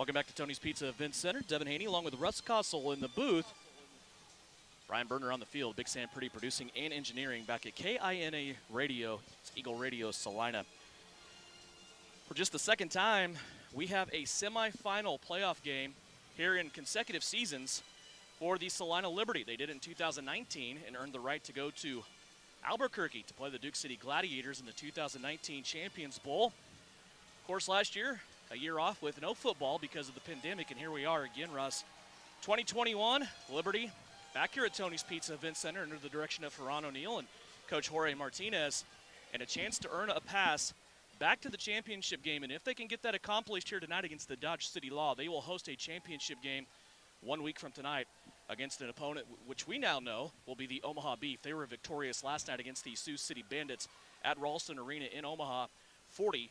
Welcome back to Tony's Pizza Event Center. Devin Haney along with Russ Kossel in the booth. Brian Berner on the field. Big Sam Pretty producing and engineering back at KINA Radio, Eagle Radio Salina. For just the second time, we have a semifinal playoff game here in consecutive seasons for the Salina Liberty. They did it in 2019 and earned the right to go to Albuquerque to play the Duke City Gladiators in the 2019 Champions Bowl. Of course, last year, a year off with no football because of the pandemic, and here we are again, Russ. 2021, Liberty back here at Tony's Pizza Event Center under the direction of Ron O'Neill and Coach Jorge Martinez, and a chance to earn a pass back to the championship game. And if they can get that accomplished here tonight against the Dodge City Law, they will host a championship game 1 week from tonight against an opponent which we now know will be the Omaha Beef. They were victorious last night against the Sioux City Bandits at Ralston Arena in Omaha, 40-39.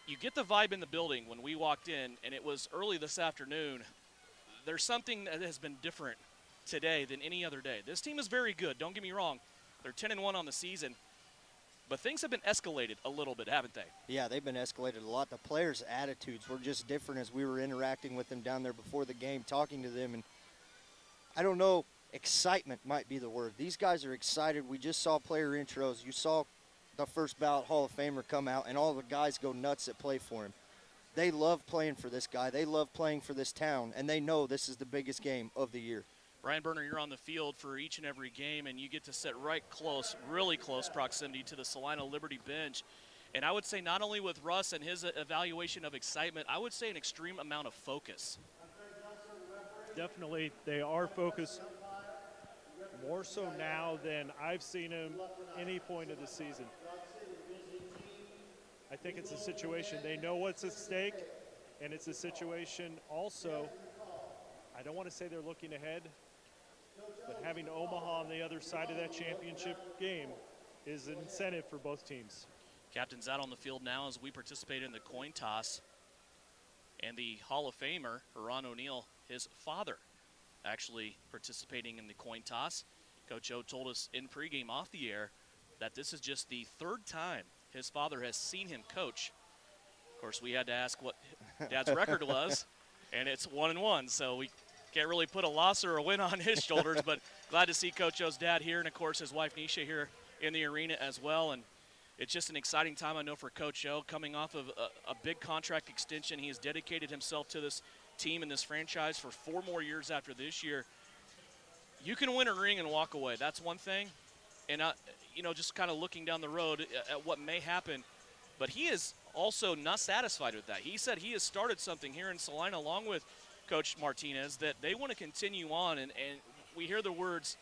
You get the vibe in the building when we walked in, and it was early this afternoon. There's something that has been different today than any other day. This team is very good, don't get me wrong. They're 10-1 on the season, but things have been escalated a little bit, haven't they? Yeah, they've been escalated a lot. The players' attitudes were just different as we were interacting with them down there before the game, talking to them. And I don't know, excitement might be the word. These guys are excited. We just saw player intros. You saw the first ballot Hall of Famer come out, and all the guys go nuts that play for him. They love playing for this guy. They love playing for this town, and they know this is the biggest game of the year. Brian Berner, you're on the field for each and every game, and you get to sit right close, really close proximity to the Salina Liberty bench. And I would say not only with Russ and his evaluation of excitement, I would say an extreme amount of focus. Definitely, they are focused more so now than I've seen them any point of the season. I think it's a situation, they know what's at stake, and it's a situation also, I don't want to say they're looking ahead, but having Omaha on the other side of that championship game is an incentive for both teams. Captain's out on the field now as we participate in the coin toss. And the Hall of Famer, Ron O'Neill, his father, actually participating in the coin toss. Coach O told us in pregame off the air that this is just the third time his father has seen him coach. Of course, we had to ask what Dad's record was, and it's 1-1, so we can't really put a loss or a win on his shoulders, but glad to see Coach O's dad here, and, of course, his wife Nisha here in the arena as well. And it's just an exciting time, I know, for Coach O, coming off of a big contract extension. He has dedicated himself to this team and this franchise for 4 more years after this year. You can win a ring and walk away. That's one thing. And, just kind of looking down the road at what may happen. But he is also not satisfied with that. He said he has started something here in Salina along with Coach Martinez that they want to continue on. And we hear the words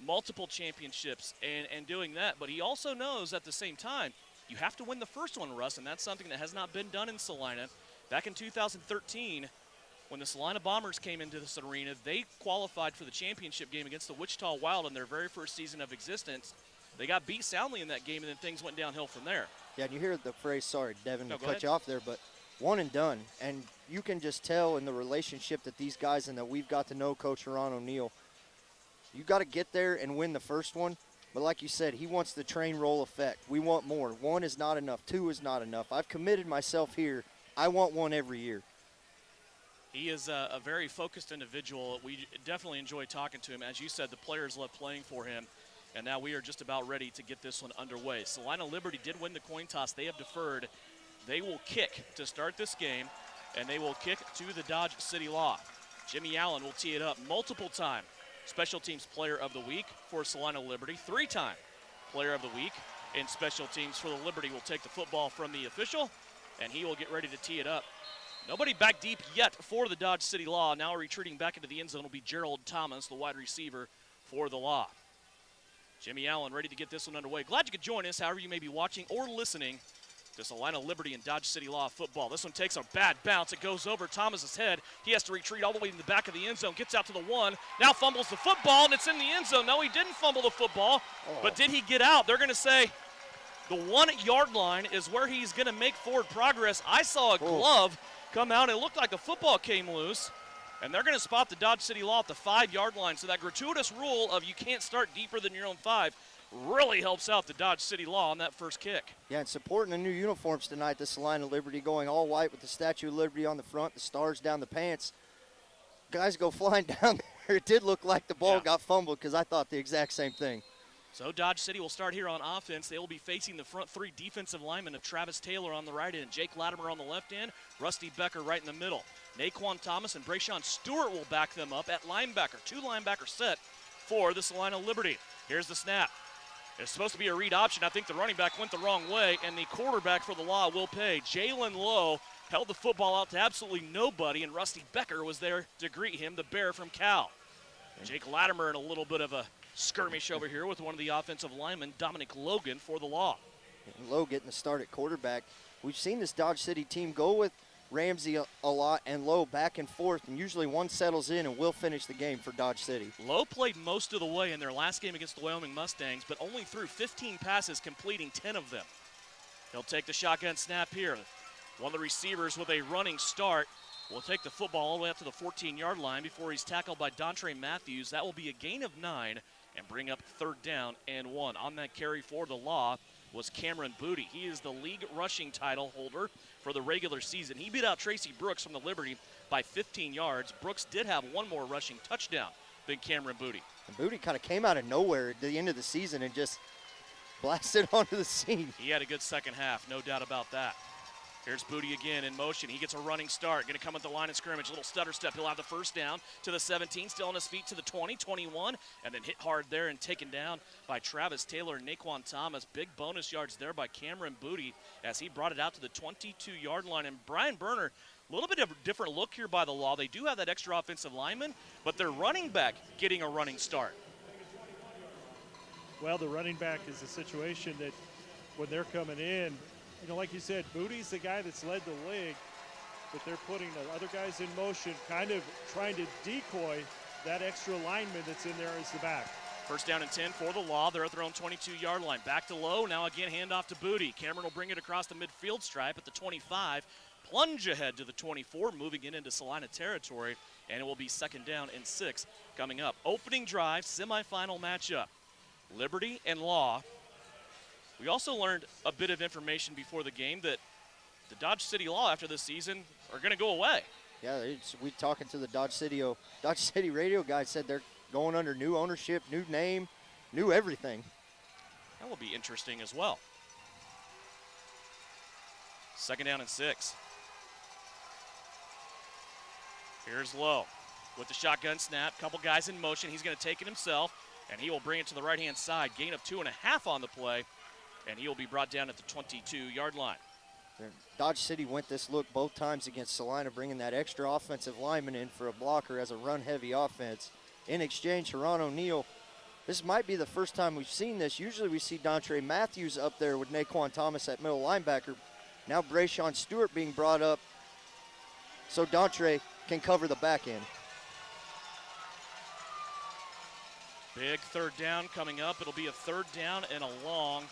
multiple championships and doing that. But he also knows at the same time you have to win the first one, Russ, and that's something that has not been done in Salina. Back in 2013, when the Salina Bombers came into this arena, they qualified for the championship game against the Wichita Wild in their very first season of existence. They got beat soundly in that game, and then things went downhill from there. Yeah, and you hear the phrase, sorry, Devin, No, to go cut ahead. you off there, but one and done. And you can just tell in the relationship that these guys and that we've got to know Coach Ron O'Neill, you got to get there and win the first one. But like you said, he wants the train roll effect. We want more. 1 is not enough. 2 is not enough. I've committed myself here. I want 1 every year. He is a very focused individual. We definitely enjoy talking to him. As you said, the players love playing for him. And now we are just about ready to get this one underway. Salina Liberty did win the coin toss. They have deferred. They will kick to start this game, and they will kick to the Dodge City Law. Jimmy Allen will tee it up multiple-time Special Teams Player of the Week for Salina Liberty. 3-time Player of the Week in Special Teams for the Liberty will take the football from the official, and he will get ready to tee it up. Nobody back deep yet for the Dodge City Law. Now retreating back into the end zone will be Gerald Thomas, the wide receiver for the Law. Jimmy Allen ready to get this one underway. Glad you could join us, however you may be watching or listening to Salina Liberty and Dodge City Law football. This one takes a bad bounce. It goes over Thomas's head. He has to retreat all the way in the back of the end zone, gets out to the 1, now fumbles the football, and it's in the end zone. No, he didn't fumble the football, but did he get out? They're going to say the 1-yard line is where he's going to make forward progress. I saw a glove come out. It looked like a football came loose. And they're going to spot the Dodge City Law at the 5-yard line. So that gratuitous rule of you can't start deeper than your own 5 really helps out the Dodge City Law on that first kick. Yeah, and supporting the new uniforms tonight, the Salina Liberty going all white with the Statue of Liberty on the front, the stars down the pants. Guys go flying down there. It did look like the ball got fumbled because I thought the exact same thing. So Dodge City will start here on offense. They will be facing the front three defensive linemen of Travis Taylor on the right end, Jake Latimer on the left end, Rusty Becker right in the middle. Naquan Thomas and Brayshawn Stewart will back them up at linebacker. Two linebacker set for the Salina Liberty. Here's the snap. It's supposed to be a read option. I think the running back went the wrong way, and the quarterback for the Law will pay. Jalen Lowe held the football out to absolutely nobody, and Rusty Becker was there to greet him, the Bear from Cal. Jake Latimer in a little bit of a skirmish over here with one of the offensive linemen, Dominic Logan, for the Law. And Lowe getting the start at quarterback. We've seen this Dodge City team go with Ramsey a lot and Lowe back and forth, and usually one settles in and will finish the game for Dodge City. Lowe played most of the way in their last game against the Wyoming Mustangs, but only threw 15 passes, completing 10 of them. He'll take the shotgun snap here. One of the receivers with a running start will take the football all the way up to the 14-yard line before he's tackled by Dontre Matthews. That will be a gain of 9 and bring up 3rd down and 1. On that carry for the Law was Cameron Booty. He is the league rushing title holder for the regular season. He beat out Tracy Brooks from the Liberty by 15 yards. Brooks did have one more rushing touchdown than Cameron Booty. And Booty kind of came out of nowhere at the end of the season and just blasted onto the scene. He had a good second half, no doubt about that. Here's Booty again in motion. He gets a running start. Going to come at the line of scrimmage. Little stutter step. He'll have the first down to the 17. Still on his feet to the 20, 21. And then hit hard there and taken down by Travis Taylor and Naquan Thomas. Big bonus yards there by Cameron Booty as he brought it out to the 22-yard line. And Brian Berner, a little bit of a different look here by the Law. They do have that extra offensive lineman, but their running back getting a running start. Well, the running back is a situation that when they're coming in, you know, like you said, Booty's the guy that's led the league, but they're putting the other guys in motion, kind of trying to decoy that extra lineman that's in there as the back. First down and 10 for the Law. They're at their own 22-yard line. Back to Lowe. Now again, handoff to Booty. Cameron will bring it across the midfield stripe at the 25. Plunge ahead to the 24, moving it into Salina territory, and it will be 2nd down and 6 coming up. Opening drive, semifinal matchup. Liberty and Law. We also learned a bit of information before the game that the Dodge City Law after this season are going to go away. Yeah, we talking to the Dodge City radio guy said they're going under new ownership, new name, new everything. That will be interesting as well. 2nd down and 6. Here's Lowe with the shotgun snap. Couple guys in motion. He's going to take it himself, and he will bring it to the right-hand side. Gain of 2.5 on the play, and he will be brought down at the 22-yard line. Dodge City went this look both times against Salina, bringing that extra offensive lineman in for a blocker as a run-heavy offense. In exchange, Ron O'Neill, this might be the first time we've seen this. Usually we see Dontre Matthews up there with Naquan Thomas at middle linebacker. Now Brayshawn Stewart being brought up so Dontre can cover the back end. Big 3rd down coming up. It'll be a 3rd down and a long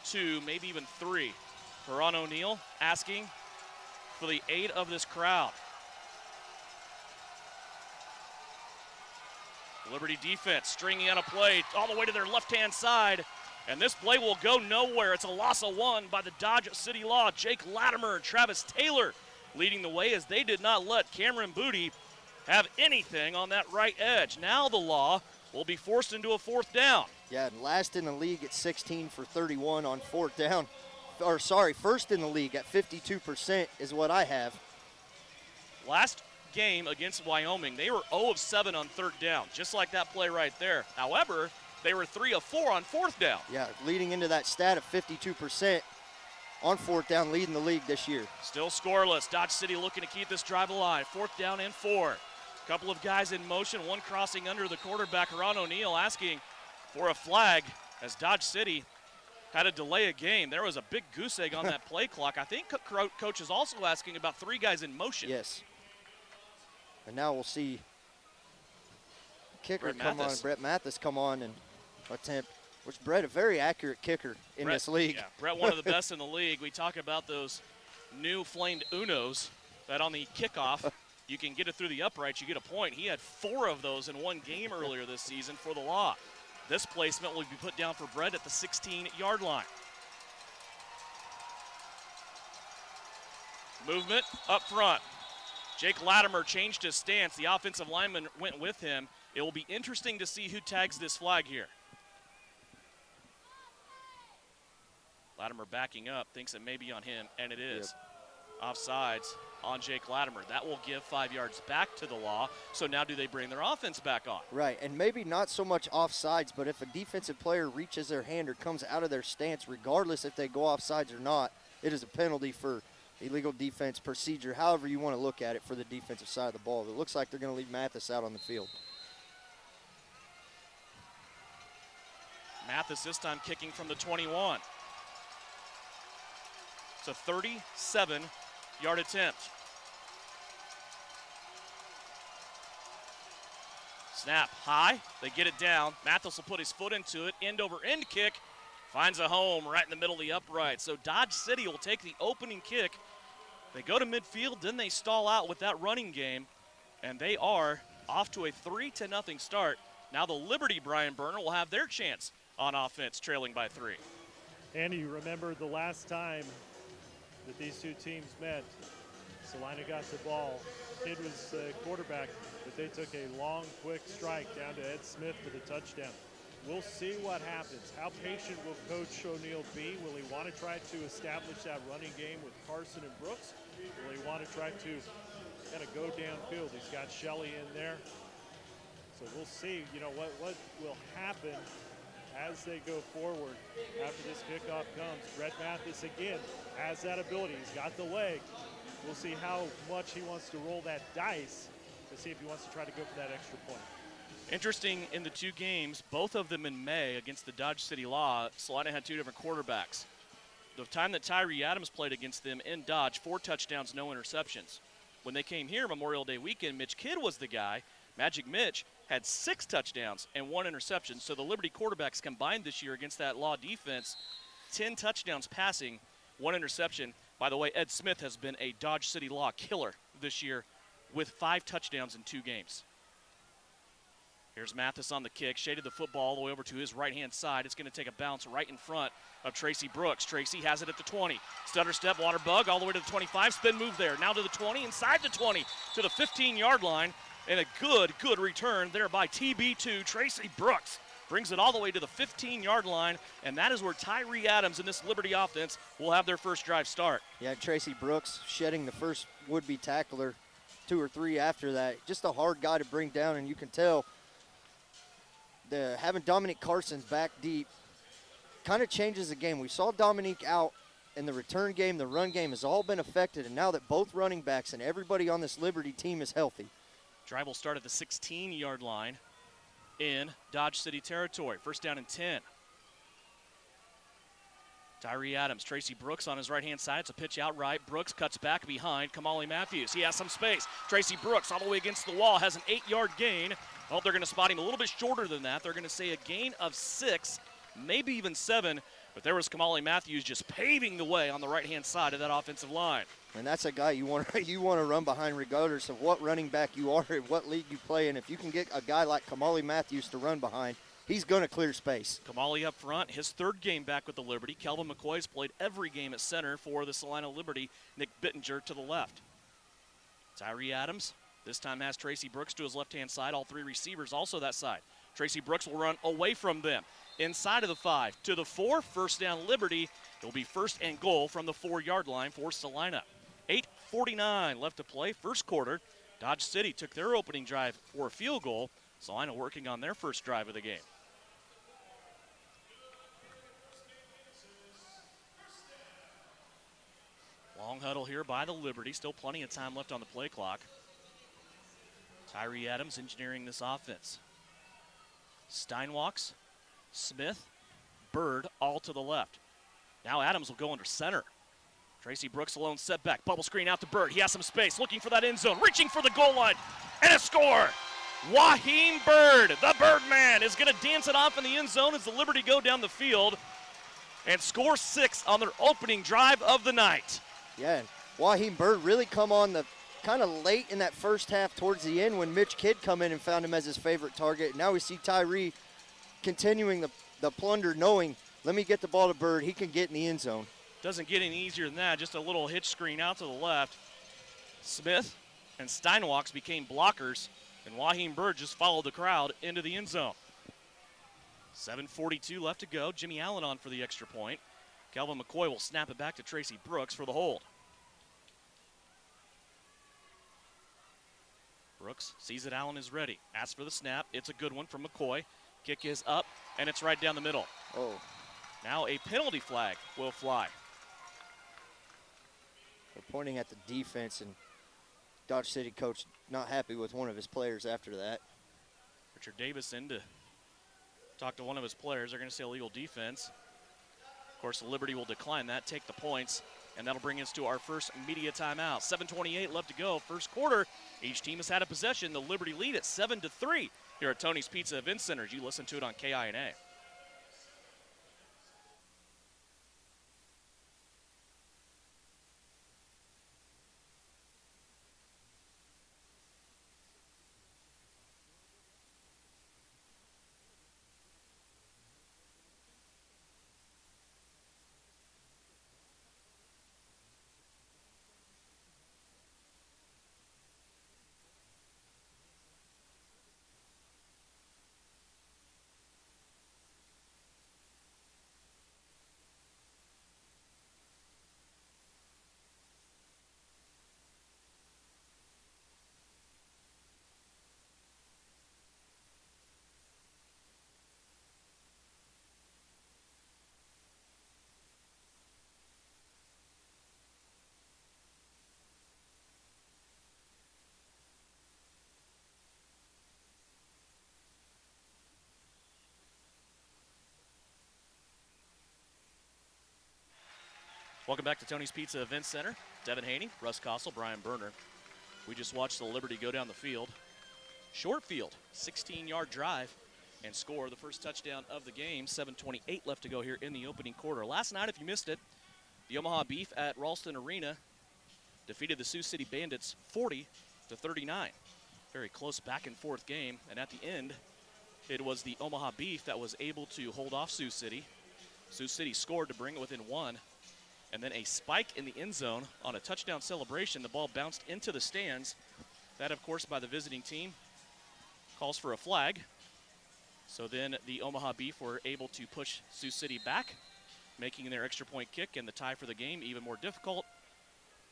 2, maybe even 3. Ron O'Neill asking for the aid of this crowd. Liberty defense stringing out a play all the way to their left-hand side, and this play will go nowhere. It's a loss of 1 by the Dodge City Law. Jake Latimer and Travis Taylor leading the way as they did not let Cameron Booty have anything on that right edge. Now the Law will be forced into a 4th down. Yeah, and last in the league at 16 for 31 on 4th down. First in the league at 52% is what I have. Last game against Wyoming, they were 0 of 7 on 3rd down, just like that play right there. However, they were 3 of 4 on 4th down. Yeah, leading into that stat of 52% on 4th down, leading the league this year. Still scoreless. Dodge City looking to keep this drive alive. 4th down and 4. Couple of guys in motion, one crossing under the quarterback, Ron O'Neill, asking for a flag as Dodge City had to delay a game. There was a big goose egg on that play clock. I think Coach is also asking about 3 guys in motion. Yes. And now we'll see kicker Brett Mathis come on and attempt, which Brett, a very accurate kicker in this league. Yeah, Brett, one of the best in the league. We talk about those new flamed Unos that on the kickoff, you can get it through the uprights, you get a point. He had 4 of those in one game earlier this season for the Law. This placement will be put down for Brett at the 16-yard line. Movement up front. Jake Latimer changed his stance. The offensive lineman went with him. It will be interesting to see who tags this flag here. Latimer backing up, thinks it may be on him, and it is. Yep. Offsides on Jake Latimer. That will give 5 yards back to the Law. So now do they bring their offense back on? Right, and maybe not so much offsides, but if a defensive player reaches their hand or comes out of their stance, regardless if they go offsides or not, it is a penalty for illegal defense procedure, however you want to look at it for the defensive side of the ball. It looks like they're going to leave Mathis out on the field. Mathis this time kicking from the 21. It's a 37-yard attempt. Snap high, they get it down. Mathis will put his foot into it, end-over-end kick. Finds a home right in the middle of the upright. So Dodge City will take the opening kick. They go to midfield, then they stall out with that running game, and they are off to a 3-0 start. Now the Liberty Brian Burner will have their chance on offense, trailing by 3. Andy, you remember the last time that these two teams met, Salina got the ball. Kid was quarterback, but they took a long, quick strike down to Ed Smith for the touchdown. We'll see what happens. How patient will Coach O'Neill be? Will he want to try to establish that running game with Carson and Brooks? Will he want to try to kind of go downfield? He's got Shelley in there. So we'll see, what will happen as they go forward after this kickoff comes. Brett Mathis, again, has that ability. He's got the leg. We'll see how much he wants to roll that dice to see if he wants to try to go for that extra point. Interesting, in the two games, both of them in May against the Dodge City Law, Salina had two different quarterbacks. The time that Tyree Adams played against them in Dodge, 4 touchdowns, no interceptions. When they came here Memorial Day weekend, Mitch Kidd was the guy. Magic Mitch had 6 touchdowns and 1 interception. So the Liberty quarterbacks combined this year against that Law defense, 10 touchdowns passing, 1 interception. By the way, Ed Smith has been a Dodge City Law killer this year with 5 touchdowns in 2 games. Here's Mathis on the kick, shaded the football all the way over to his right-hand side. It's going to take a bounce right in front of Tracy Brooks. Tracy has it at the 20. Stutter step, water bug, all the way to the 25. Spin move there. Now to the 20, inside the 20, to the 15-yard line. And a good return there by TB2. Tracy Brooks brings it all the way to the 15-yard line, and that is where Tyree Adams and this Liberty offense will have their first drive start. Yeah, Tracy Brooks shedding the first would-be tackler, 2 or 3 after that. Just a hard guy to bring down, and you can tell having Dominic Carson's back deep kind of changes the game. We saw Dominique out in the return game. The run game has all been affected, and now that both running backs and everybody on this Liberty team is healthy. Drive will start at the 16-yard line in Dodge City territory. First down and 10. Tyree Adams, Tracy Brooks on his right-hand side. It's a pitch out right. Brooks cuts back behind Kamali Matthews. He has some space. Tracy Brooks all the way against the wall, has an 8-yard gain. Well, they're going to spot him a little bit shorter than that. They're going to say a gain of 6, maybe even 7. But there was Kamali Matthews just paving the way on the right-hand side of that offensive line. And that's a guy you want to run behind regardless of what running back you are and what league you play in. If you can get a guy like Kamali Matthews to run behind, he's going to clear space. Kamali up front, his 3rd game back with the Liberty. Kelvin McCoy's played every game at center for the Salina Liberty. Nick Bittinger to the left. Tyree Adams this time has Tracy Brooks to his left-hand side. All 3 receivers also that side. Tracy Brooks will run away from them. Inside of the 5 to the 4, first down Liberty. It'll be first and goal from the 4-yard line for Salina. 8:49 left to play, first quarter. Dodge City took their opening drive for a field goal. Salina working on their first drive of the game. Long huddle here by the Liberty. Still plenty of time left on the play clock. Tyree Adams engineering this offense. Steinwalks, Smith, Bird all to the left. Now Adams will go under center. Tracy Brooks alone, setback, bubble screen out to Bird. He has some space, looking for that end zone, reaching for the goal line, and a score. Waheem Bird, the Birdman, is going to dance it off in the end zone as the Liberty go down the field and score 6 on their opening drive of the night. Yeah, and Waheem Bird really come on the kind of late in that first half towards the end when Mitch Kidd come in and found him as his favorite target. Now we see Tyree continuing the plunder, knowing, let me get the ball to Bird. He can get in the end zone. Doesn't get any easier than that. Just a little hitch screen out to the left. Smith and Steinwalks became blockers, and Waheem Bird just followed the crowd into the end zone. 7:42 left to go. Jimmy Allen on for the extra point. Calvin McCoy will snap it back to Tracy Brooks for the hold. Brooks sees that Allen is ready. Asks for the snap. It's a good one from McCoy. Kick is up, and it's right down the middle. Oh. Now a penalty flag will fly. They're pointing at the defense, and Dodge City coach not happy with one of his players after that. Richard Davis in to talk to one of his players. They're going to say illegal defense. Of course, Liberty will decline that, take the points, and that'll bring us to our first media timeout. 7:28 left to go, first quarter. Each team has had a possession. The Liberty lead at 7-3 here at Tony's Pizza Event Center. You listen to it on KINA. Welcome back to Tony's Pizza Event Center. Devin Haney, Russ Kossel, Brian Berner. We just watched the Liberty go down the field. Short field, 16-yard drive, and score the first touchdown of the game. 7:28 left to go here in the opening quarter. Last night, if you missed it, the Omaha Beef at Ralston Arena defeated the Sioux City Bandits 40-39. Very close back and forth game, and at the end, it was the Omaha Beef that was able to hold off Sioux City. Sioux City scored to bring it within one. And then a spike in the end zone on a touchdown celebration. The ball bounced into the stands. That, of course, by the visiting team, calls for a flag. So then the Omaha Beef were able to push Sioux City back, making their extra point kick and the tie for the game even more difficult.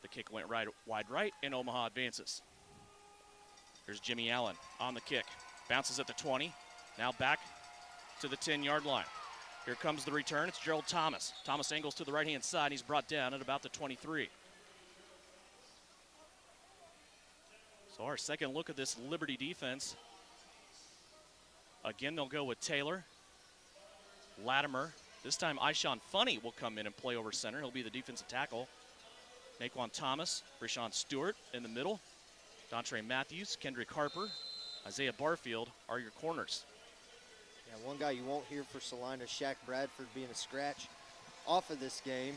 The kick went wide right, and Omaha advances. Here's Jimmy Allen on the kick. Bounces at the 20. Now back to the 10-yard line. Here comes the return. It's Gerald Thomas. Thomas angles to the right-hand side. He's brought down at about the 23. So our second look at this Liberty defense. Again, they'll go with Taylor, Latimer. This time, Ishawn Funny will come in and play over center. He'll be the defensive tackle. Naquan Thomas, Rashawn Stewart in the middle. Dontre Matthews, Kendrick Harper, Isaiah Barfield are your corners. Yeah, one guy you won't hear for Salina, Shaq Bradford, being a scratch off of this game.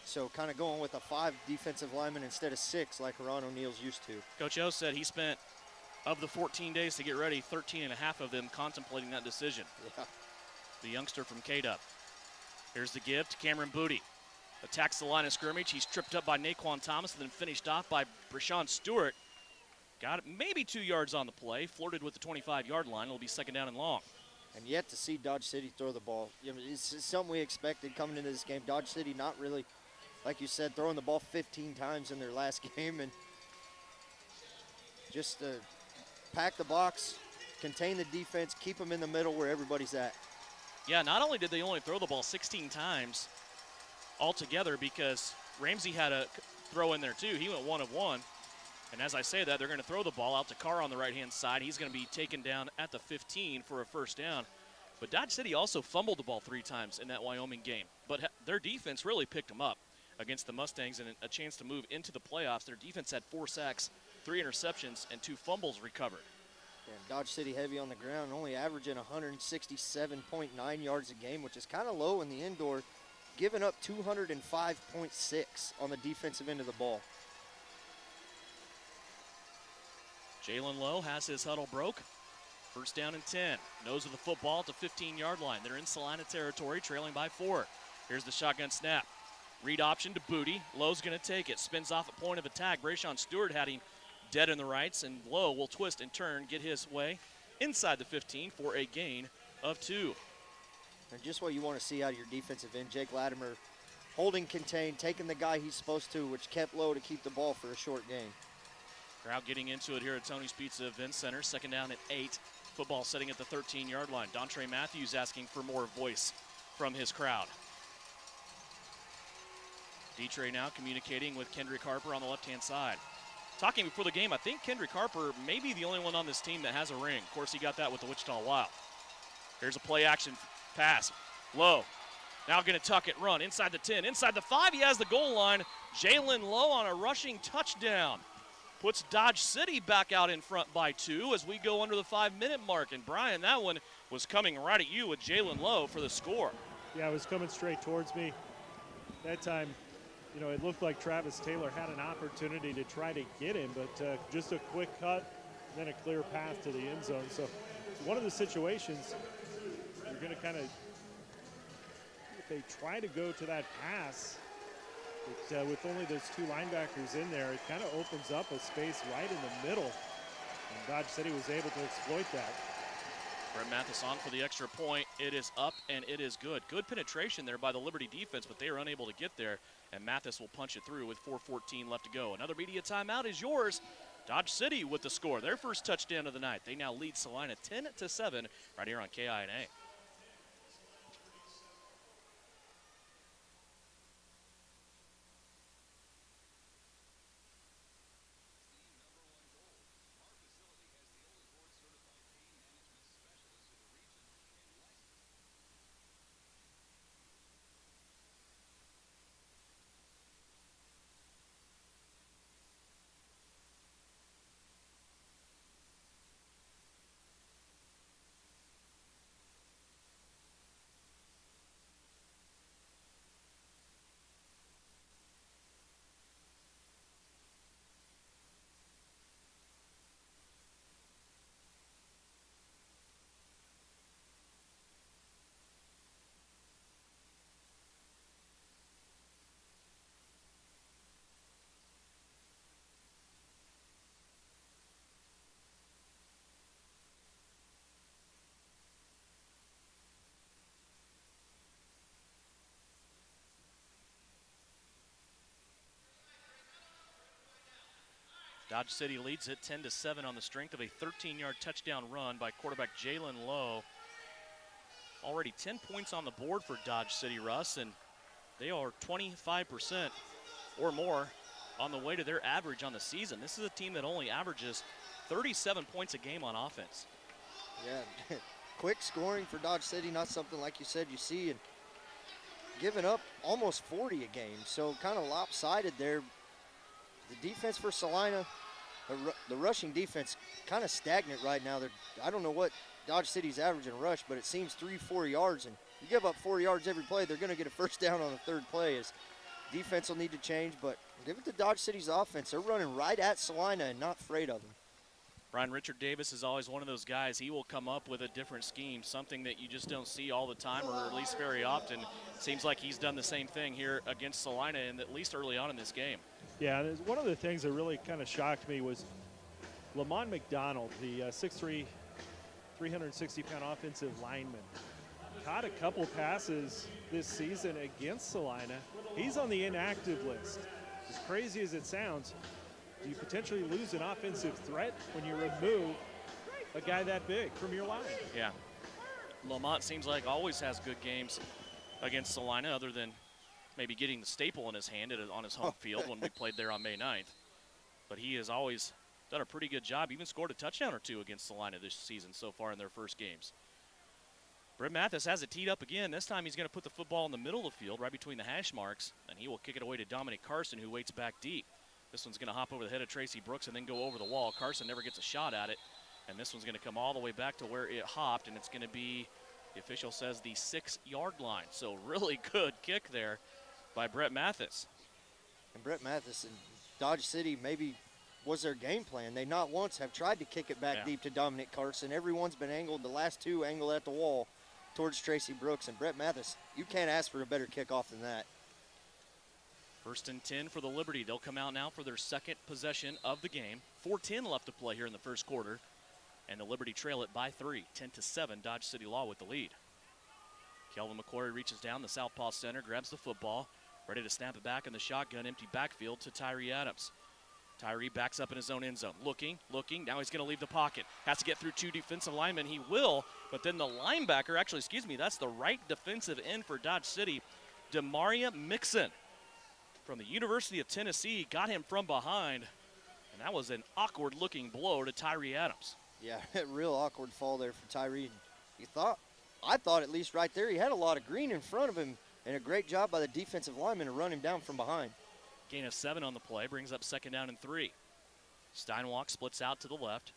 So kind of going with a 5 defensive lineman instead of 6 like Ron O'Neill's used to. Coach O said he spent, of the 14 days to get ready, 13 and a half of them contemplating that decision. Yeah. The youngster from K-Dub. Here's the give to Cameron Booty. Attacks the line of scrimmage. He's tripped up by Naquan Thomas and then finished off by Rashawn Stewart. Got it maybe 2 yards on the play. Flirted with the 25-yard line. It'll be second down and long. And yet to see Dodge City throw the ball. You know, it's something we expected coming into this game. Dodge City not really, like you said, throwing the ball 15 times in their last game. And just pack the box, contain the defense, keep them in the middle where everybody's at. Yeah, not only did they only throw the ball 16 times altogether, because Ramsey had a throw in there too. He went 1 of 1. And as I say that, they're going to throw the ball out to Carr on the right-hand side. He's going to be taken down at the 15 for a first down. But Dodge City also fumbled the ball 3 times in that Wyoming game. But their defense really picked them up against the Mustangs and a chance to move into the playoffs. Their defense had 4 sacks, 3 interceptions, and 2 fumbles recovered. And Dodge City heavy on the ground, only averaging 167.9 yards a game, which is kind of low in the indoor, giving up 205.6 on the defensive end of the ball. Jalen Lowe has his huddle broke. First down and 10. Nose of the football at the 15-yard line. They're in Salina territory, trailing by 4. Here's the shotgun snap. Read option to Booty. Lowe's going to take it. Spins off at point of attack. Brayshawn Stewart had him dead in the rights, and Lowe will twist and turn, get his way inside the 15 for a gain of 2. And just what you want to see out of your defensive end, Jake Latimer holding contained, taking the guy he's supposed to, which kept Lowe to keep the ball for a short gain. Crowd getting into it here at Tony's Pizza Event Center. Second down at 8. Football setting at the 13-yard line. Dontre Matthews asking for more voice from his crowd. D-Trey now communicating with Kendrick Harper on the left-hand side. Talking before the game, I think Kendrick Harper may be the only one on this team that has a ring. Of course, he got that with the Wichita Wild. Here's a play-action pass. Lowe now going to tuck it, run inside the 10, inside the 5. He has the goal line. Jalen Lowe on a rushing touchdown. Puts Dodge City back out in front by 2 as we go under the 5-minute mark. And Brian, that one was coming right at you with Jalen Lowe for the score. Yeah, it was coming straight towards me. That time, you know, it looked like Travis Taylor had an opportunity to try to get him, but just a quick cut, then a clear path to the end zone. So one of the situations, you're going to kind of, if they try to go to that pass, with only those 2 linebackers in there, it kind of opens up a space right in the middle. And Dodge City was able to exploit that. Brett Mathis on for the extra point. It is up and it is good. Good penetration there by the Liberty defense, but they are unable to get there. And Mathis will punch it through with 4:14 left to go. Another media timeout is yours. Dodge City with the score. Their first touchdown of the night. They now lead Salina 10-7 right here on KINA. Dodge City leads it 10-7 on the strength of a 13-yard touchdown run by quarterback Jalen Lowe. Already 10 points on the board for Dodge City, Russ, and they are 25% or more on the way to their average on the season. This is a team that only averages 37 points a game on offense. Yeah, quick scoring for Dodge City, not something like you said you see, and giving up almost 40 a game, so kind of lopsided there. The defense for Salina, the rushing defense, kind of stagnant right now. I don't know what Dodge City's averaging rush, but it seems 3-4 yards, and you give up 4 yards every play, they're going to get a first down on the third play. As defense will need to change, but give it to Dodge City's offense. They're running right at Salina and not afraid of them. Brian, Richard Davis is always one of those guys. He will come up with a different scheme, something that you just don't see all the time, or at least very often. Seems like he's done the same thing here against Salina, and at least early on in this game. Yeah, and one of the things that really kind of shocked me was Lamont McDonald, the 6'3", 360-pound offensive lineman. Caught a couple passes this season against Salina. He's on the inactive list. As crazy as it sounds, do you potentially lose an offensive threat when you remove a guy that big from your line? Yeah. Lamont seems like always has good games against Salina, other than maybe getting the staple in his hand on his home field when we played there on May 9th. But he has always done a pretty good job, even scored a touchdown or two against Salina this season so far in their first games. Brett Mathis has it teed up again. This time he's going to put the football in the middle of the field, right between the hash marks, and he will kick it away to Dominic Carson, who waits back deep. This one's going to hop over the head of Tracy Brooks and then go over the wall. Carson never gets a shot at it, and this one's going to come all the way back to where it hopped, and it's going to be, the official says, the 6-yard line. So really good kick there by Brett Mathis. And Brett Mathis and Dodge City maybe was their game plan. They not once have tried to kick it back deep to Dominic Carson. Everyone's been angled. The last two angled at the wall towards Tracy Brooks. And Brett Mathis, you can't ask for a better kickoff than that. 1st and 10 for the Liberty. They'll come out now for their second possession of the game. 4:10 left to play here in the first quarter. And the Liberty trail it by 3, 10-7, Dodge City Law with the lead. Kelvin McCory reaches down the southpaw center, grabs the football, ready to snap it back in the shotgun, empty backfield to Tyree Adams. Tyree backs up in his own end zone, looking, now he's going to leave the pocket. Has to get through 2 defensive linemen, he will, but then the linebacker, that's the right defensive end for Dodge City, Demaria Mixon from the University of Tennessee, got him from behind, and that was an awkward-looking blow to Tyree Adams. Yeah, real awkward fall there for Tyree. I thought at least right there he had a lot of green in front of him, and a great job by the defensive lineman to run him down from behind. Gain of 7 on the play, brings up 2nd down and 3. Steinwalk splits out to the left.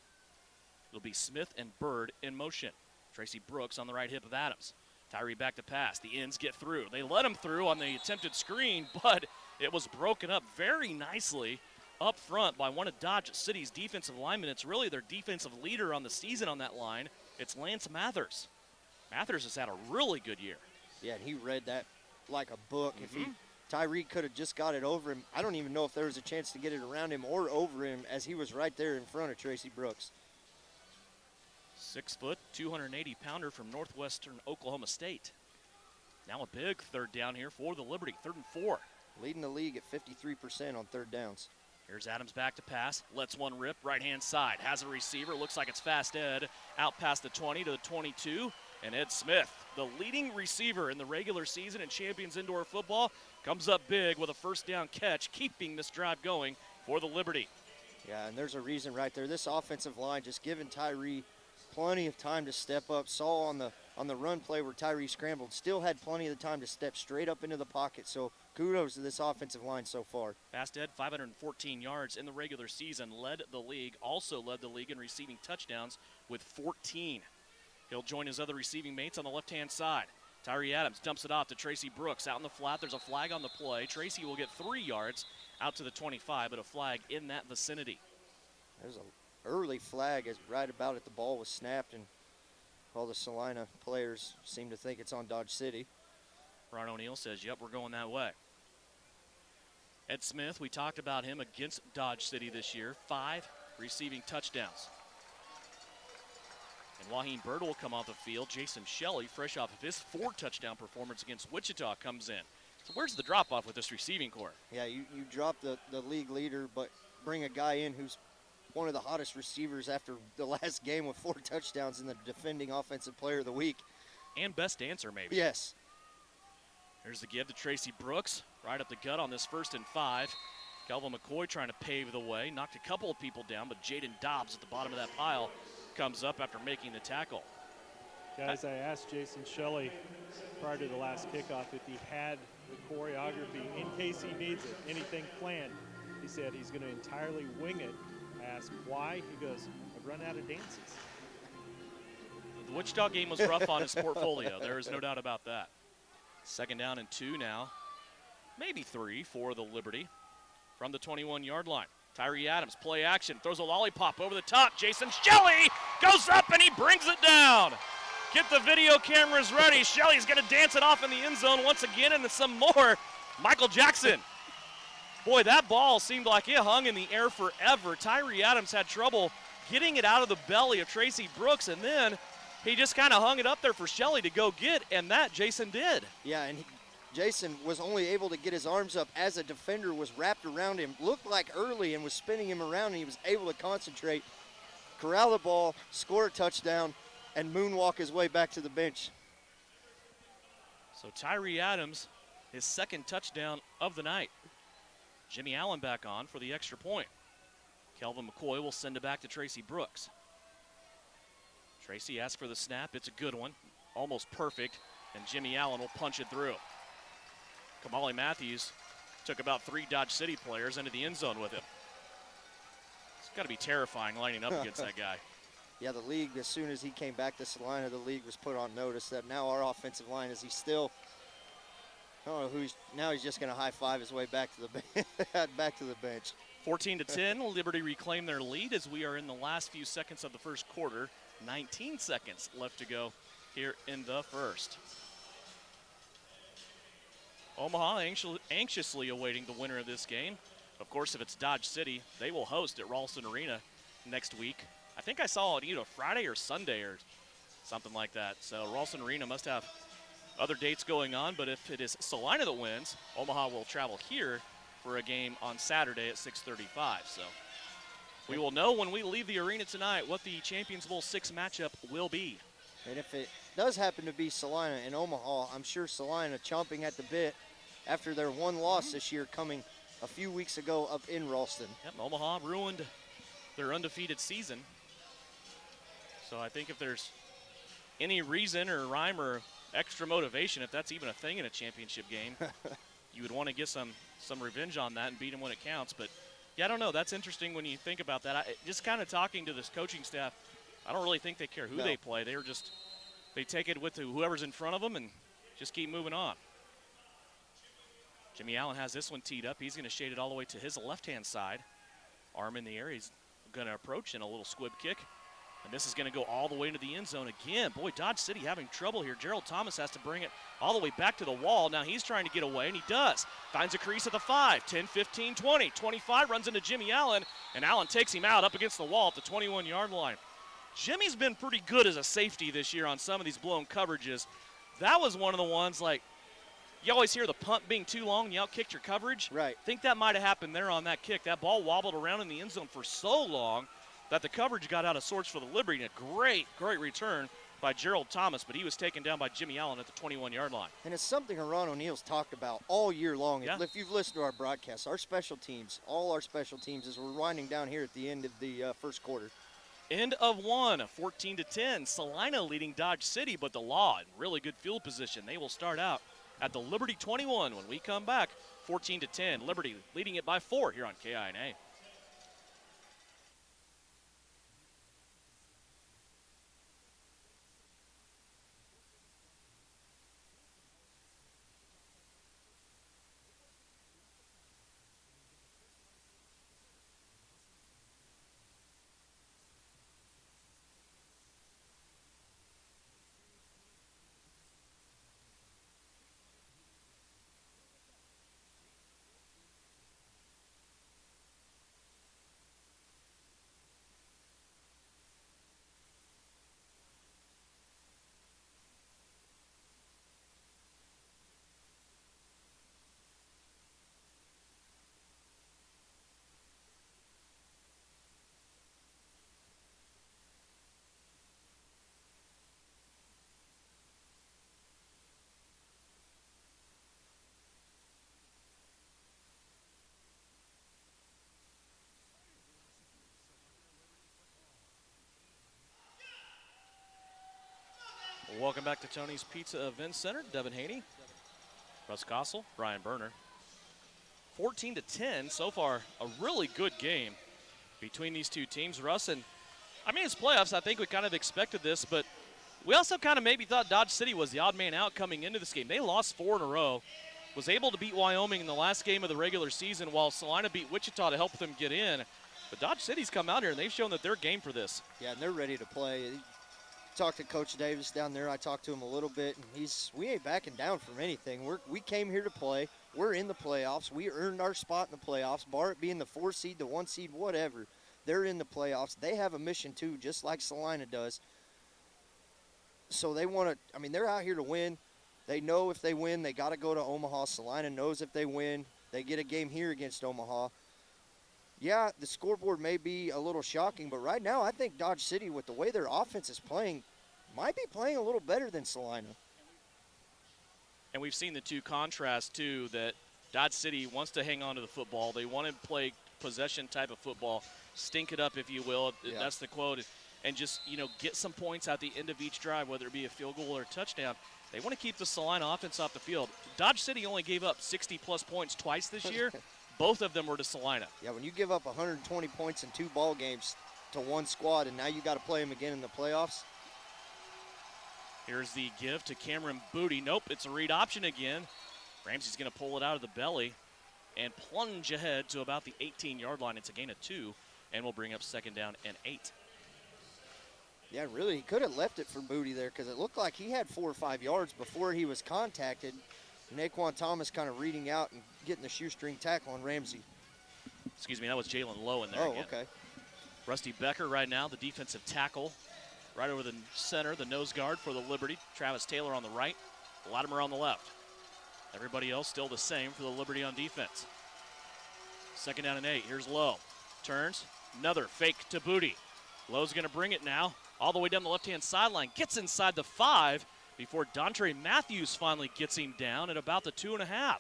It'll be Smith and Bird in motion. Tracy Brooks on the right hip of Adams. Tyree back to pass. The ends get through. They let him through on the attempted screen, but it was broken up very nicely up front by one of Dodge City's defensive linemen. It's really their defensive leader on the season on that line. It's Lance Mathers. Mathers has had a really good year. Yeah, and he read that like a book. Tyree could have just got it over him. I don't even know if there was a chance to get it around him or over him, as he was right there in front of Tracy Brooks. 6 foot, 280-pounder from Northwestern Oklahoma State. Now a big 3rd down here for the Liberty, 3rd and 4. Leading the league at 53% on 3rd downs. Here's Adams back to pass, lets one rip, right-hand side. Has a receiver, looks like it's Fast Ed, out past the 20 to the 22. And Ed Smith, the leading receiver in the regular season in Champions Indoor Football, comes up big with a 1st down catch, keeping this drive going for the Liberty. Yeah, and there's a reason right there. This offensive line just giving Tyree plenty of time to step up. Saw on the run play where Tyree scrambled, still had plenty of the time to step straight up into the pocket. So kudos to this offensive line so far. Fast Ed, 514 yards in the regular season, also led the league in receiving touchdowns with 14. He'll join his other receiving mates on the left-hand side. Tyree Adams dumps it off to Tracy Brooks out in the flat. There's a flag on the play. Tracy will get 3 yards out to the 25, but a flag in that vicinity. There's an early flag as right about at the ball was snapped, and all the Salina players seem to think it's on Dodge City. Ron O'Neill says, yep, we're going that way. Ed Smith, we talked about him against Dodge City this year. 5 receiving touchdowns. And Waheen Bird will come off the field. Jason Shelley, fresh off of his 4-touchdown performance against Wichita, comes in. So where's the drop-off with this receiving corps? Yeah, you drop the league leader, but bring a guy in who's one of the hottest receivers after the last game with 4 touchdowns and the defending offensive player of the week. And best answer, maybe. Yes. Here's the give to Tracy Brooks. Right up the gut on this 1st and 5. Kelvin McCoy trying to pave the way. Knocked a couple of people down, but Jaden Dobbs at the bottom of that pile comes up after making the tackle. Guys, I asked Jason Shelley prior to the last kickoff if he had the choreography in case he needs it, anything planned. He said he's going to entirely wing it. I asked why. He goes, I've run out of dances. The Wichita game was rough on his portfolio. There is no doubt about that. 2nd down and 2 now. Maybe 3 for the Liberty from the 21-yard line. Tyree Adams, play action, throws a lollipop over the top. Jason Shelley goes up and he brings it down. Get the video cameras ready. Shelley's going to dance it off in the end zone once again, and some more. Michael Jackson. Boy, that ball seemed like it hung in the air forever. Tyree Adams had trouble getting it out of the belly of Tracy Brooks, and then he just kind of hung it up there for Shelley to go get, and that Jason did. Yeah, and Jason was only able to get his arms up as a defender was wrapped around him. Looked like early and was spinning him around, and he was able to concentrate, corral the ball, score a touchdown, and moonwalk his way back to the bench. So Tyree Adams, his 2nd touchdown of the night. Jimmy Allen back on for the extra point. Kelvin McCoy will send it back to Tracy Brooks. Tracy asks for the snap. It's a good one, almost perfect, and Jimmy Allen will punch it through. Kamali Matthews took about 3 Dodge City players into the end zone with him. It's got to be terrifying lining up against that guy. Yeah, the league, as soon as he came back to Salina, the league was put on notice that now our offensive line, is he still Oh, now he's just going to high-five his way back to the back to the bench. 14-10, Liberty reclaim their lead as we are in the last few seconds of the first quarter. 19 seconds left to go here in the first. Omaha anxiously awaiting the winner of this game. Of course, if it's Dodge City, they will host at Ralston Arena next week. I think I saw it either Friday or Sunday or something like that. So Ralston Arena must have other dates going on, but if it is Salina that wins, Omaha will travel here for a game on Saturday at 6:35. So we will know when we leave the arena tonight what the Champions Bowl 6 matchup will be. And if it does happen to be Salina and Omaha, I'm sure Salina chomping at the bit after their one loss this year coming a few weeks ago up in Ralston. Yep, Omaha ruined their undefeated season. So I think if there's any reason or rhyme or extra motivation, if that's even a thing in a championship game, you would want to get some revenge on that and beat them when it counts. But, yeah, I don't know. That's interesting when you think about that. Just kind of talking to this coaching staff, I don't really think they care who they play. They take it with whoever's in front of them and just keep moving on. Jimmy Allen has this one teed up. He's going to shade it all the way to his left-hand side. Arm in the air. He's going to approach in a little squib kick. And this is going to go all the way into the end zone again. Boy, Dodge City having trouble here. Gerald Thomas has to bring it all the way back to the wall. Now he's trying to get away, and he does. Finds a crease at the 5, 10, 15, 20. 25 runs into Jimmy Allen, and Allen takes him out up against the wall at the 21-yard line. Jimmy's been pretty good as a safety this year on some of these blown coverages. That was one of the ones, like, you always hear the punt being too long and you outkicked your coverage. Right. I think that might have happened there on that kick. That ball wobbled around in the end zone for so long that the coverage got out of sorts for the Liberty. And a great return by Gerald Thomas, but he was taken down by Jimmy Allen at the 21-yard line. And it's something Ron O'Neill's talked about all year long. Yeah. If you've listened to our broadcasts, our special teams, all our special teams, as we're winding down here at the end of the first quarter. End of one, 14-10. Salina leading Dodge City, but the Law in really good field position. They will start out at the Liberty 21 when we come back. 14-10. Liberty leading it by 4 here on KINA. Welcome back to Tony's Pizza Event Center. Devin Haney, Russ Kossel, Brian Berner. 14-10, so far a really good game between these two teams. Russ, and I mean, it's playoffs. I think we kind of expected this, but we also kind of maybe thought Dodge City was the odd man out coming into this game. They lost 4 in a row, was able to beat Wyoming in the last game of the regular season while Salina beat Wichita to help them get in. But Dodge City's come out here, and they've shown that they're game for this. Yeah, and they're ready to play. Talked to Coach Davis down there. I talked to him a little bit, and we ain't backing down from anything. We came here to play. We're in the playoffs. We earned our spot in the playoffs, bar it being the 4 seed, the 1 seed, whatever. They're in the playoffs. They have a mission too, just like Salina does. So they want to, I mean, they're out here to win. They know if they win, they got to go to Omaha. Salina knows if they win, they get a game here against Omaha. Yeah, the scoreboard may be a little shocking, but right now I think Dodge City, with the way their offense is playing, might be playing a little better than Salina. And we've seen the two contrasts, too, that Dodge City wants to hang on to the football. They want to play possession type of football, stink it up, if you will. Yeah. That's the quote. And just, get some points at the end of each drive, whether it be a field goal or a touchdown. They want to keep the Salina offense off the field. Dodge City only gave up 60-plus points twice this year. Both of them were to Salina. Yeah, when you give up 120 points in 2 ball games to one squad, and now you got to play them again in the playoffs. Here's the give to Cameron Booty. Nope, it's a read option again. Ramsey's going to pull it out of the belly and plunge ahead to about the 18-yard line. It's a gain of 2, and we'll bring up 2nd down and 8. Yeah, really, he could have left it for Booty there because it looked like he had 4 or 5 yards before he was contacted. Naquan Thomas kind of reading out and getting the shoestring tackle on Ramsey. Excuse me, that was Jalen Lowe in there Oh, again. okay. Rusty Becker right now, the defensive tackle, right over the center, the nose guard for the Liberty. Travis Taylor on the right, Latimer on the left. Everybody else still the same for the Liberty on defense. 2nd down and 8. Here's Lowe. Turns. Another fake to Booty. Lowe's going to bring it now all the way down the left-hand sideline. Gets inside the 5 before Dontre Matthews finally gets him down at about the 2.5.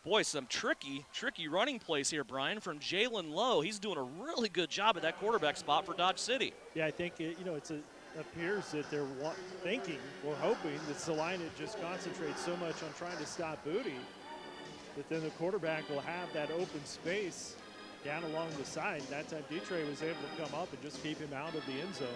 Boy, some tricky running plays here, Brian, from Jalen Lowe. He's doing a really good job at that quarterback spot for Dodge City. Yeah, I think it appears that they're thinking or hoping that Salina just concentrates so much on trying to stop Booty that then the quarterback will have that open space down along the side. That time Detroit was able to come up and just keep him out of the end zone.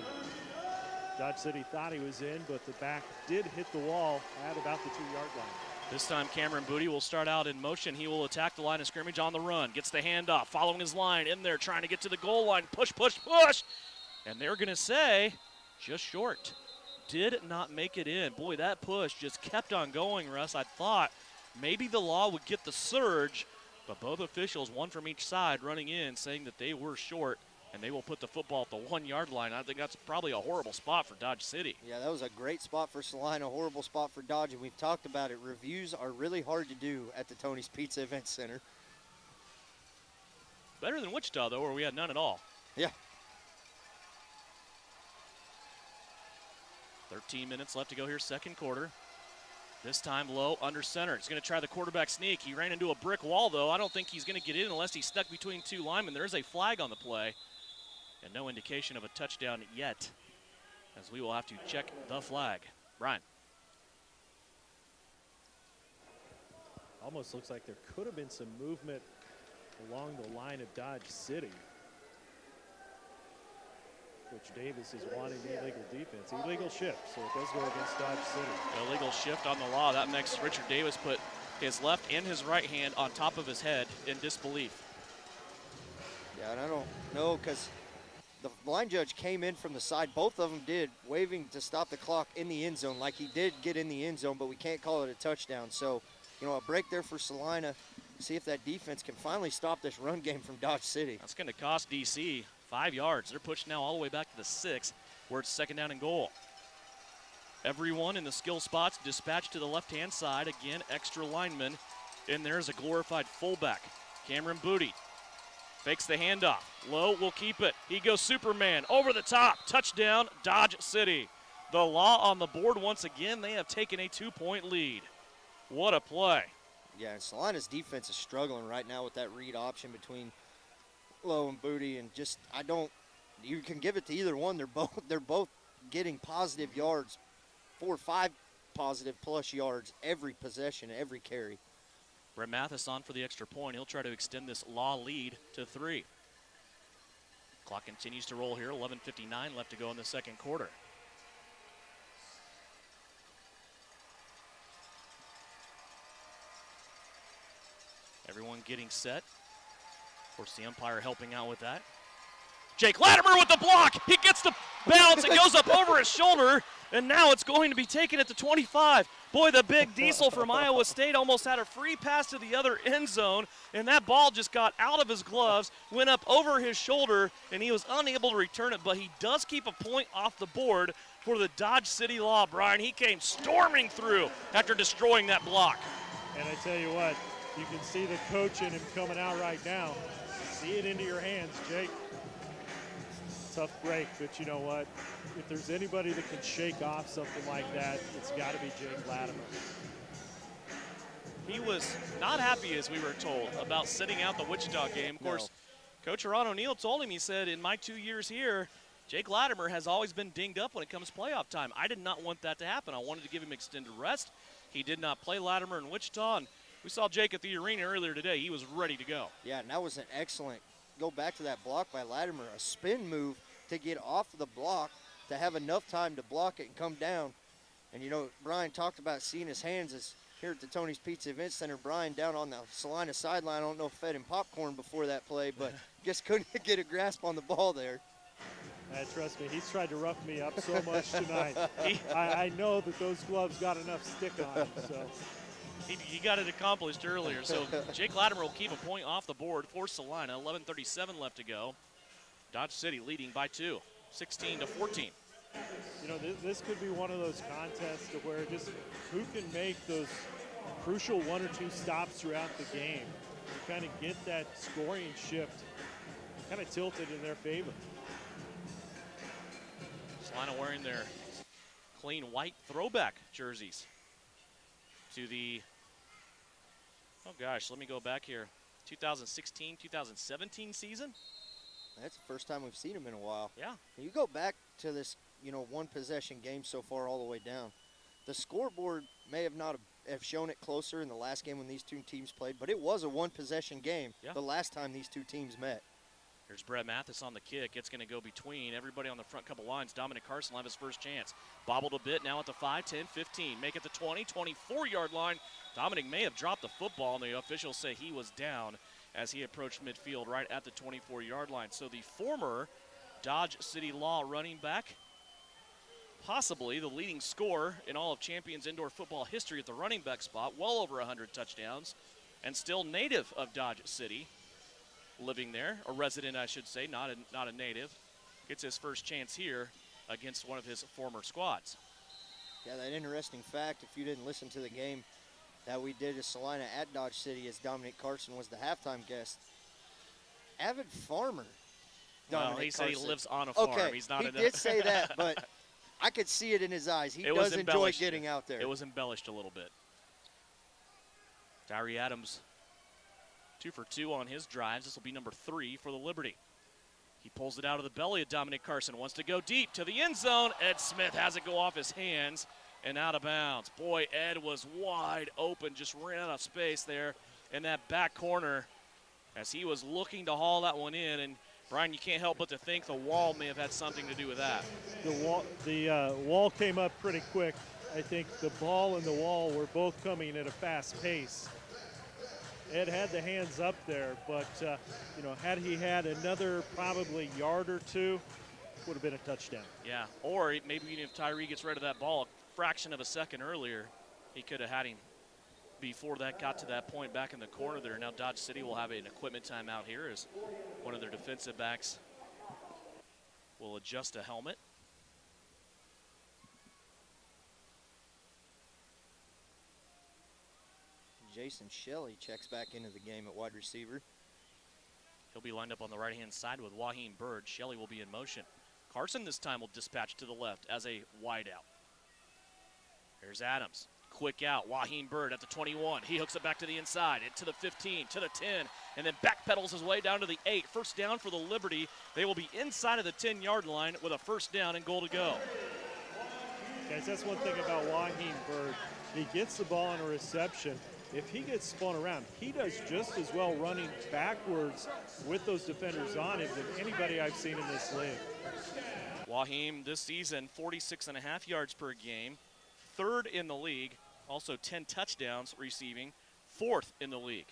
Dodge City thought he was in, but the back did hit the wall at about the 2-yard line. This time Cameron Booty will start out in motion. He will attack the line of scrimmage on the run. Gets the handoff, following his line in there, trying to get to the goal line. Push, push, push. And they're going to say just short. Did not make it in. Boy, that push just kept on going, Russ. I thought maybe the Law would get the surge, but both officials, one from each side, running in, saying that they were short, and they will put the football at the 1-yard line. I think that's probably a horrible spot for Dodge City. Yeah, that was a great spot for Salina, a horrible spot for Dodge, and we've talked about it. Reviews are really hard to do at the Tony's Pizza Event Center. Better than Wichita, though, where we had none at all. Yeah. 13 minutes left to go here, 2nd quarter. This time Lowe under center. He's going to try the quarterback sneak. He ran into a brick wall, though. I don't think he's going to get in unless he's stuck between 2 linemen. There is a flag on the play, and no indication of a touchdown yet, as we will have to check the flag. Brian. Almost looks like there could have been some movement along the line of Dodge City. Coach Davis is wanting illegal defense. Illegal shift, so it does go against Dodge City. Illegal shift on the Law. That makes Richard Davis put his left and his right hand on top of his head in disbelief. Yeah, and I don't know because the line judge came in from the side. Both of them did, waving to stop the clock in the end zone. Like he did get in the end zone, but we can't call it a touchdown. So, you know, a break there for Salina. See if that defense can finally stop this run game from Dodge City. That's going to cost DC 5 yards. They're pushed now all the way back to the 6, where it's 2nd down and goal. Everyone in the skill spots dispatched to the left-hand side. Again, extra lineman. And there's a glorified fullback. Cameron Booty fakes the handoff. Lowe will keep it. He goes Superman over the top. Touchdown, Dodge City. The Law on the board once again. They have taken a 2-point lead. What a play. Yeah, and Salina's defense is struggling right now with that read option between Lowe and Booty, and just you can give it to either one. They're both getting positive yards, 4 or 5 positive plus yards every possession, every carry. Brett Mathis on for the extra point. He'll try to extend this Law lead to 3. Clock continues to roll here. 11:59 left to go in the 2nd quarter. Everyone getting set. Of course, the umpire helping out with that. Jake Latimer with the block. He gets the bounce. It goes up over his shoulder, and now it's going to be taken at the 25. Boy, the big diesel from Iowa State almost had a free pass to the other end zone, and that ball just got out of his gloves, went up over his shoulder, and he was unable to return it, but he does keep a point off the board for the Dodge City Law, Brian. He came storming through after destroying that block. And I tell you what, you can see the coach in him coming out right now. See it into your hands, Jake. Tough break, but you know what? If there's anybody that can shake off something like that, it's got to be Jake Latimer. He was not happy, as we were told, about sitting out the Wichita game. Of course, Coach Ron O'Neill told him, he said, in my 2 years here, Jake Latimer has always been dinged up when it comes to playoff time. I did not want that to happen. I wanted to give him extended rest. He did not play Latimer in Wichita, and we saw Jake at the arena earlier today. He was ready to go. Yeah, and that was an excellent, go back to that block by Latimer, a spin move to get off the block, to have enough time to block it and come down. And, you know, Brian talked about seeing his hands. As here at the Tony's Pizza Event Center. Brian down on the Salina sideline. I don't know if fed him popcorn before that play, but just couldn't get a grasp on the ball there. Trust me, he's tried to rough me up so much tonight. I know that those gloves got enough stick on them. So. He got it accomplished earlier. So Jake Latimer will keep a point off the board for Salina. 11:37 left to go. Dodge City leading by 2, 16-14. You know, this could be one of those contests to where just who can make those crucial 1 or 2 stops throughout the game to kind of get that scoring shift kind of tilted in their favor. Salina wearing their clean white throwback jerseys to the, oh gosh, let me go back here, 2016-2017 season. That's the first time we've seen him in a while. Yeah. You go back to this, you know, 1 possession game so far all the way down. The scoreboard may have not have shown it closer in the last game when these 2 teams played, but it was a 1 possession game the last time these 2 teams met. Here's Brett Mathis on the kick. It's going to go between everybody on the front couple lines. Dominic Carson will have his first chance. Bobbled a bit now at the 5, 10, 15. Make it the 20, 24-yard line. Dominic may have dropped the football, and the officials say he was down as he approached midfield right at the 24-yard line. So the former Dodge City Law running back, possibly the leading scorer in all of Champions indoor football history at the running back spot, well over 100 touchdowns, and still native of Dodge City, living there, a resident I should say, not a native, gets his first chance here against one of his former squads. Yeah, that interesting fact, if you didn't listen to the game that we did at Salina at Dodge City, as Dominic Carson was the halftime guest. Avid farmer. Well, he said he lives on a farm. Okay, He's not he did say that, but I could see it in his eyes. He does enjoy getting out there. It was embellished a little bit. Tyree Adams, 2 for 2 on his drives. This will be number 3 for the Liberty. He pulls it out of the belly of Dominic Carson. Wants to go deep to the end zone. Ed Smith has it go off his hands and out of bounds. Boy, Ed was wide open, just ran out of space there in that back corner as he was looking to haul that one in. And Brian, you can't help but to think the wall may have had something to do with that. The wall came up pretty quick. I think the ball and the wall were both coming at a fast pace. Ed had the hands up there, but you know, had he had another probably yard or 2, would have been a touchdown. Yeah, or maybe even if Tyree gets rid of that ball a fraction of a second earlier, he could have had him before that got to that point back in the corner there. Now Dodge City will have an equipment timeout here as one of their defensive backs will adjust a helmet. Jason Shelley checks back into the game at wide receiver. He'll be lined up on the right-hand side with Waheem Bird. Shelley will be in motion. Carson this time will dispatch to the left as a wideout. Here's Adams. Quick out. Waheem Bird at the 21. He hooks it back to the inside, to the 15, to the 10, and then backpedals his way down to the 8. First down for the Liberty. They will be inside of the 10-yard line with a first down and goal to go. Guys, that's one thing about Waheem Bird. He gets the ball in a reception. If he gets spun around, he does just as well running backwards with those defenders on him than anybody I've seen in this league. Waheem this season, 46.5 yards per game, 3rd in the league, also 10 touchdowns receiving, 4th in the league.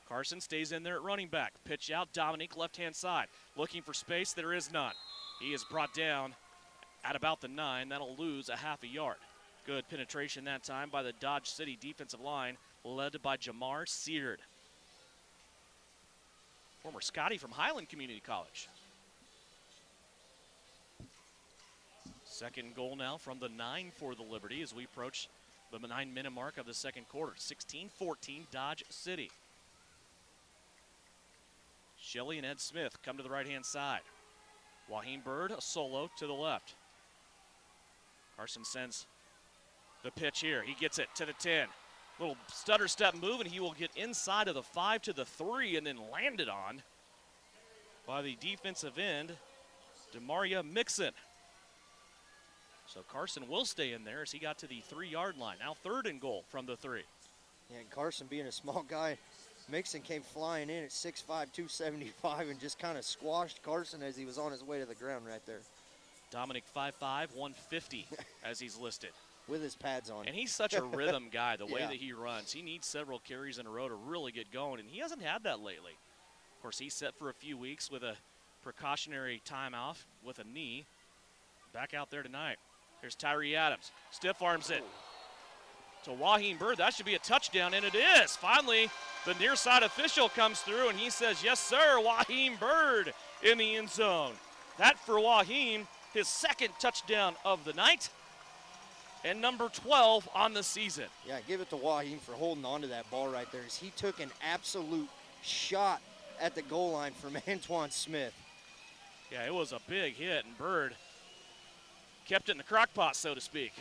Carson stays in there at running back. Pitch out, Dominique, left-hand side. Looking for space, there is none. He is brought down at about the 9. That'll lose a half a yard. Good penetration that time by the Dodge City defensive line, led by Jamar Seard. Former Scotty from Highland Community College. Second goal now from the 9 for the Liberty as we approach the 9-minute mark of the second quarter. 16-14 Dodge City. Shelley and Ed Smith come to the right-hand side. Waheem Bird, a solo to the left. Carson sends the pitch here. He gets it to the 10. Little stutter step move, and he will get inside of the 5 to the 3 and then landed on by the defensive end, Demaria Mixon. So Carson will stay in there as he got to the 3-yard line. Now 3rd and goal from the 3. Yeah, and Carson being a small guy, Mixon came flying in at 6'5", 275 and just kind of squashed Carson as he was on his way to the ground right there. Dominic 5'5", 150 as he's listed. with his pads on. And he's such a rhythm guy, the way Yeah. that he runs. He needs several carries in a row to really get going, and he hasn't had that lately. Of course, he's set for a few weeks with a precautionary time off with a knee. Back out there tonight. Here's Tyree Adams. Stiff arms it to Waheem Bird. That should be a touchdown, and it is. Finally, the near side official comes through, and he says, yes, sir, Waheem Bird in the end zone. That for Waheem, his second touchdown of the night, and number 12 on the season. Yeah, give it to Waheem for holding on to that ball right there, as he took an absolute shot at the goal line from Antoine Smith. Yeah, it was a big hit, and Bird kept it in the crock pot, so to speak.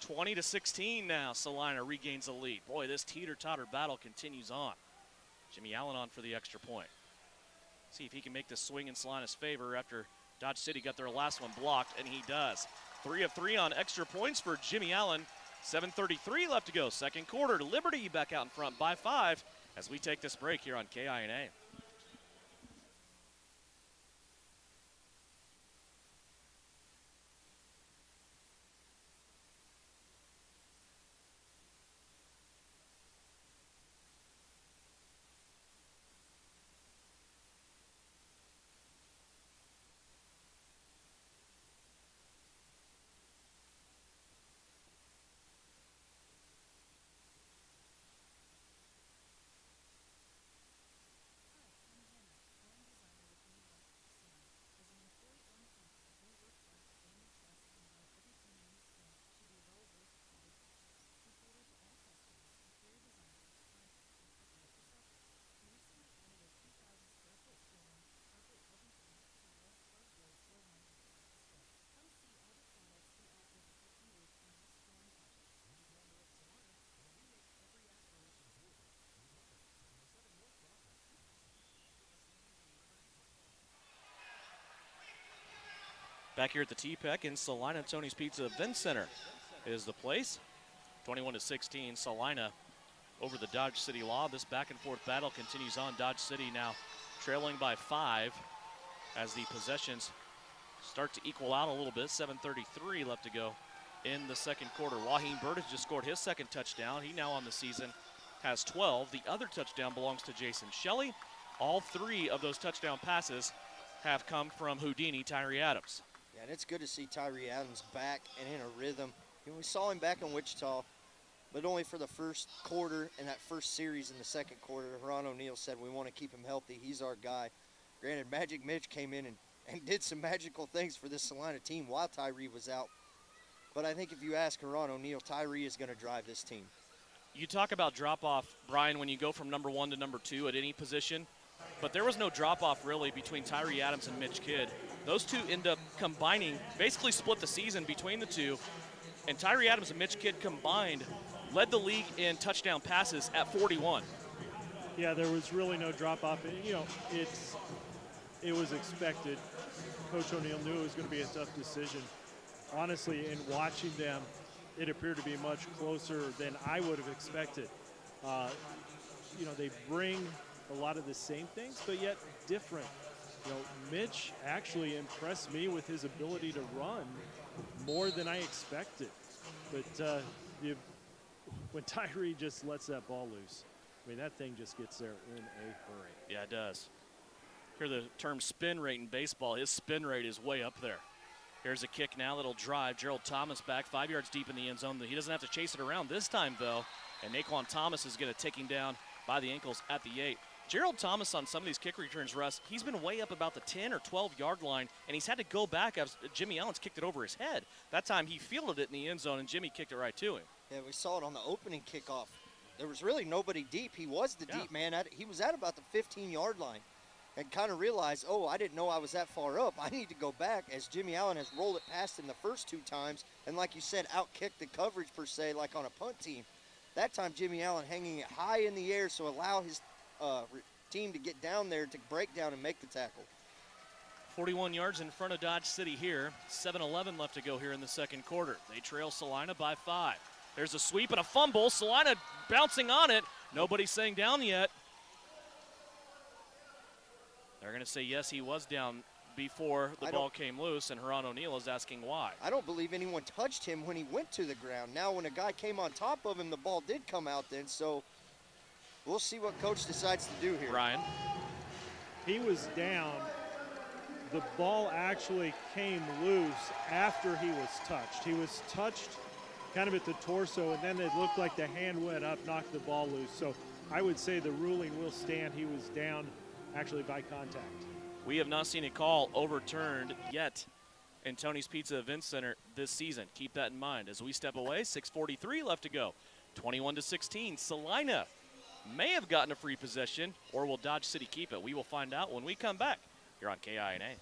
20-16 now, Salina regains the lead. Boy, this teeter-totter battle continues on. Jimmy Allen on for the extra point. See if he can make this swing in Salina's favor after Dodge City got their last one blocked, and he does. 3 of 3 on extra points for Jimmy Allen. 7:33 left to go, second quarter. Liberty back out in front by 5 as we take this break here on KINA. Back here at the T-Peck in Salina, Tony's Pizza Event Center is the place. 21-16, Salina over the Dodge City Law. This back and forth battle continues on. Dodge City now trailing by 5 as the possessions start to equal out a little bit. 7:33 left to go in the second quarter. Waheem Bird has just scored his second touchdown. He now on the season has 12. The other touchdown belongs to Jason Shelley. All 3 of those touchdown passes have come from Houdini Tyree Adams. Yeah, and it's good to see Tyree Adams back and in a rhythm. You know, we saw him back in Wichita, but only for the first quarter and that first series in the second quarter. Ron O'Neill said we want to keep him healthy. He's our guy. Granted, Magic Mitch came in and did some magical things for this Salina team while Tyree was out. But I think if you ask Ron O'Neill, Tyree is going to drive this team. You talk about drop-off, Brian, when you go from number 1 to number 2 at any position. But there was no drop-off really between Tyree Adams and Mitch Kidd. Those two end up combining, basically split the season between the two. And Tyree Adams and Mitch Kidd combined led the league in touchdown passes at 41. Yeah, there was really no drop-off. You know, it was expected. Coach O'Neill knew it was going to be a tough decision. Honestly, in watching them, it appeared to be much closer than I would have expected. You know, they bring a lot of the same things, but yet different. You know, Mitch actually impressed me with his ability to run more than I expected. But when Tyree just lets that ball loose, I mean, that thing just gets there in a hurry. Yeah, it does. Hear the term spin rate in baseball. His spin rate is way up there. Here's a kick now that'll drive. Gerald Thomas back 5 yards deep in the end zone. He doesn't have to chase it around this time, though. And Naquan Thomas is going to take him down by the ankles at the 8. Gerald Thomas on some of these kick returns, Russ, he's been way up about the 10 or 12-yard line, and he's had to go back as Jimmy Allen's kicked it over his head. That time he fielded it in the end zone, and Jimmy kicked it right to him. Yeah, we saw it on the opening kickoff. There was really nobody deep. He was the deep man. He was at about the 15-yard line and kind of realized, oh, I didn't know I was that far up. I need to go back, as Jimmy Allen has rolled it past him the first 2 times, and like you said, out-kicked the coverage per se, like on a punt team. That time Jimmy Allen hanging it high in the air, so allow his team to get down there to break down and make the tackle. 41 yards in front of Dodge City here. 7:11 left to go here in the second quarter. They trail Salina by 5. There's a sweep and a fumble. Salina bouncing on it. Nobody saying down yet. They're going to say yes, he was down before the ball came loose, and Huron O'Neill is asking why. I don't believe anyone touched him when he went to the ground. Now, when a guy came on top of him, the ball did come out then, so we'll see what Coach decides to do here. Ryan? He was down. The ball actually came loose after he was touched. He was touched kind of at the torso, and then it looked like the hand went up, knocked the ball loose. So I would say the ruling will stand. He was down actually by contact. We have not seen a call overturned yet in Tony's Pizza Event Center this season. Keep that in mind as we step away. 6:43 left to go. 21-16. Salina may have gotten a free possession, or will Dodge City keep it? We will find out when we come back here on KINA.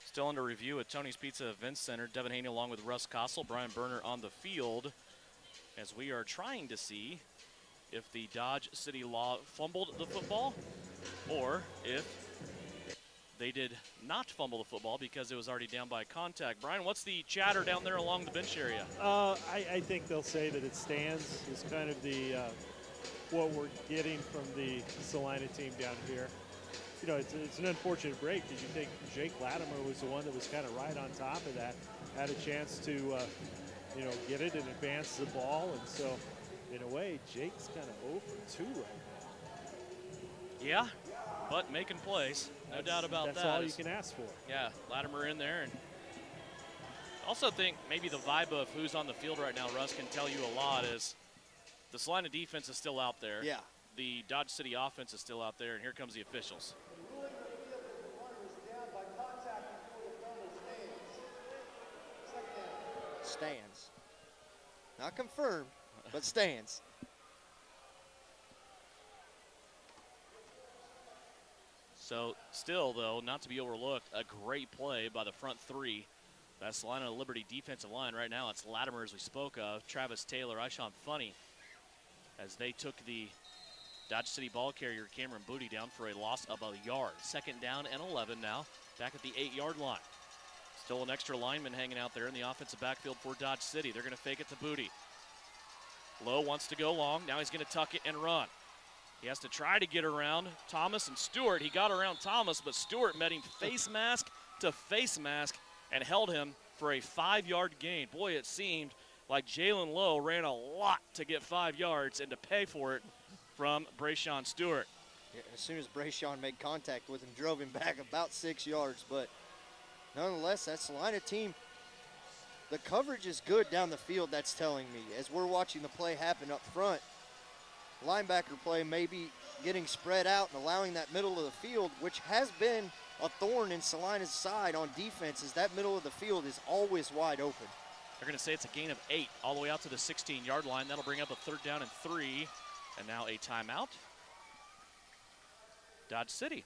Still under review at Tony's Pizza Event Center. Devin Haney along with Russ Kossel, Brian Berner on the field, as we are trying to see if the Dodge City Law fumbled the football or if they did not fumble the football because it was already down by contact. Brian, what's the chatter down there along the bench area? I think they'll say that it stands. Is kind of the what we're getting from the Salina team down here. You know, it's an unfortunate break because you think Jake Latimer was the one that was kind of right on top of that, had a chance to, you know, get it and advance the ball. And so, in a way, Jake's kind of 0 for 2 right now. Yeah, but making plays, no doubt about that. That's all you can ask for. Yeah, Latimer in there. And also think maybe the vibe of who's on the field right now, Russ, can tell you a lot, is the Salina defense is still out there. Yeah. The Dodge City offense is still out there, and here comes the officials. Stands. Not confirmed, but stands. So still, though, not to be overlooked, a great play by the front three. That Salina Liberty defensive line right now. It's Latimer, as we spoke of, Travis Taylor, Ishawn Funny, as they took the Dodge City ball carrier Cameron Booty down for a loss of a yard. 2nd down and 11 now, back at the 8-yard line. Still an extra lineman hanging out there in the offensive backfield for Dodge City. They're going to fake it to Booty. Lowe wants to go long. Now he's going to tuck it and run. He has to try to get around Thomas and Stewart. He got around Thomas, but Stewart met him face mask to face mask and held him for a 5-yard gain. Boy, it seemed like Jalen Lowe ran a lot to get 5 yards and to pay for it from Brayshawn Stewart. Yeah, as soon as Brayshawn made contact with him, drove him back about 6 yards. But nonetheless, that Salina team The coverage is good down the field, that's telling me. As we're watching the play happen up front, linebacker play may be getting spread out and allowing that middle of the field, which has been a thorn in Salina's side on defense, is that middle of the field is always wide open. They're going to say it's a gain of 8 all the way out to the 16-yard line. That'll bring up a 3rd down and 3. And now a timeout. Dodge City.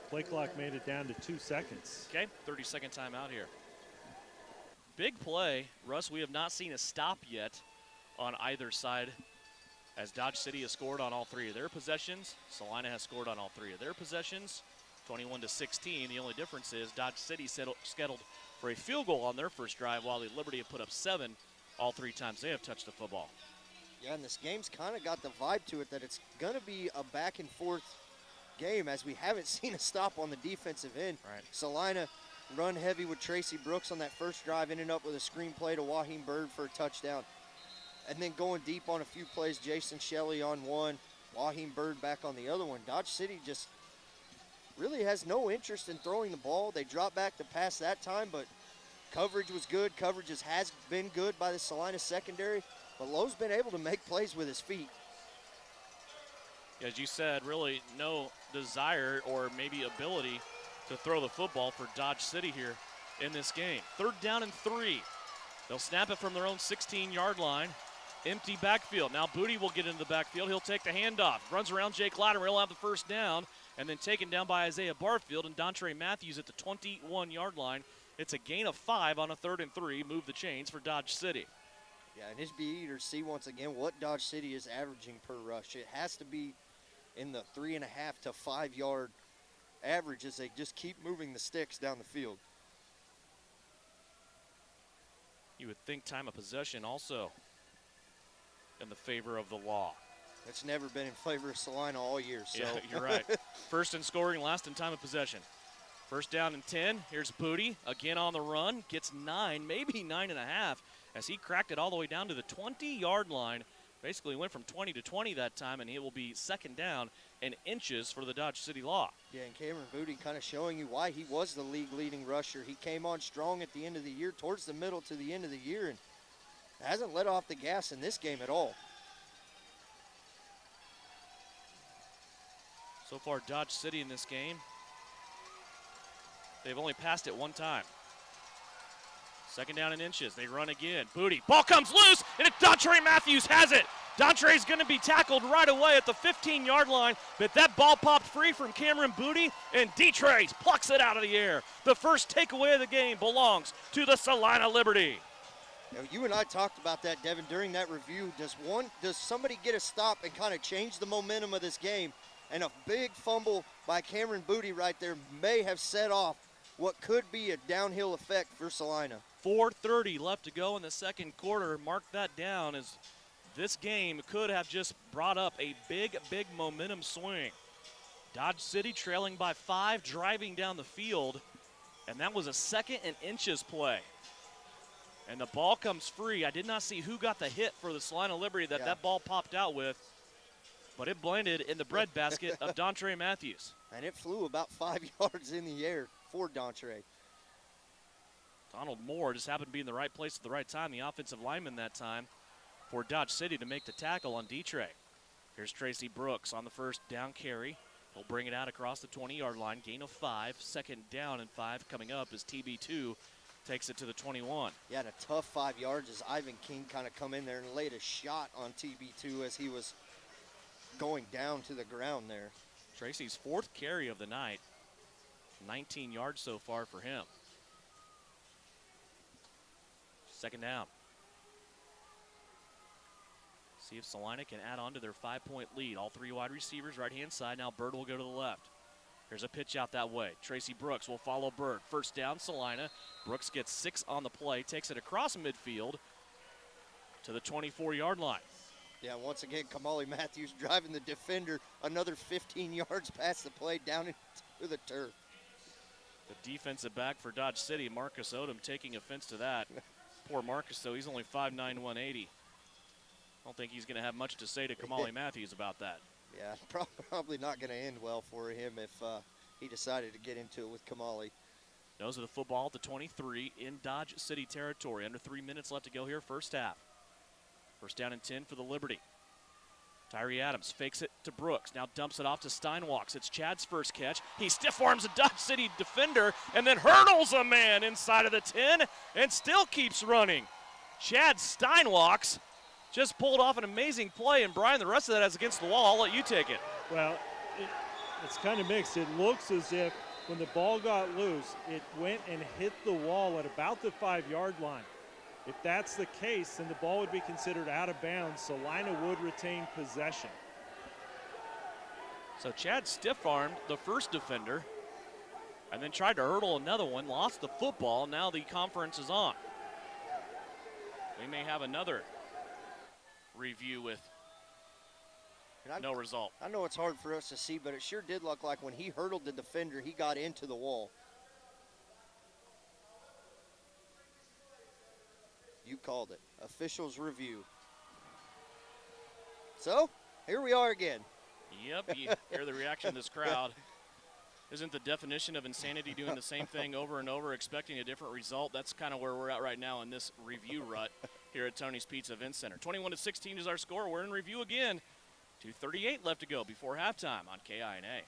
Play clock made it down to 2 seconds. Okay, 30-second timeout here. Big play. Russ, we have not seen a stop yet on either side, as Dodge City has scored on all 3 of their possessions. Salina has scored on all 3 of their possessions, 21-16. The only difference is Dodge City scheduled for a field goal on their first drive, while the Liberty have put up 7 all 3 times they have touched the football. Yeah, and this game's kind of got the vibe to it that it's going to be a back and forth game, as we haven't seen a stop on the defensive end. Right. Salina run heavy with Tracy Brooks on that first drive, ending up with a screen play to Waheem Bird for a touchdown. And then going deep on a few plays, Jason Shelley on one, Waheem Bird back on the other one. Dodge City just really has no interest in throwing the ball. They dropped back to pass that time, but coverage was good. Coverage has been good by the Salina secondary, but Lowe's been able to make plays with his feet. As you said, really no desire or maybe ability to throw the football for Dodge City here in this game. 3rd down and 3. They'll snap it from their own 16-yard line. Empty backfield. Now Booty will get into the backfield. He'll take the handoff. Runs around Jake Latimer. He'll have the 1st down. And then taken down by Isaiah Barfield and Dontre Matthews at the 21-yard line. It's a gain of 5 on a 3rd and 3. Move the chains for Dodge City. Yeah, and his beaters see once again what Dodge City is averaging per rush. It has to be in the 3.5 to 5 yard average as they just keep moving the sticks down the field. You would think time of possession also in the favor of the law. It's never been in favor of Salina all year. So. Yeah, you're right. 1st in scoring, last in time of possession. 1st down and 10. Here's Booty again on the run. Gets 9, maybe 9.5, as he cracked it all the way down to the 20-yard line. Basically went from 20 to 20 that time, and it will be 2nd down and inches for the Dodge City Law. Yeah, and Cameron Booty kind of showing you why he was the league leading rusher. He came on strong at the end of the year, towards the middle to the end of the year, and hasn't let off the gas in this game at all. So far, Dodge City in this game, they've only passed it 1 time. 2nd down and inches. They run again. Booty. Ball comes loose, and Dontre Matthews has it. Dontre's going to be tackled right away at the 15-yard line, but that ball popped free from Cameron Booty, and Detrays plucks it out of the air. The first takeaway of the game belongs to the Salina Liberty. Now, you and I talked about that, Devin, during that review. Does somebody get a stop and kind of change the momentum of this game? And a big fumble by Cameron Booty right there may have set off what could be a downhill effect for Salina. 4:30 left to go in the 2nd quarter. Mark that down, as this game could have just brought up a big momentum swing. Dodge City trailing by 5, driving down the field, and that was a 2nd and inches play. And the ball comes free. I did not see who got the hit for the Salina Liberty that ball popped out with, but it landed in the breadbasket of Dontre Matthews. And it flew about 5 yards in the air for Dontre. Donald Moore just happened to be in the right place at the right time, the offensive lineman that time, for Dodge City to make the tackle on Detray. Here's Tracy Brooks on the 1st down carry. He'll bring it out across the 20-yard line, gain of 5. 2nd down and 5 coming up as TB2 takes it to the 21. Yeah, and a tough 5 yards as Ivan King kind of come in there and laid a shot on TB2 as he was going down to the ground there. Tracy's 4th carry of the night, 19 yards so far for him. 2nd down. See if Salina can add on to their 5-point lead. All 3 wide receivers right-hand side. Now Bird will go to the left. Here's a pitch out that way. Tracy Brooks will follow Bird. 1st down, Salina. Brooks gets 6 on the play, takes it across midfield to the 24-yard line. Yeah, once again, Kamali Matthews driving the defender another 15 yards past the play down into the turf. The defensive back for Dodge City, Marcus Odom, taking offense to that. Poor Marcus, though, he's only 5'9", 180. I don't think he's going to have much to say to Kamali Matthews about that. Yeah, probably not going to end well for him if he decided to get into it with Kamali. Knows of the football at the 23 in Dodge City territory. Under 3 minutes left to go here, first half. First down and 10 for the Liberty. Tyree Adams fakes it to Brooks. Now dumps it off to Steinwalks. It's Chad's first catch. He stiff arms a Dodge City defender and then hurdles a man inside of the 10 and still keeps running. Chad Steinwalks just pulled off an amazing play, and Brian, the rest of that is against the wall. I'll let you take it. Well, it's kind of mixed. It looks as if when the ball got loose, it went and hit the wall at about the 5-yard line. If that's the case, then the ball would be considered out of bounds. Salina would retain possession. So Chad stiff-armed the first defender and then tried to hurdle another one, lost the football. Now the conference is on. We may have another review with no result. I know it's hard for us to see, but it sure did look like when he hurdled the defender, he got into the wall. You called it. Officials review. So, here we are again. Yep, you hear the reaction of this crowd. Isn't the definition of insanity doing the same thing over and over, expecting a different result? That's kind of where we're at right now in this review rut here at Tony's Pizza Event Center. 21-16 is our score. We're in review again. 2:38 left to go before halftime on KINA.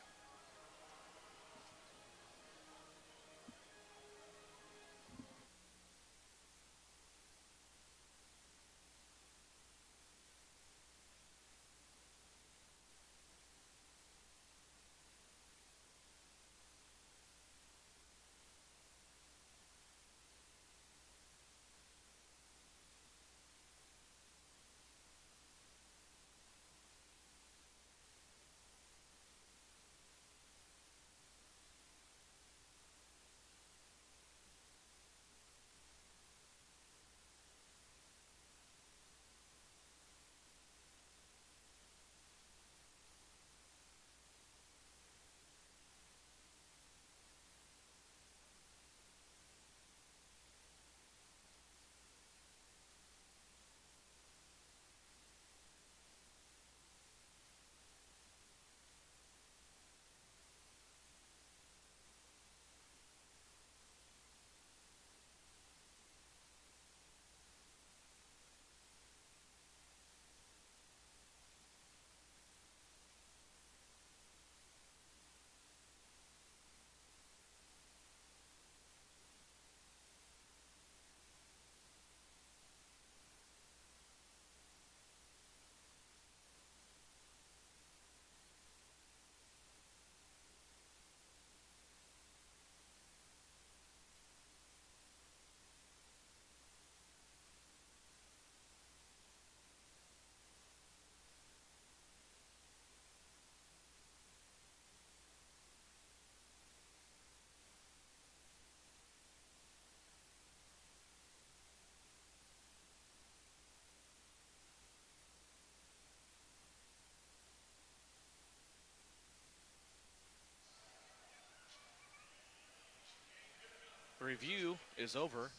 The review is over.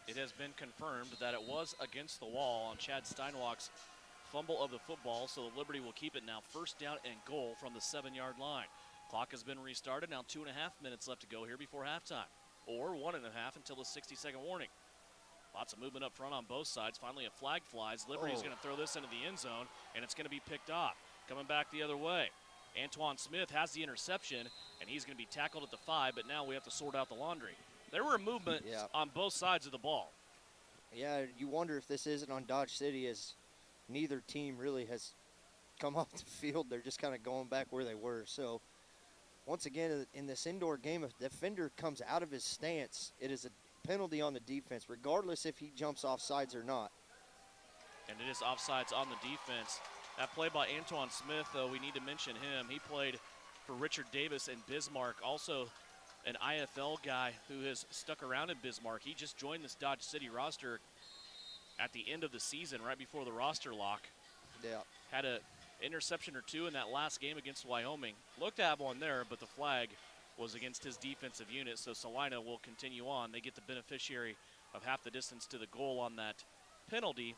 It has been confirmed that it was against the wall on Chad Steinwalk's fumble of the football, so the Liberty will keep it now first down and goal from the 7-yard line. Clock has been restarted. Now 2.5 minutes left to go here before halftime, or 1.5 until the 60-second warning. Lots of movement up front on both sides. Finally, a flag flies. Liberty's going to throw this into the end zone, and it's going to be picked off. Coming back the other way, Antoine Smith has the interception, and he's going to be tackled at the 5, but now we have to sort out the laundry. There were movements on both sides of the ball. Yeah, you wonder if this isn't on Dodge City, as neither team really has come off the field. They're just kind of going back where they were. So, once again, in this indoor game, if the defender comes out of his stance, it is a penalty on the defense, regardless if he jumps off sides or not. And it is offsides on the defense. That play by Antoine Smith, though, we need to mention him. He played for Richard Davis in Bismarck, also an IFL guy who has stuck around in Bismarck. He just joined this Dodge City roster at the end of the season, right before the roster lock. Yeah. Had an interception or two in that last game against Wyoming. Looked to have one there, but the flag was against his defensive unit, so Salina will continue on. They get the beneficiary of half the distance to the goal on that penalty,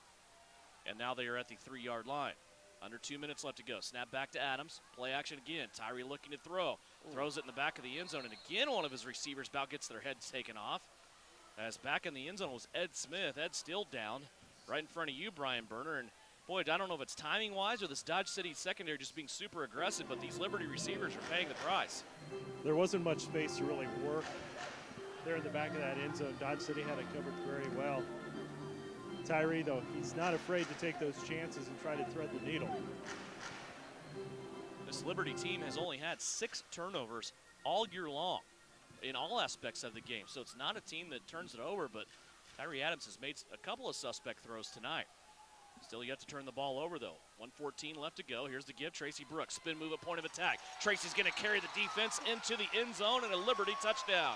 and now they are at the 3-yard line. Under 2 minutes left to go. Snap back to Adams. Play action again. Tyree looking to throw. Throws it in the back of the end zone, and again one of his receivers about gets their heads taken off. As back in the end zone was Ed Smith. Ed still down right in front of you, Brian Berner. And boy, I don't know if it's timing-wise or this Dodge City secondary just being super aggressive, but these Liberty receivers are paying the price. There wasn't much space to really work there in the back of that end zone. Dodge City had it covered very well. Tyree, though, he's not afraid to take those chances and try to thread the needle. This Liberty team has only had 6 turnovers all year long in all aspects of the game. So it's not a team that turns it over, but Tyree Adams has made a couple of suspect throws tonight. Still yet to turn the ball over, though. 1:14 left to go. Here's the give. Tracy Brooks, spin move at point of attack. Tracy's going to carry the defense into the end zone and a Liberty touchdown.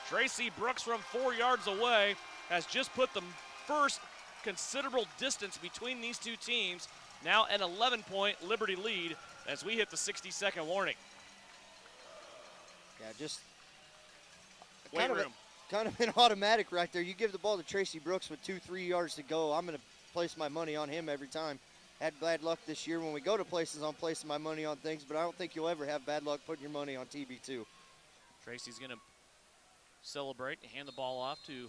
Tracy Brooks from 4 yards away has just put the first considerable distance between these two teams. Now an 11-point Liberty lead as we hit the 60-second warning. Yeah, just Weight room. Kind of an automatic right there. You give the ball to Tracy Brooks with 2-3 yards to go. I'm going to place my money on him every time. Had bad luck this year when we go to places on placing my money on things, but I don't think you'll ever have bad luck putting your money on TB2. Tracy's going to celebrate and hand the ball off to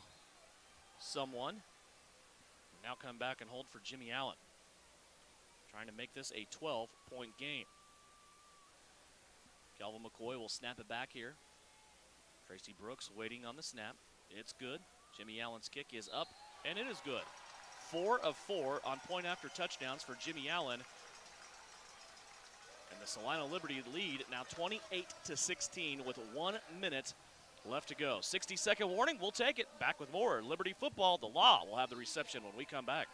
someone. Now come back and hold for Jimmy Allen. Trying to make this a 12-point game. Calvin McCoy will snap it back here. Tracy Brooks waiting on the snap. It's good. Jimmy Allen's kick is up, and it is good. 4 of 4 on point after touchdowns for Jimmy Allen. And the Salina Liberty lead now 28-16 with 1 minute left to go. 60-second warning, we'll take it. Back with more Liberty football. The Law will have the reception when we come back.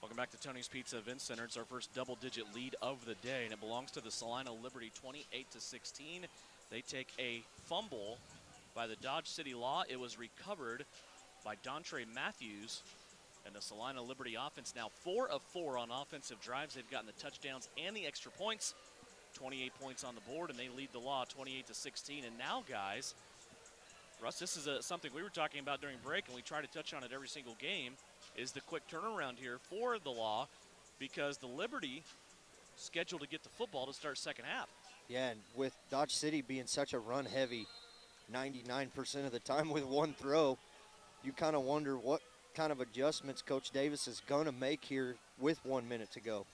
Welcome back to Tony's Pizza Event Center. It's our first double-digit lead of the day, and it belongs to the Salina Liberty 28-16. They take a fumble by the Dodge City Law. It was recovered by Dontre Matthews, and the Salina Liberty offense now 4 of 4 on offensive drives. They've gotten the touchdowns and the extra points. 28 points on the board, and they lead the Law 28-16. And now, guys, Russ, this is something we were talking about during break, and we try to touch on it every single game, is the quick turnaround here for the Law, because the Liberty scheduled to get the football to start second half. Yeah, and with Dodge City being such a run-heavy 99% of the time with one throw, you kind of wonder what kind of adjustments Coach Davis is going to make here with 1 minute to go.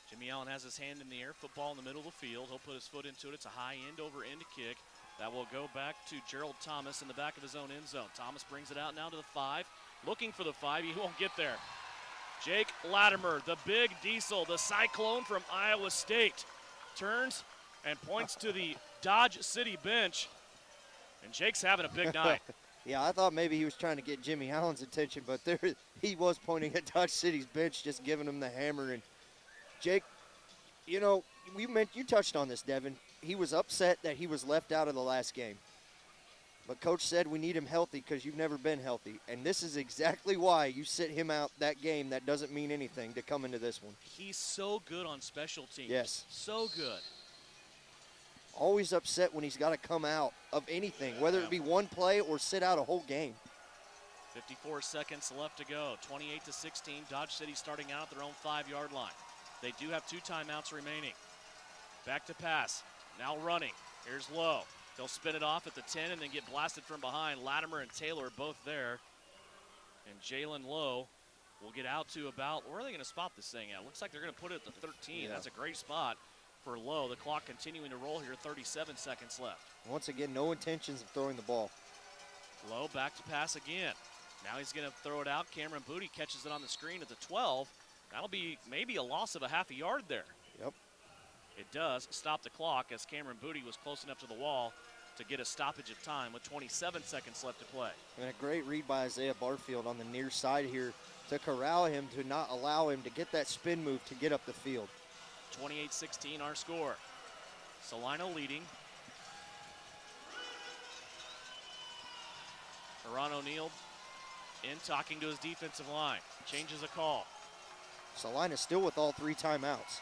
Jimmy Allen has his hand in the air, football in the middle of the field. He'll put his foot into it. It's a high end-over-end kick. That will go back to Gerald Thomas in the back of his own end zone. Thomas brings it out now to the 5. Looking for the 5. He won't get there. Jake Latimer, the big diesel, the Cyclone from Iowa State, turns and points to the Dodge City bench. And Jake's having a big night. Yeah, I thought maybe he was trying to get Jimmy Allen's attention, but there he was pointing at Dodge City's bench, just giving him the hammer. And Jake, you know, you touched on this, Devin. He was upset that he was left out of the last game. But Coach said we need him healthy because you've never been healthy. And this is exactly why you sit him out that game that doesn't mean anything to come into this one. He's so good on special teams. Yes. So good. Always upset when he's got to come out of anything, whether it be one play or sit out a whole game. 54 seconds left to go. 28-16. Dodge City starting out at their own 5-yard line. They do have 2 timeouts remaining. Back to pass. Now running. Here's Lowe. They'll spin it off at the 10 and then get blasted from behind. Latimer and Taylor are both there. And Jalen Lowe will get out to about, where are they going to spot this thing at? Looks like they're going to put it at the 13. Yeah. That's a great spot for Lowe. The clock continuing to roll here, 37 seconds left. Once again, no intentions of throwing the ball. Lowe back to pass again. Now he's going to throw it out. Cameron Booty catches it on the screen at the 12. That'll be maybe a loss of a half a yard there. Yep. It does stop the clock as Cameron Booty was close enough to the wall to get a stoppage of time with 27 seconds left to play. And a great read by Isaiah Barfield on the near side here to corral him, to not allow him to get that spin move to get up the field. 28-16 our score. Salina leading. Ron O'Neill in talking to his defensive line. Changes a call. Salina still with all 3 timeouts.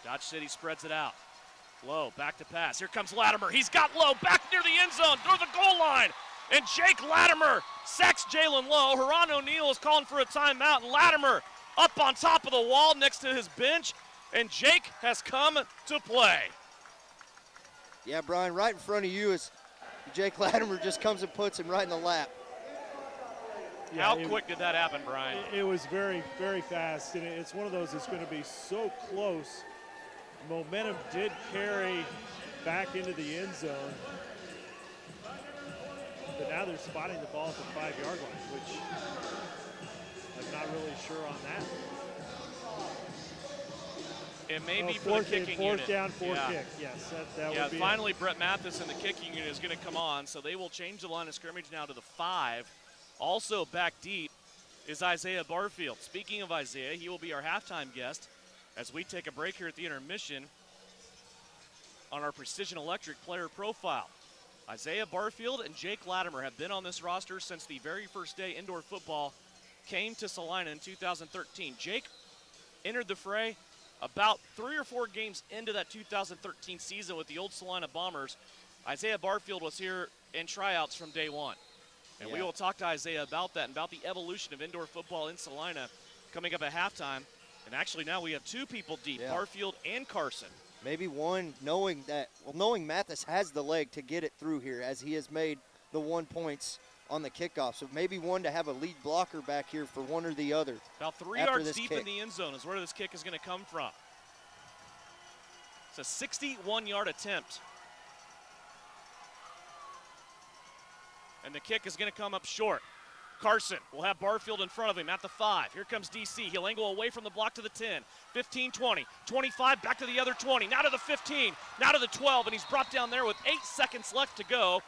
Dodge City spreads it out. Lowe back to pass. Here comes Latimer. He's got Lowe back near the end zone, through the goal line. And Jake Latimer sacks Jalen Lowe. Ron O'Neill is calling for a timeout. And Latimer up on top of the wall next to his bench. And Jake has come to play. Yeah, Brian, right in front of you is Jake Latimer, just comes and puts him right in the lap. Yeah, How quick did that happen, Brian? It was very, very fast, and it's one of those that's going to be so close. Momentum did carry back into the end zone, but now they're spotting the ball at the 5-yard line, which I'm not really sure on that. It may be for the kicking unit. Fourth down, kick. Yes, that would be. Finally, Brett Mathis and the kicking unit is going to come on, so they will change the line of scrimmage now to the 5. Also back deep is Isaiah Barfield. Speaking of Isaiah, he will be our halftime guest as we take a break here at the intermission on our Precision Electric player profile. Isaiah Barfield and Jake Latimer have been on this roster since the very first day indoor football came to Salina in 2013. Jake entered the fray about 3 or 4 games into that 2013 season with the old Salina Bombers. Isaiah Barfield was here in tryouts from day one. And we will talk to Isaiah about that and about the evolution of indoor football in Salina coming up at halftime. And actually now we have 2 people deep, Barfield and Carson. Maybe one knowing Mathis has the leg to get it through here, as he has made the 1 points on the kickoff. So maybe one to have a lead blocker back here for one or the other. About 3 yards deep in the end zone is where this kick is going to come from. It's a 61-yard attempt. And the kick is going to come up short. Carson will have Barfield in front of him at the 5. Here comes DC. He'll angle away from the block to the 10, 15, 20, 25, back to the other 20, now to the 15, now to the 12, and he's brought down there with 8 seconds left to go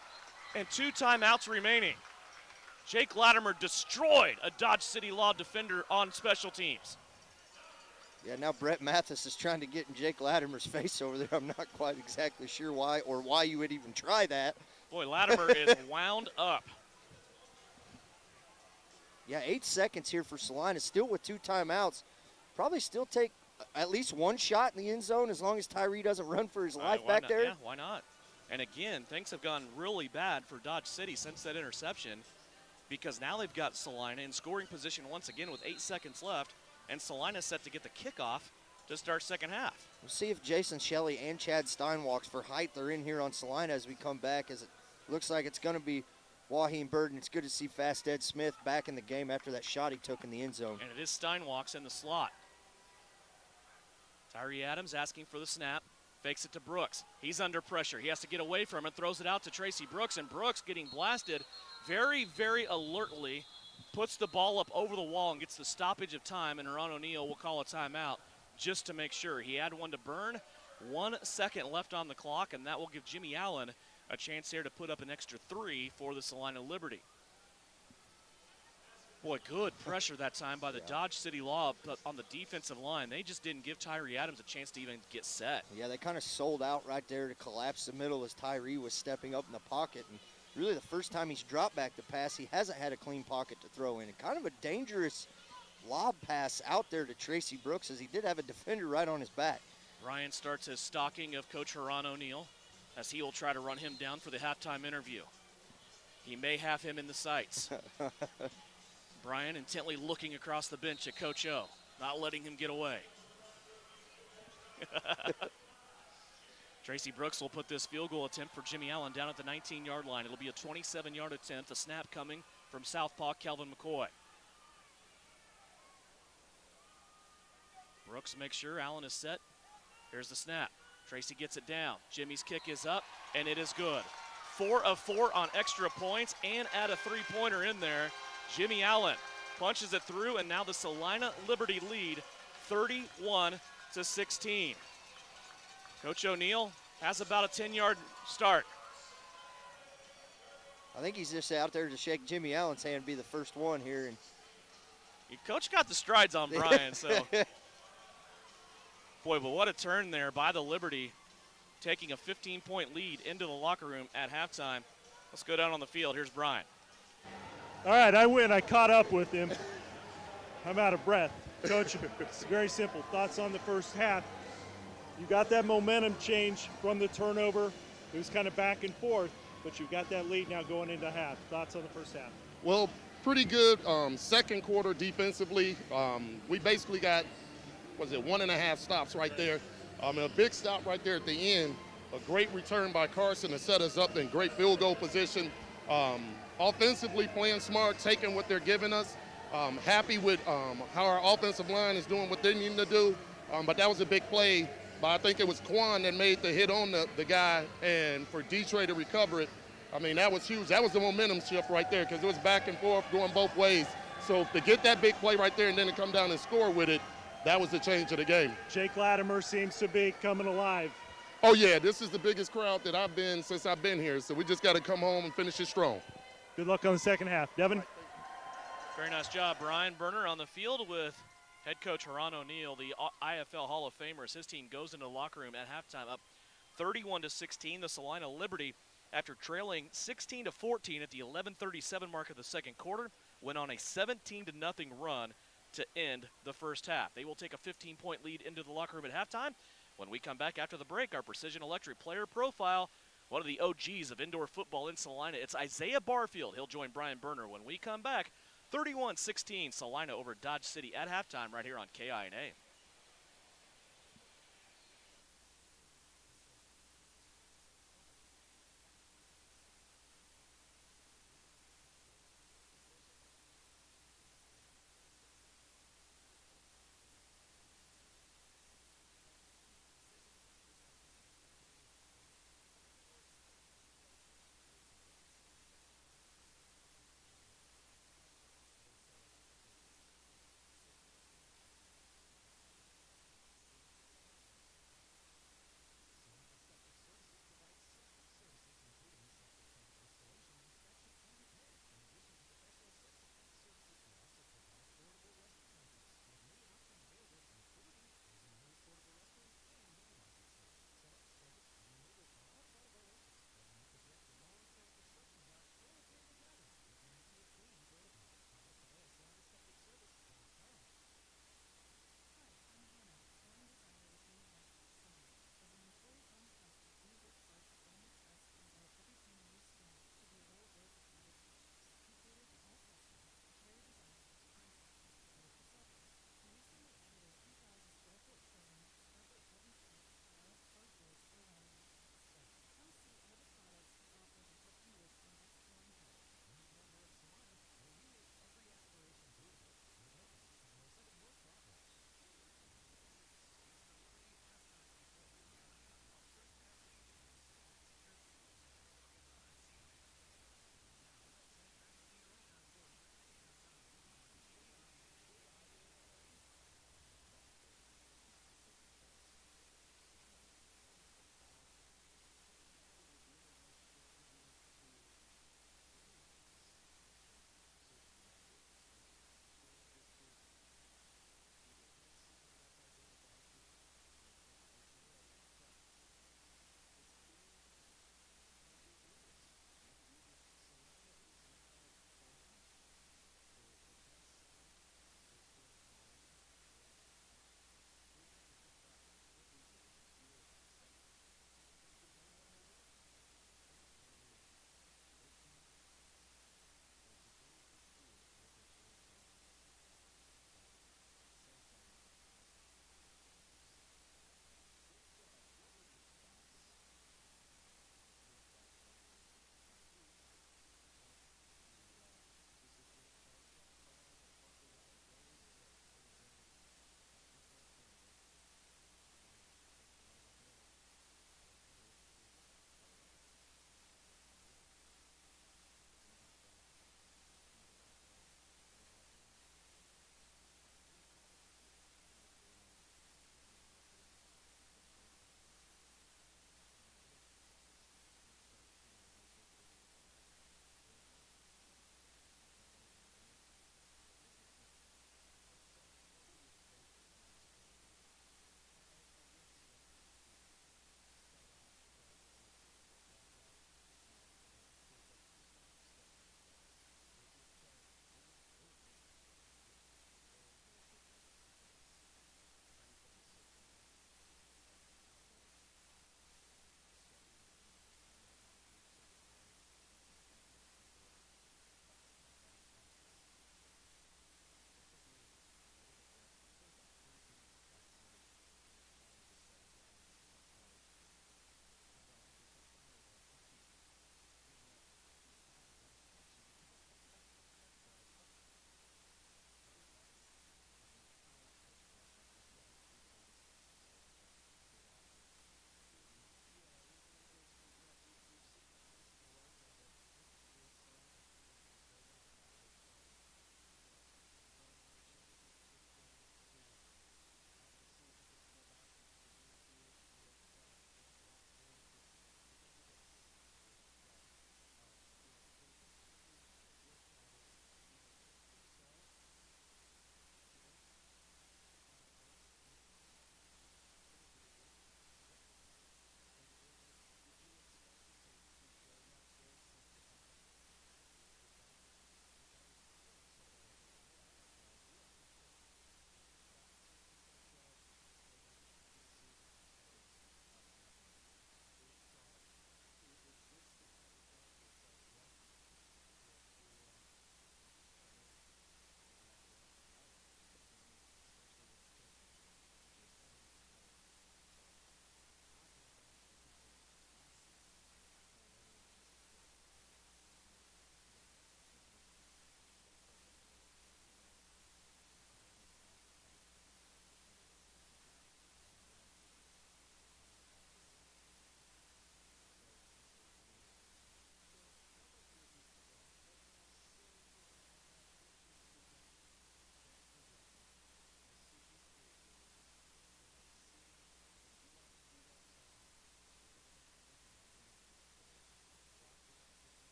and 2 timeouts remaining. Jake Latimer destroyed a Dodge City Law defender on special teams. Yeah, now Brett Mathis is trying to get in Jake Latimer's face over there. I'm not quite exactly sure why, or why you would even try that. Boy, Latimer is wound up. Yeah, 8 seconds here for Salina, still with 2 timeouts. Probably still take at least 1 shot in the end zone as long as Tyree doesn't run for his life back there. Yeah, why not? And again, things have gone really bad for Dodge City since that interception, because now they've got Salina in scoring position once again with 8 seconds left, and Salina set to get the kickoff to start second half. We'll see if Jason Shelley and Chad Steinwalks for height are in here on Salina as we come back, as it looks like it's going to be Waheem Burden. It's good to see Fast Ed Smith back in the game after that shot he took in the end zone. And it is Steinwalks in the slot. Tyree Adams asking for the snap. Fakes it to Brooks. He's under pressure. He has to get away from it. Throws it out to Tracy Brooks. And Brooks, getting blasted very, very alertly, puts the ball up over the wall and gets the stoppage of time. And Ron O'Neill will call a timeout just to make sure. He had one to burn. 1 second left on the clock, and that will give Jimmy Allen a chance here to put up an extra 3 for the Salina Liberty. Boy, good pressure that time by the Dodge City Law, but on the defensive line, they just didn't give Tyree Adams a chance to even get set. Yeah, they kind of sold out right there to collapse the middle as Tyree was stepping up in the pocket. And really the first time he's dropped back to pass, he hasn't had a clean pocket to throw in. And kind of a dangerous lob pass out there to Tracy Brooks, as he did have a defender right on his back. Ryan starts his stalking of Coach Ron O'Neill as he will try to run him down for the halftime interview. He may have him in the sights. Brian intently looking across the bench at Coach O, not letting him get away. Tracy Brooks will put this field goal attempt for Jimmy Allen down at the 19-yard line. It'll be a 27-yard attempt, a snap coming from southpaw Kelvin McCoy. Brooks makes sure Allen is set. Here's the snap. Tracy gets it down. Jimmy's kick is up, and it is good. 4 of 4 on extra points and add a three-pointer in there. Jimmy Allen punches it through, and now the Salina Liberty lead 31-16. Coach O'Neill has about a 10-yard start. I think he's just out there to shake Jimmy Allen's hand, be the first one here. And Coach got the strides on Brian, so. Boy, but what a turn there by the Liberty, taking a 15-point lead into the locker room at halftime. Let's go down on the field. Here's Brian. All right, I win. I caught up with him. I'm out of breath. Coach, it's very simple. Thoughts on the first half? You got that momentum change from the turnover. It was kind of back and forth, but you've got that lead now going into half. Thoughts on the first half? Well, pretty good. Second quarter defensively, we basically got, 1.5 stops right there. A big stop right there at the end. A great return by Carson to set us up in great field goal position. Offensively, playing smart, taking what they're giving us. Happy with how our offensive line is doing what they need to do. But that was a big play. But I think it was Quan that made the hit on the guy, and for D-Trey to recover it, I mean, that was huge. That was the momentum shift right there, because it was back and forth going both ways. So to get that big play right there and then to come down and score with it, that was the change of the game. Jake Latimer seems to be coming alive. Oh, yeah, this is the biggest crowd that I've been since I've been here, so we just got to come home and finish it strong. Good luck on the second half. Devin? Very nice job, Brian Berner on the field with head coach Haran O'Neill, the IFL Hall of Famers. His team goes into the locker room at halftime up 31-16. The Salina Liberty, after trailing 16-14 at the 11:37 mark of the second quarter, went on a 17-0 run to end the first half. They will take a 15-point lead into the locker room at halftime. When we come back after the break, our Precision Electric player profile, one of the OGs of indoor football in Salina, it's Isaiah Barfield. He'll join Brian Berner when we come back. 31-16, Salina over Dodge City at halftime right here on KINA.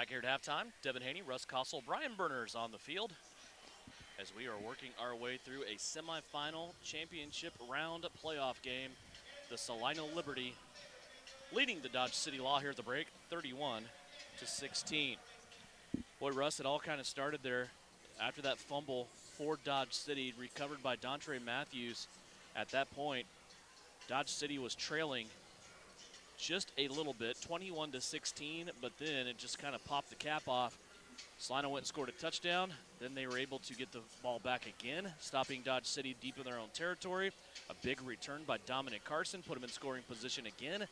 Back here at halftime, Devin Haney, Russ Kossel, Brian Berners on the field as we are working our way through a semifinal championship round playoff game. The Salina Liberty leading the Dodge City Law here at the break, 31-16. Boy, Russ, it all kind of started there after that fumble for Dodge City, recovered by Dontre Matthews. At that point, Dodge City was trailing just a little bit, 21-16, but then it just kind of popped the cap off. Salina went and scored a touchdown. Then they were able to get the ball back again, stopping Dodge City deep in their own territory. A big return by Dominic Carson put him in scoring position again.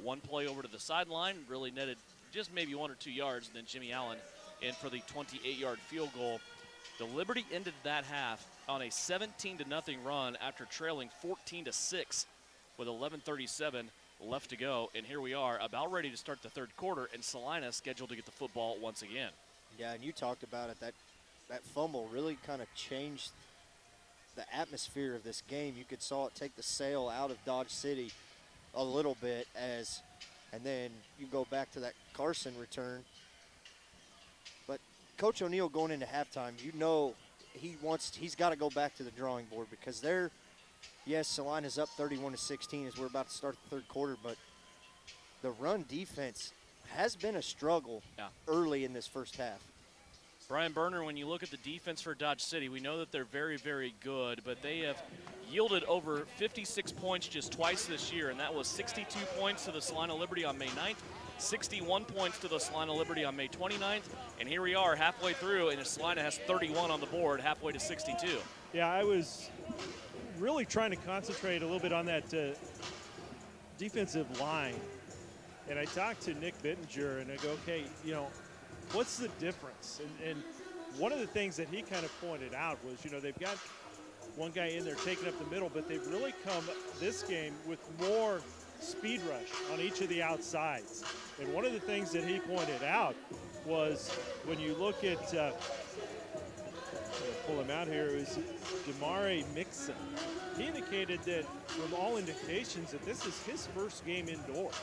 One play over to the sideline, really netted just maybe 1 or 2 yards, and then Jimmy Allen in for the 28-yard field goal. The Liberty ended that half on a 17-0 run after trailing 14-6 with 11:37 left to go. And here we are about ready to start the third quarter, and Salina scheduled to get the football once again. Yeah, and you talked about it, that fumble really kind of changed the atmosphere of this game. You saw it take the sail out of Dodge City a little bit, and then you go back to that Carson return. But Coach O'Neill going into halftime, you know he's got to go back to the drawing board, because yes, Salina's up 31-16 as we're about to start the third quarter, but the run defense has been a struggle early in this first half. Brian Berner, when you look at the defense for Dodge City, we know that they're very, very good, but they have yielded over 56 points just twice this year, and that was 62 points to the Salina Liberty on May 9th, 61 points to the Salina Liberty on May 29th, and here we are halfway through, and Salina has 31 on the board, halfway to 62. Yeah, I was really trying to concentrate a little bit on that defensive line. And I talked to Nick Bittinger, and I go, okay, what's the difference? And one of the things that he kind of pointed out was, they've got one guy in there taking up the middle, but they've really come this game with more speed rush on each of the outsides. And one of the things that he pointed out was when you look at, pull him out here, is Damari Mixon. He indicated that from all indications that this is his first game indoors.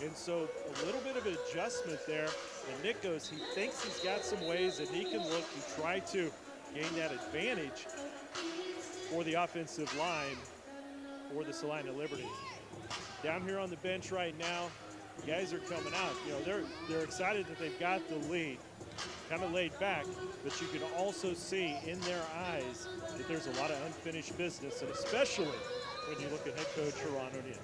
And so a little bit of an adjustment there. And Nick goes, he thinks he's got some ways that he can look to try to gain that advantage for the offensive line for the Salina Liberty. Down here on the bench right now, guys are coming out. They're excited that they've got the lead, kind of laid back, but you can also see in their eyes that there's a lot of unfinished business, and especially when you look at head coach Ron O'Neill.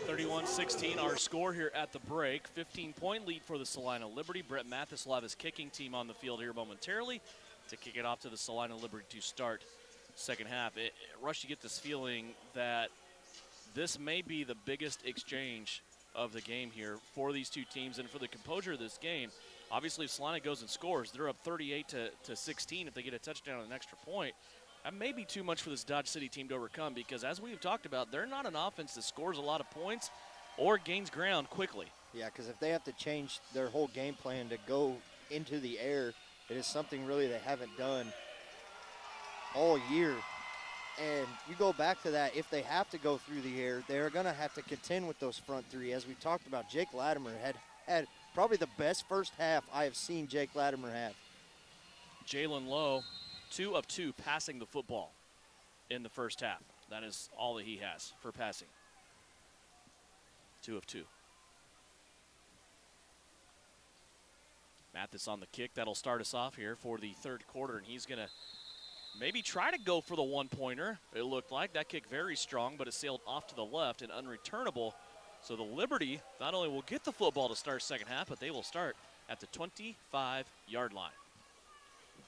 31-16 our score here at the break. 15-point lead for the Salina Liberty. Brett Mathis will have his kicking team on the field here momentarily to kick it off to the Salina Liberty to start second half. Rush, you get this feeling that this may be the biggest exchange of the game here for these two teams and for the composure of this game. Obviously, if Salina goes and scores, they're up 38-16 if they get a touchdown and an extra point. That may be too much for this Dodge City team to overcome, because as we've talked about, they're not an offense that scores a lot of points or gains ground quickly. Yeah, because if they have to change their whole game plan to go into the air, it is something really they haven't done all year. And you go back to that, if they have to go through the air, they're going to have to contend with those front three. As we talked about, Jake Latimer had probably the best first half I have seen Jake Latimer have. Jalen Lowe, 2 of 2 passing the football in the first half. That is all that he has for passing. 2 of 2. Mathis on the kick. That'll start us off here for the third quarter, and he's going to maybe try to go for the one-pointer. It looked like that kick very strong, but it sailed off to the left and unreturnable. So the Liberty not only will get the football to start second half, but they will start at the 25-yard line.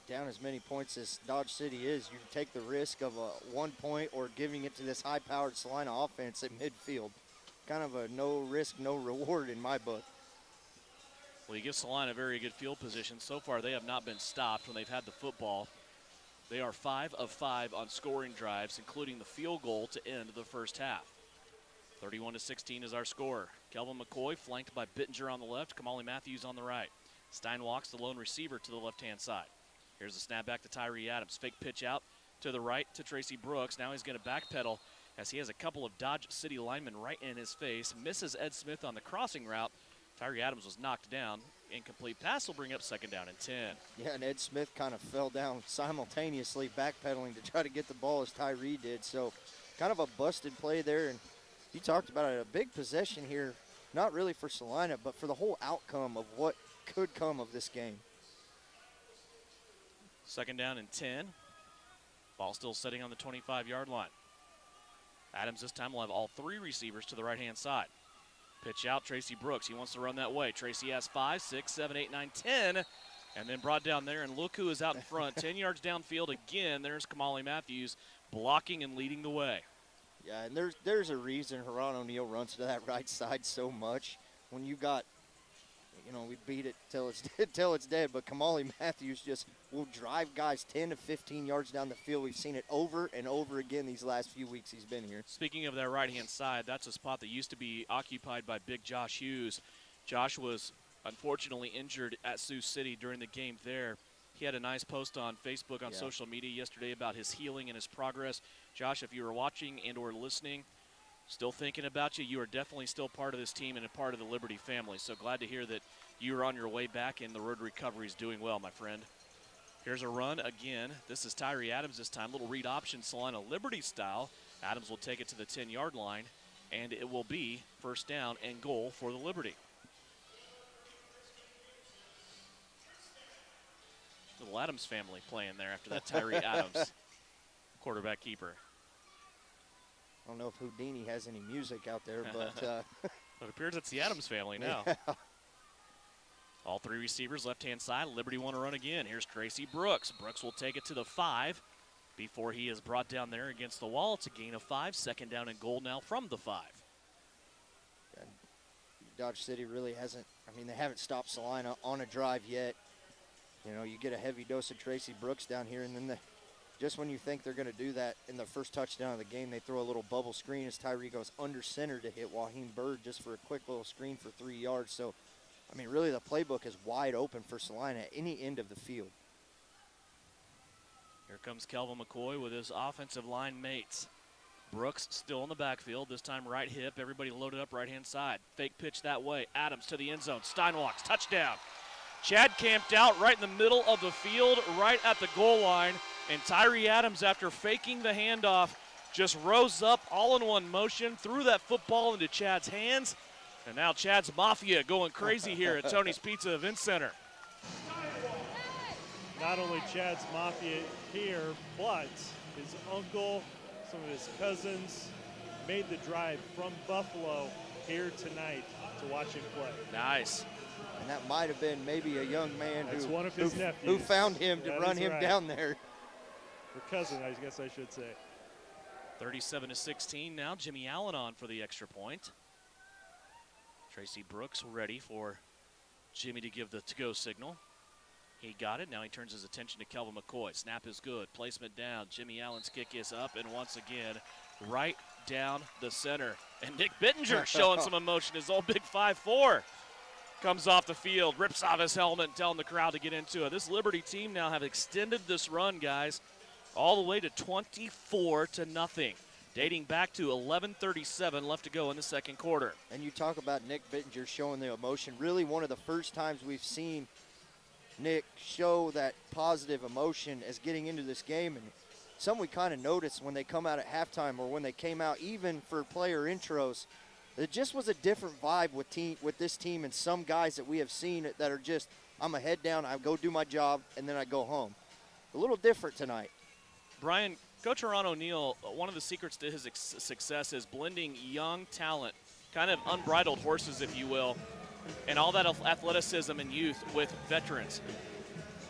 Down as many points as Dodge City is, you take the risk of a 1 point or giving it to this high-powered Salina offense at midfield. Kind of a no risk, no reward in my book. Well, you give Salina a very good field position. So far, they have not been stopped when they've had the football. They are 5 of 5 on scoring drives, including the field goal to end the first half. 31-16 is our score. Kelvin McCoy flanked by Bittinger on the left, Kamali Matthews on the right. Stein walks the lone receiver to the left-hand side. Here's the snap back to Tyree Adams. Fake pitch out to the right to Tracy Brooks. Now he's going to backpedal as he has a couple of Dodge City linemen right in his face. Misses Ed Smith on the crossing route. Tyree Adams was knocked down. incomplete pass will bring up 2nd down and 10. Yeah, and Ed Smith kind of fell down simultaneously, backpedaling to try to get the ball as Tyree did. So kind of a busted play there. And you talked about it, a big possession here, not really for Salina, but for the whole outcome of what could come of this game. 2nd down and 10. Ball still sitting on the 25-yard line. Adams this time will have all 3 receivers to the right-hand side. Pitch out, Tracy Brooks. He wants to run that way. Tracy has 5, 6, 7, 8, 9, 10. And then brought down there, and look who is out in front. 10 yards downfield again. There's Kamali Matthews blocking and leading the way. Yeah, and there's a reason Haran O'Neal runs to that right side so much. When you got, we beat it till it's dead, but Kamali Matthews just will drive guys 10 to 15 yards down the field. We've seen it over and over again these last few weeks he's been here. Speaking of that right-hand side, that's a spot that used to be occupied by big Josh Hughes. Josh was unfortunately injured at Sioux City during the game there. He had a nice post on Facebook, on social media yesterday about his healing and his progress. Josh, if you were watching and or listening, still thinking about you. You are definitely still part of this team and a part of the Liberty family. So glad to hear that you are on your way back and the road to recovery is doing well, my friend. Here's a run again. This is Tyree Adams this time. Little read option, Salina Liberty style. Adams will take it to the 10-yard line, and it will be 1st down and goal for the Liberty. Little Adams family playing there after that Tyree Adams, quarterback keeper. I don't know if Houdini has any music out there, but it appears it's the Adams family now. Yeah. All 3 receivers left-hand side. Liberty want to run again. Here's Tracy Brooks. Brooks will take it to the 5 before he is brought down there against the wall. It's a gain of 5. 2nd down and goal now from the 5. And Dodge City really hasn't, they haven't stopped Salina on a drive yet. You get a heavy dose of Tracy Brooks down here, and then just when you think they're going to do that in the first touchdown of the game, they throw a little bubble screen as Tyree goes under center to hit Waheem Bird just for a quick little screen for 3 yards. So, really the playbook is wide open for Salina at any end of the field. Here comes Kelvin McCoy with his offensive line mates. Brooks still in the backfield, this time right hip. Everybody loaded up right-hand side. Fake pitch that way. Adams to the end zone. Steinwalks, touchdown. Chad camped out right in the middle of the field, right at the goal line. And Tyree Adams, after faking the handoff, just rose up all in one motion, threw that football into Chad's hands. And now Chad's Mafia going crazy here at Tony's Pizza Event Center. Not only Chad's Mafia here, but his uncle, some of his cousins made the drive from Buffalo here tonight to watch him play. Nice. And that might have been maybe a young man who found him to run him down there. Or cousin, I guess I should say. 37-16 now. Jimmy Allen on for the extra point. Tracy Brooks ready for Jimmy to give the to-go signal. He got it. Now he turns his attention to Kelvin McCoy. Snap is good. Placement down. Jimmy Allen's kick is up, and once again, right down the center. And Nick Bittinger showing some emotion. His old big 5'4" comes off the field, rips off his helmet, and telling the crowd to get into it. This Liberty team now have extended this run, guys, all the way to 24-0, dating back to 11:37 left to go in the second quarter. And you talk about Nick Bittinger showing the emotion. Really one of the first times we've seen Nick show that positive emotion as getting into this game. And something we kind of noticed when they come out at halftime or when they came out even for player intros, it just was a different vibe with this team and some guys that we have seen that are just, I'm a head down, I go do my job, and then I go home. A little different tonight. Brian, Coach Haran O'Neal, one of the secrets to his success is blending young talent, kind of unbridled horses, if you will, and all that athleticism and youth with veterans.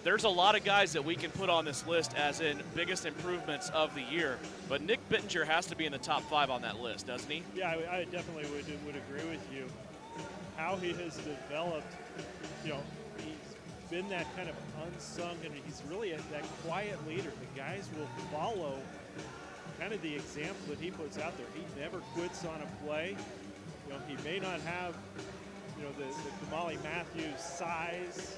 There's a lot of guys that we can put on this list as in biggest improvements of the year, but Nick Bittinger has to be in the top 5 on that list, doesn't he? Yeah, I definitely would agree with you. How he has developed, he's been that kind of unsung, and he's really that quiet leader. The guys will follow kind of the example that he puts out there. He never quits on a play. He may not have, the Kamali Matthews size,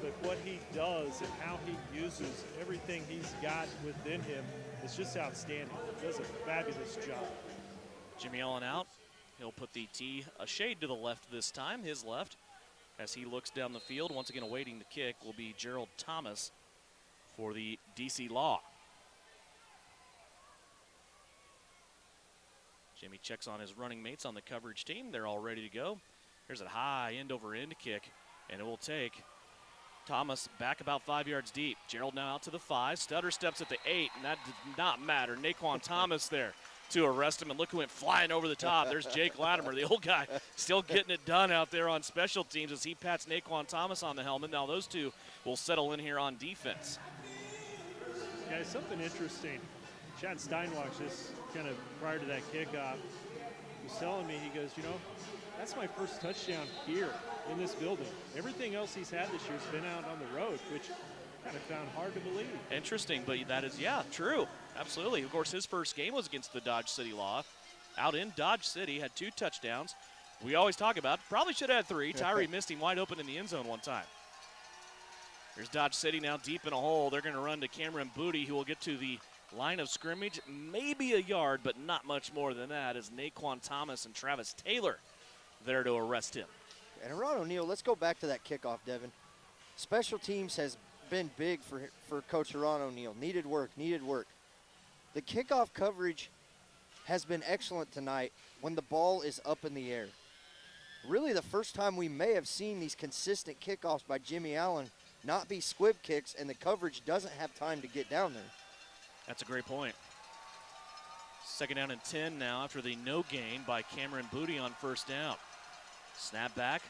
but what he does and how he uses everything he's got within him is just outstanding. He does a fabulous job. Jimmy Allen out. He'll put the tee a shade to the left this time, his left. as he looks down the field. Once again, awaiting the kick will be Gerald Thomas for the DC Law. Jimmy checks on his running mates on the coverage team. They're all ready to go. Here's a high end-over-end kick, and it will take Thomas back about 5 yards deep. Gerald now out to the 5. Stutter steps at the 8, and that did not matter. Naquan Thomas there to arrest him, and look who went flying over the top. There's Jake Latimer, the old guy, still getting it done out there on special teams as he pats Naquan Thomas on the helmet. Now those two will settle in here on defense. Yeah, something interesting. Chad Steinwach, just kind of prior to that kickoff, was telling me, he goes, you know, that's my first touchdown here in this building. Everything else he's had this year has been out on the road, which kind of found hard to believe. Interesting, but that is, yeah, true. Absolutely. Of course, his first game was against the Dodge City Law. Out in Dodge City, had 2 touchdowns. We always talk about, probably should have had 3. Tyree missed him wide open in the end zone one time. Here's Dodge City now deep in a hole. They're going to run to Cameron Booty, who will get to the line of scrimmage, maybe a yard, but not much more than that, as Naquan Thomas and Travis Taylor there to arrest him. And Ron O'Neill, let's go back to that kickoff, Devin. Special teams has been big for Coach Ron O'Neill. Needed work, needed work. The kickoff coverage has been excellent tonight when the ball is up in the air. Really the first time we may have seen these consistent kickoffs by Jimmy Allen not be squib kicks, and the coverage doesn't have time to get down there. That's a great point. 2nd down and 10 now after the no gain by Cameron Booty on first down. Snap back.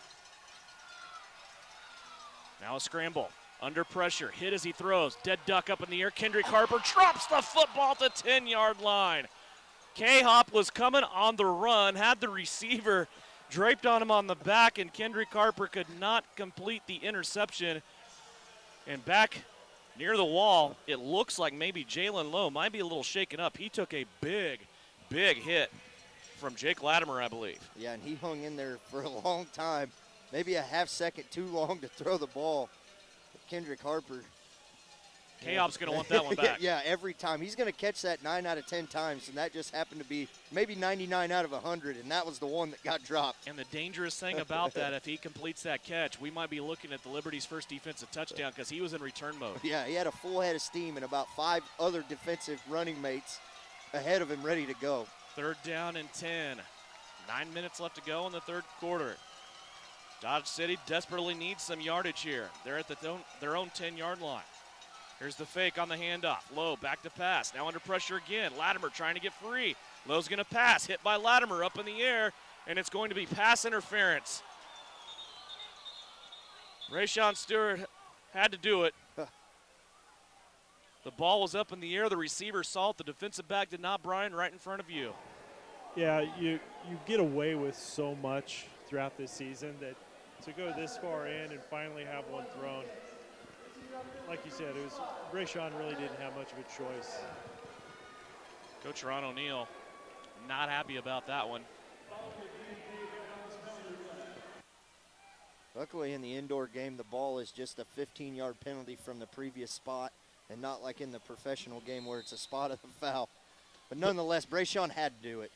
Now a scramble. Under pressure. Hit as he throws. Dead duck up in the air. Kendrick Harper drops the football at the 10-yard line. K-Hop was coming on the run, had the receiver draped on him on the back, and Kendrick Harper could not complete the interception. And back near the wall, it looks like maybe Jalen Lowe might be a little shaken up. He took a big, big hit from Jake Latimer, I believe. Yeah, and he hung in there for a long time, maybe a half second too long to throw the ball. But Kendrick Harper. K-Hop's going to want that one back. Yeah, every time. He's going to catch that 9 out of 10 times, and that just happened to be maybe 99 out of 100, and that was the one that got dropped. And the dangerous thing about that, if he completes that catch, we might be looking at the Liberty's first defensive touchdown because he was in return mode. Yeah, he had a full head of steam and about 5 other defensive running mates ahead of him ready to go. 3rd down and 10. 9 minutes left to go in the 3rd quarter. Dodge City desperately needs some yardage here. They're at their own 10-yard line. Here's the fake on the handoff. Lowe back to pass. Now under pressure again. Latimer trying to get free. Lowe's going to pass. Hit by Latimer up in the air, and it's going to be pass interference. Rayshawn Stewart had to do it. The ball was up in the air. The receiver saw it. The defensive back did not, Brian, right in front of you. Yeah, you get away with so much throughout this season that to go this far in and finally have one thrown, like you said, Rayshawn really didn't have much of a choice. Coach Ron O'Neill not happy about that one. Luckily in the indoor game, the ball is just a 15-yard penalty from the previous spot, and not like in the professional game where it's a spot of the foul. But nonetheless, Brayshawn had to do it.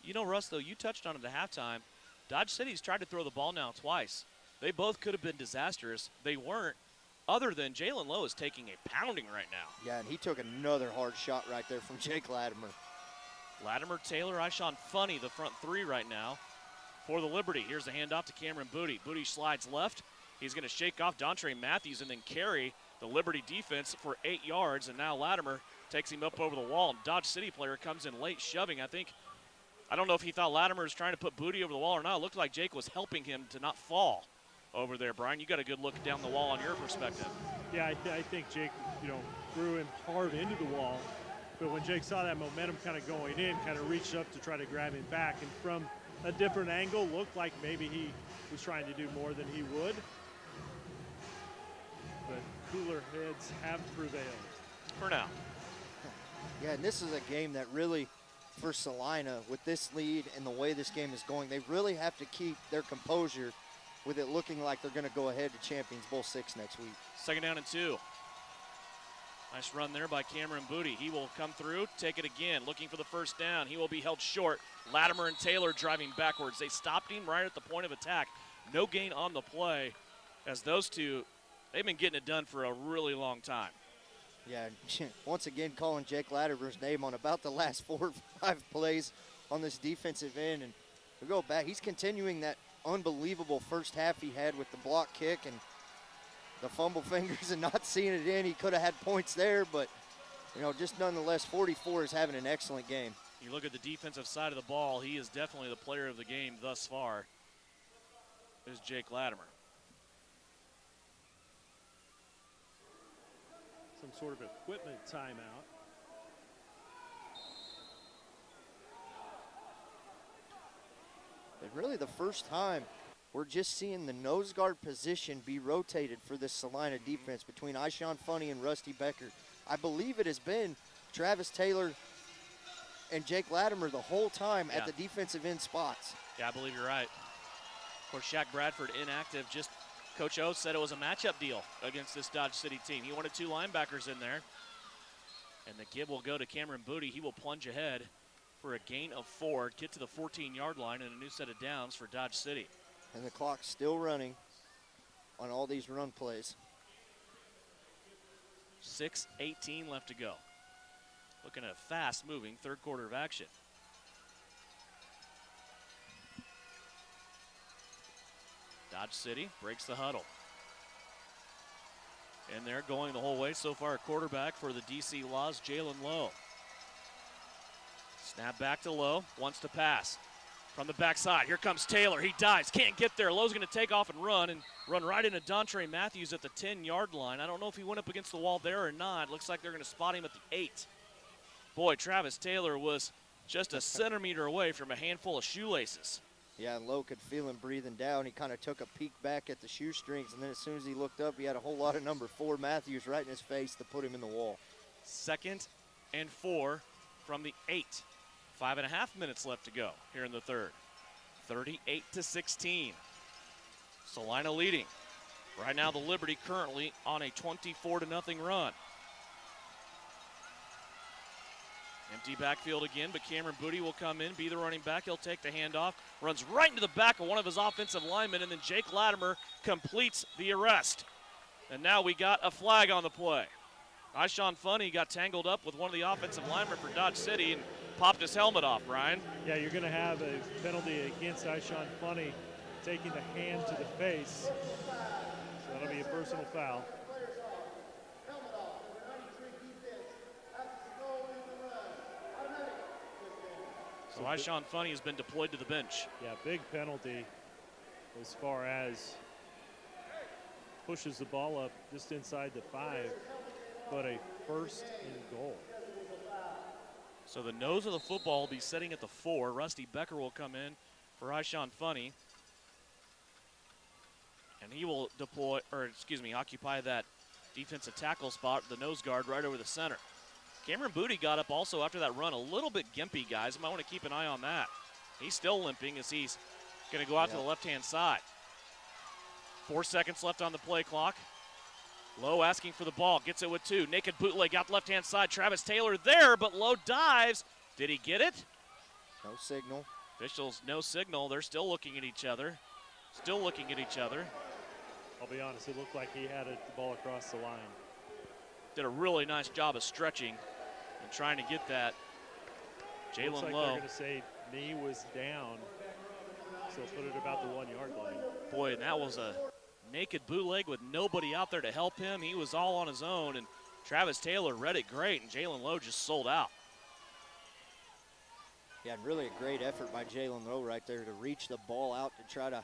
You know, Russ, though, you touched on it at halftime. Dodge City's tried to throw the ball now twice. They both could have been disastrous. They weren't, other than Jalen Lowe is taking a pounding right now. Yeah, and he took another hard shot right there from Jake Latimer. Latimer, Taylor, Ishawn Funny, the front 3 right now for the Liberty. Here's the handoff to Cameron Booty. Booty slides left. He's going to shake off Dontre Matthews and then carry the Liberty defense for 8 yards, and now Latimer takes him up over the wall. And Dodge City player comes in late, shoving. I don't know if he thought Latimer was trying to put Booty over the wall or not. It looked like Jake was helping him to not fall over there. Brian, you got a good look down the wall on your perspective. Yeah, I think Jake, threw him hard into the wall. But when Jake saw that momentum kind of going in, kind of reached up to try to grab him back. And from a different angle, looked like maybe he was trying to do more than he would. But cooler heads have prevailed. For now. Yeah, and this is a game that really, for Salina, with this lead and the way this game is going, they really have to keep their composure with it looking like they're going to go ahead to Champions Bowl 6 next week. 2nd down and 2. Nice run there by Cameron Booty. He will come through, take it again, looking for the first down. He will be held short. Latimer and Taylor driving backwards. They stopped him right at the point of attack. No gain on the play, as those two, they've been getting it done for a really long time. Yeah, once again calling Jake Latimer's name on about the last 4 or 5 plays on this defensive end. And we go back, he's continuing that unbelievable first half he had with the block kick and the fumble fingers and not seeing it in. He could have had points there, but, you know, just nonetheless, 44 is having an excellent game. You look at the defensive side of the ball, he is definitely the player of the game thus far, is Jake Latimer. Some sort of equipment timeout. And really the first time we're just seeing the nose guard position be rotated for this Salina defense between Ishawn Funny and Rusty Becker. I believe it has been Travis Taylor and Jake Latimer the whole time at the defensive end spots. Yeah, I believe you're right. Of course, Shaq Bradford inactive. Just Coach O said it was a matchup deal against this Dodge City team. He wanted 2 linebackers in there. And the give will go to Cameron Booty. He will plunge ahead for a gain of 4, get to the 14-yard line, and a new set of downs for Dodge City. And the clock's still running on all these run plays. 6:18 left to go. Looking at a fast-moving third quarter of action. Dodge City breaks the huddle. And they're going the whole way so far. A quarterback for the DC Laws, Jalen Lowe. Snap back to Lowe, wants to pass. From the backside, here comes Taylor. He dives, can't get there. Lowe's going to take off and run right into Dontre Matthews at the 10-yard line. I don't know if he went up against the wall there or not. Looks like they're going to spot him at the 8. Boy, Travis Taylor was just a centimeter away from a handful of shoelaces. Yeah, and Lowe could feel him breathing down. He kind of took a peek back at the shoestrings, and then as soon as he looked up, he had a whole lot of number 4 Matthews right in his face to put him in the wall. 2nd and 4 from the 8. 5.5 minutes left to go here in the third. 38-16. Salina leading. Right now the Liberty currently on a 24-0 run. Empty backfield again, but Cameron Booty will come in, be the running back. He'll take the handoff, runs right into the back of one of his offensive linemen, and then Jake Latimer completes the arrest. And now we got a flag on the play. Ishawn Funny got tangled up with one of the offensive linemen for Dodge City and popped his helmet off, Brian. Yeah, you're going to have a penalty against Ishawn Funny, taking the hand to the face. So that'll be a personal foul. So Ishawn Funny has been deployed to the bench. Yeah, big penalty as far as pushes the ball up just inside the 5, but a 1st and goal. So the nose of the football will be sitting at the 4. Rusty Becker will come in for Ishawn Funny. And he will occupy that defensive tackle spot, the nose guard right over the center. Cameron Booty got up also after that run, a little bit gimpy, guys. You might want to keep an eye on that. He's still limping as he's going to go out to the left-hand side. 4 seconds left on the play clock. Lowe asking for the ball, gets it with 2. Naked bootleg out the left-hand side. Travis Taylor there, but Lowe dives. Did he get it? No signal. Officials, no signal. They're still looking at each other. I'll be honest, it looked like he had the ball across the line. Did a really nice job of stretching and trying to get that. Jalen Looks like Lowe. they're going to say knee was down, so put it about the 1-yard line. Boy, and that was a naked bootleg with nobody out there to help him. He was all on his own, and Travis Taylor read it great, and Jalen Lowe just sold out. Yeah, and really a great effort by Jalen Lowe right there to reach the ball out to try to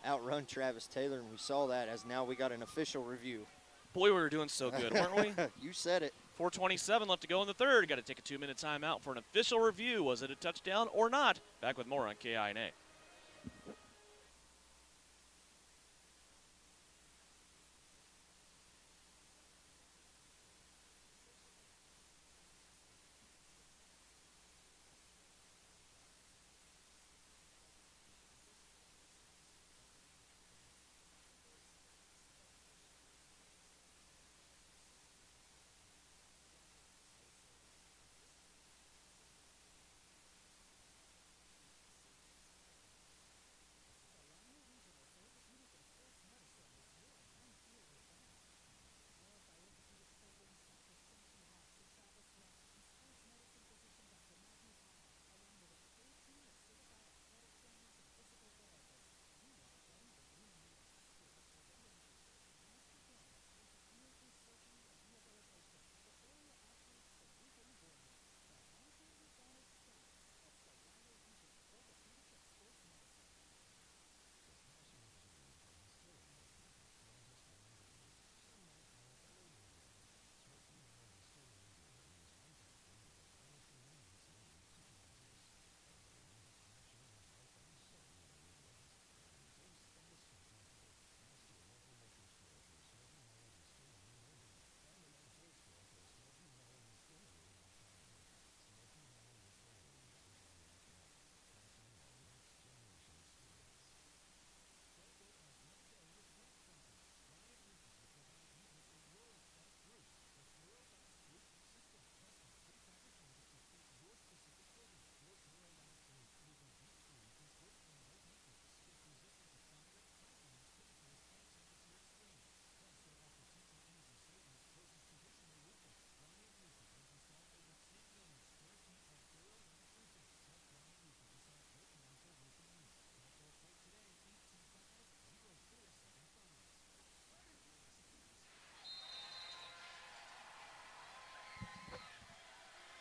outrun Travis Taylor, and we saw that as now we got an official review. Boy, we were doing so good, weren't we? You said it. 4:27 left to go in the third. Got to take a 2-minute timeout for an official review. Was it a touchdown or not? Back with more on KINA.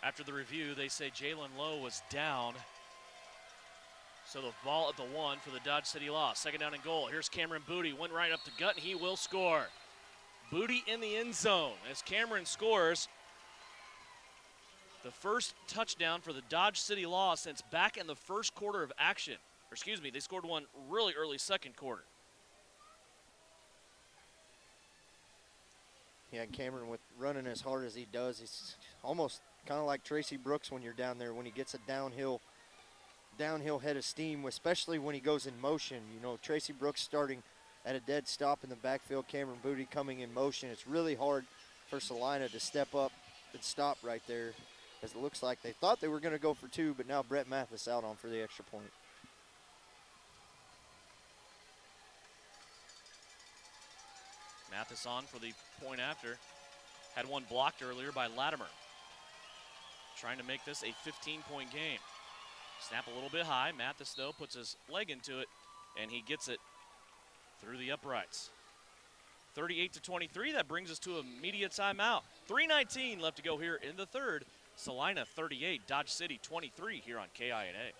After the review, they say Jalen Lowe was down. So the ball at the 1 for the Dodge City Loss. Second down and goal. Here's Cameron Booty. Went right up the gut, and he will score. Booty in the end zone as Cameron scores the first touchdown for the Dodge City Loss since back in the first quarter of action. Or excuse me, they scored one really early second quarter. Yeah, and Cameron, with running as hard as he does, he's almost kind of like Tracy Brooks when you're down there, when he gets a downhill head of steam, especially when he goes in motion. You know, Tracy Brooks starting at a dead stop in the backfield, Cameron Booty coming in motion. It's really hard for Salina to step up and stop right there, as it looks like they thought they were going to go for 2, but now Brett Mathis out on for the extra point. Mathis on for the point after. Had one blocked earlier by Latimer. Trying to make this a 15-point game. Snap a little bit high. Mathis, though, puts his leg into it, and he gets it through the uprights. 38-23, that brings us to a media timeout. 3:19 left to go here in the third. Salina 38, Dodge City 23 here on KINA.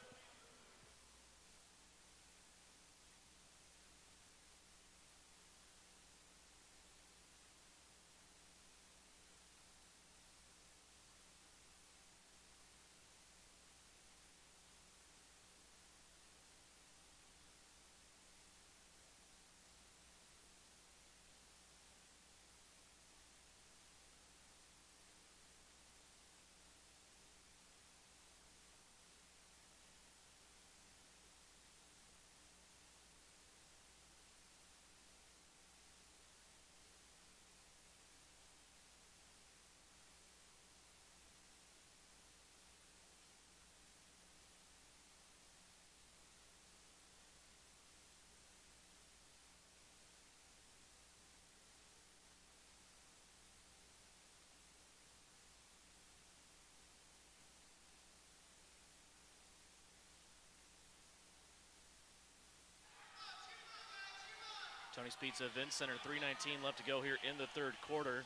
Tony's Pizza Event Center, 3:19 left to go here in the third quarter.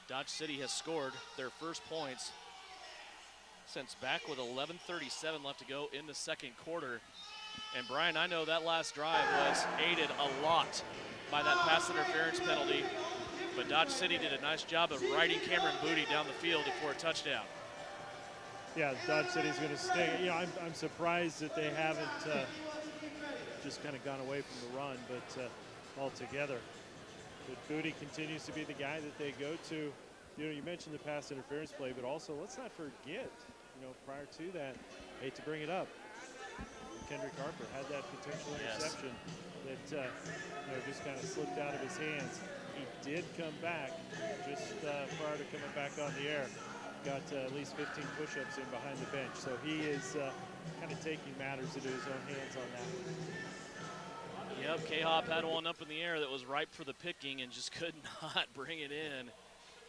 Dodge City has scored their first points since back with 11:37 left to go in the second quarter. And Brian, I know that last drive was aided a lot by that pass interference penalty, but Dodge City did a nice job of riding Cameron Booty down the field for a touchdown. Yeah, Dodge City's going to stay. You know, I'm surprised that they haven't just kind of gone away from the run, but altogether. But Booty continues to be the guy that they go to. You know, you mentioned the pass interference play, but also let's not forget, you know, prior to that, hate to bring it up, Kendrick Harper had that potential interception that you know, just kind of slipped out of his hands. He did come back just prior to coming back on the air. Got at least 15 push-ups in behind the bench. So he is kind of taking matters into his own hands on that one. Yep, K-Hop had one up in the air that was ripe for the picking and just could not bring it in.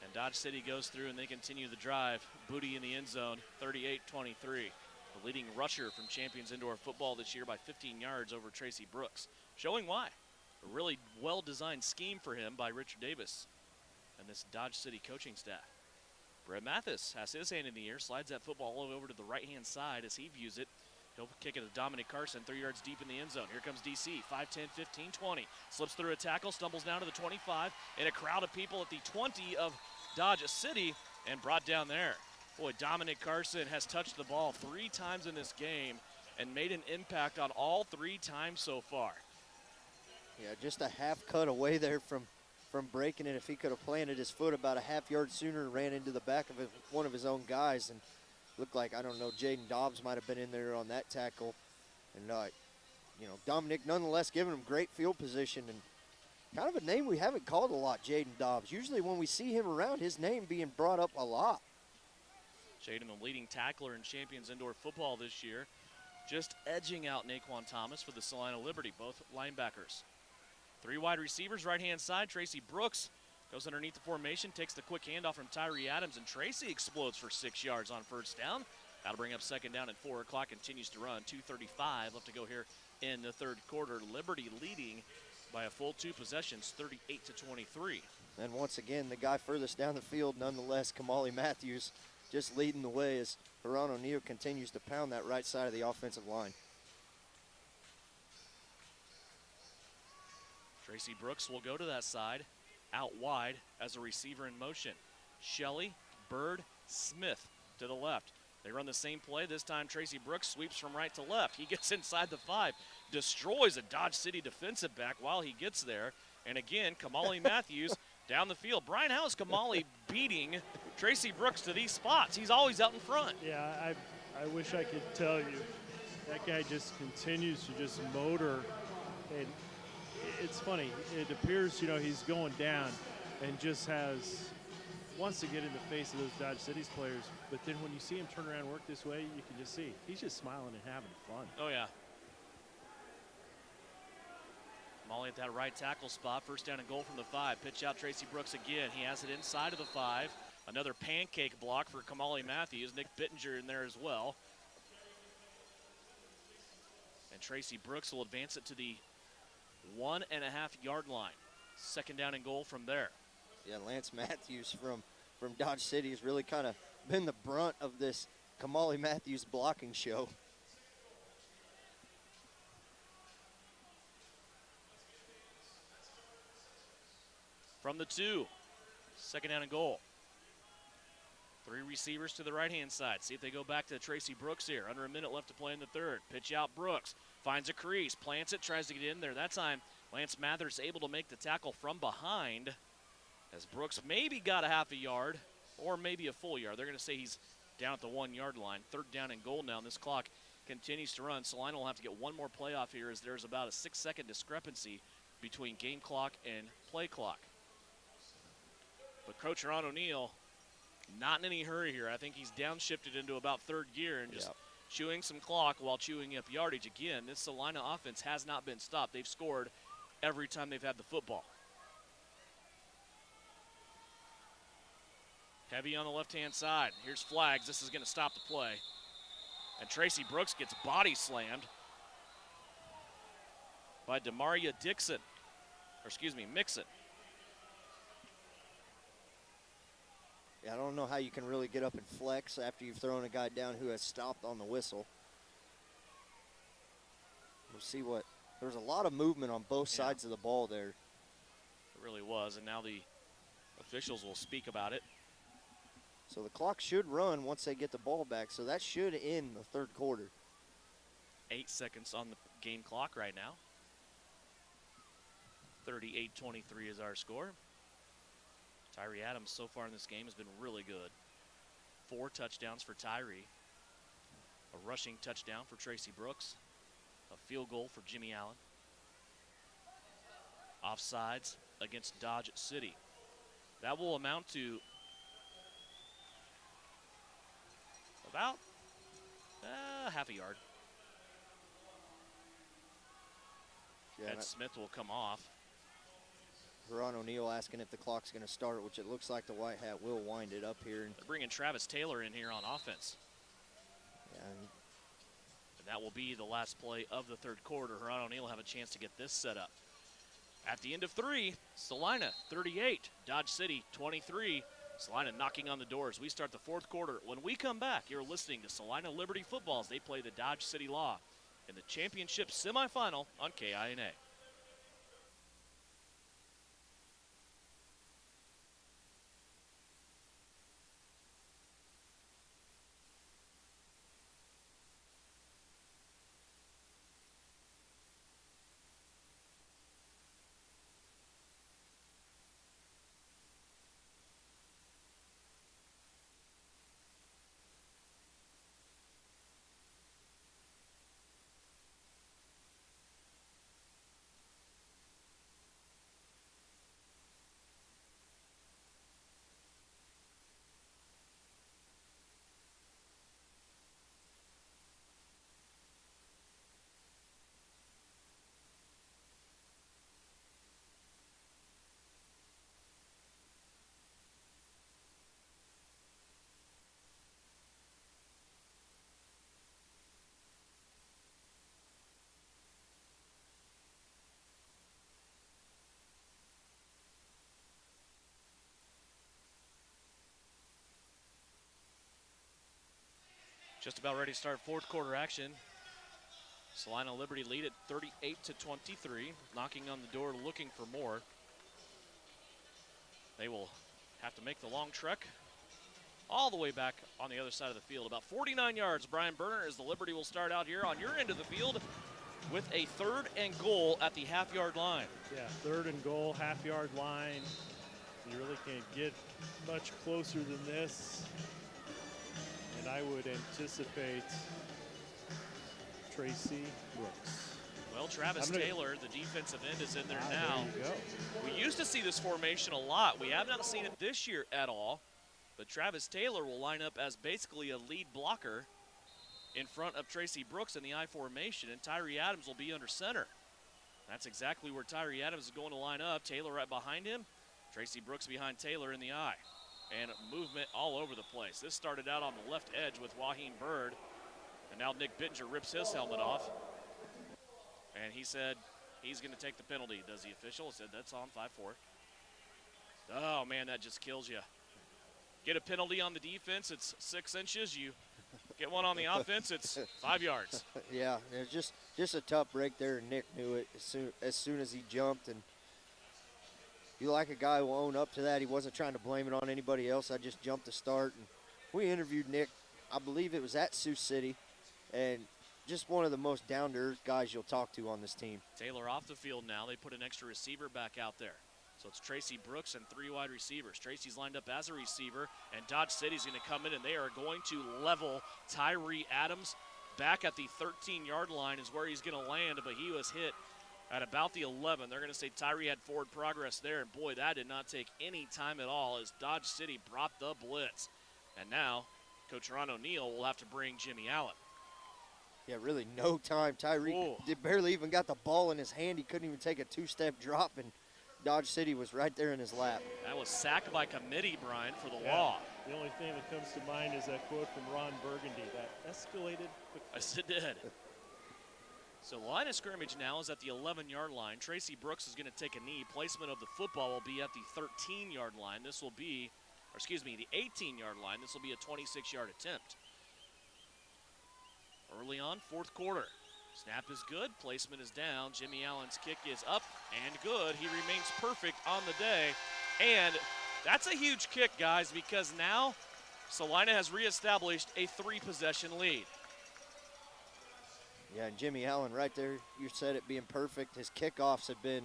And Dodge City goes through and they continue the drive. Booty in the end zone, 38-23. The leading rusher from Champions Indoor Football this year by 15 yards over Tracy Brooks. Showing why. A really well-designed scheme for him by Richard Davis and this Dodge City coaching staff. Brett Mathis has his hand in the air, slides that football all over to the right-hand side as he views it. He'll kick it to Dominic Carson, 3 yards deep in the end zone. Here comes DC, 5, 10, 15, 20. Slips through a tackle, stumbles down to the 25, and a crowd of people at the 20 of Dodge City, and brought down there. Boy, Dominic Carson has touched the ball 3 times in this game and made an impact on all 3 times so far. Yeah, just a half cut away there from breaking it. If he could have planted his foot about a half yard sooner, ran into the back of one of his own guys, and looked like, I don't know, Jaden Dobbs might have been in there on that tackle. And, you know, Dominic nonetheless giving him great field position, and kind of a name we haven't called a lot, Jaden Dobbs. Usually when we see him around, his name being brought up a lot. Jaden, the leading tackler in Champions Indoor Football this year, just edging out Naquan Thomas for the Salina Liberty, both linebackers. 3 wide receivers, right-hand side. Tracy Brooks goes underneath the formation, takes the quick handoff from Tyree Adams, and Tracy explodes for 6 yards on first down. That'll bring up second down, and 4 o'clock continues to run. 2:35 left to go here in the third quarter. Liberty leading by a full 2 possessions, 38-23. And once again, the guy furthest down the field, nonetheless, Kamali Matthews, just leading the way as Huron O'Neill continues to pound that right side of the offensive line. Tracy Brooks will go to that side, out wide as a receiver in motion. Shelley, Bird, Smith to the left. They run the same play. This time Tracy Brooks sweeps from right to left. He gets inside the 5, destroys a Dodge City defensive back while he gets there. And again, Kamali Matthews down the field. Brian, how is Kamali beating Tracy Brooks to these spots? He's always out in front. Yeah, I wish I could tell you. That guy just continues to just motor. And it's funny. It appears, he's going down and just wants to get in the face of those Dodge Cities players. But then when you see him turn around and work this way, you can just see he's just smiling and having fun. Oh, yeah. Molly at that right tackle spot. First down and goal from the 5. Pitch out Tracy Brooks again. He has it inside of the 5. Another pancake block for Kamali Matthews. Nick Bittinger in there as well. And Tracy Brooks will advance it to the 1.5-yard line. Second down and goal from there. Yeah, Lance Matthews from Dodge City has really kind of been the brunt of this Kamali Matthews blocking show. From the 2, second down and goal. 3 receivers to the right-hand side. See if they go back to Tracy Brooks here. Under a minute left to play in the 3rd. Pitch out Brooks. Finds a crease. Plants it. Tries to get in there. That time, Lance Mathers able to make the tackle from behind as Brooks maybe got a half a yard or maybe a full yard. They're going to say he's down at the 1-yard line. 3rd down and goal now. And this clock continues to run. Salina will have to get one more play off here as there's about a 6-second discrepancy between game clock and play clock. But Coach Ron O'Neill, not in any hurry here. I think he's downshifted into about 3rd gear and just chewing some clock while chewing up yardage. Again, this Salina offense has not been stopped. They've scored every time they've had the football. Heavy on the left-hand side. Here's flags. This is going to stop the play. And Tracy Brooks gets body slammed by Demaria Mixon. Yeah, I don't know how you can really get up and flex after you've thrown a guy down who has stopped on the whistle. We'll see what. There was a lot of movement on both sides of the ball there. It really was, and now the officials will speak about it. So the clock should run once they get the ball back, so that should end the 3rd quarter. 8 seconds on the game clock right now. 38-23 is our score. Tyree Adams so far in this game has been really good. 4 touchdowns for Tyree. A rushing touchdown for Tracy Brooks. A field goal for Jimmy Allen. Offsides against Dodge City. That will amount to about half a yard. Yeah, Ed Smith will come off. Huron O'Neill asking if the clock's going to start, which it looks like the White Hat will wind it up here. They're bringing Travis Taylor in here on offense. Yeah, And that will be the last play of the 3rd quarter. Huron O'Neill will have a chance to get this set up. At the end of 3, Salina 38, Dodge City 23. Salina knocking on the doors. We start the 4th quarter. When we come back, you're listening to Salina Liberty football as they play the Dodge City Law in the championship semifinal on KINA. Just about ready to start fourth quarter action. Salina Liberty lead at 38-23, knocking on the door looking for more. They will have to make the long trek all the way back on the other side of the field. About 49 yards, Brian Berner, as the Liberty will start out here on your end of the field with a 3rd and goal at the half-yard line. Yeah, 3rd and goal, half-yard line. You really can't get much closer than this. And I would anticipate Tracy Brooks. Well, Travis Taylor, the defensive end, is in there now. There you go. We used to see this formation a lot. We have not seen it this year at all. But Travis Taylor will line up as basically a lead blocker in front of Tracy Brooks in the I formation, and Tyree Adams will be under center. That's exactly where Tyree Adams is going to line up. Taylor right behind him. Tracy Brooks behind Taylor in the I. And movement all over the place. This started out on the left edge with Waheem Bird. And now Nick Bittinger rips his helmet off. And he said he's going to take the penalty. Does the official? Said that's on 5-4. Oh, man, that just kills you. Get a penalty on the defense, it's 6 inches. You get one on the offense, it's 5 yards. Yeah, it was just a tough break there, and Nick knew it as soon as he jumped. And you like a guy who will own up to that. He wasn't trying to blame it on anybody else. I just jumped to start. And we interviewed Nick, I believe it was at Sioux City, and just one of the most down-to-earth guys you'll talk to on this team. Taylor off the field now. They put an extra receiver back out there. So it's Tracy Brooks and 3 wide receivers. Tracy's lined up as a receiver, and Dodge City's going to come in, and they are going to level Tyree Adams. Back at the 13-yard line is where he's going to land, but he was hit at about the 11. They're going to say Tyree had forward progress there, and boy, that did not take any time at all as Dodge City brought the blitz. And now Coach Ron O'Neill will have to bring Jimmy Allen. Yeah, really no time. Tyree barely even got the ball in his hand. He couldn't even take a 2-step drop, and Dodge City was right there in his lap. That was sacked by committee, Brian, for the law. The only thing that comes to mind is that quote from Ron Burgundy. That escalated quickly. Yes, it did. So the line of scrimmage now is at the 11-yard line. Tracy Brooks is going to take a knee. Placement of the football will be at the 13-yard line. This will be, or excuse me, the 18-yard line. This will be a 26-yard attempt. Early on, fourth quarter. Snap is good, placement is down. Jimmy Allen's kick is up and good. He remains perfect on the day. And that's a huge kick, guys, because now Salina has reestablished a 3-possession lead. Yeah, and Jimmy Allen right there, you said it being perfect. His kickoffs have been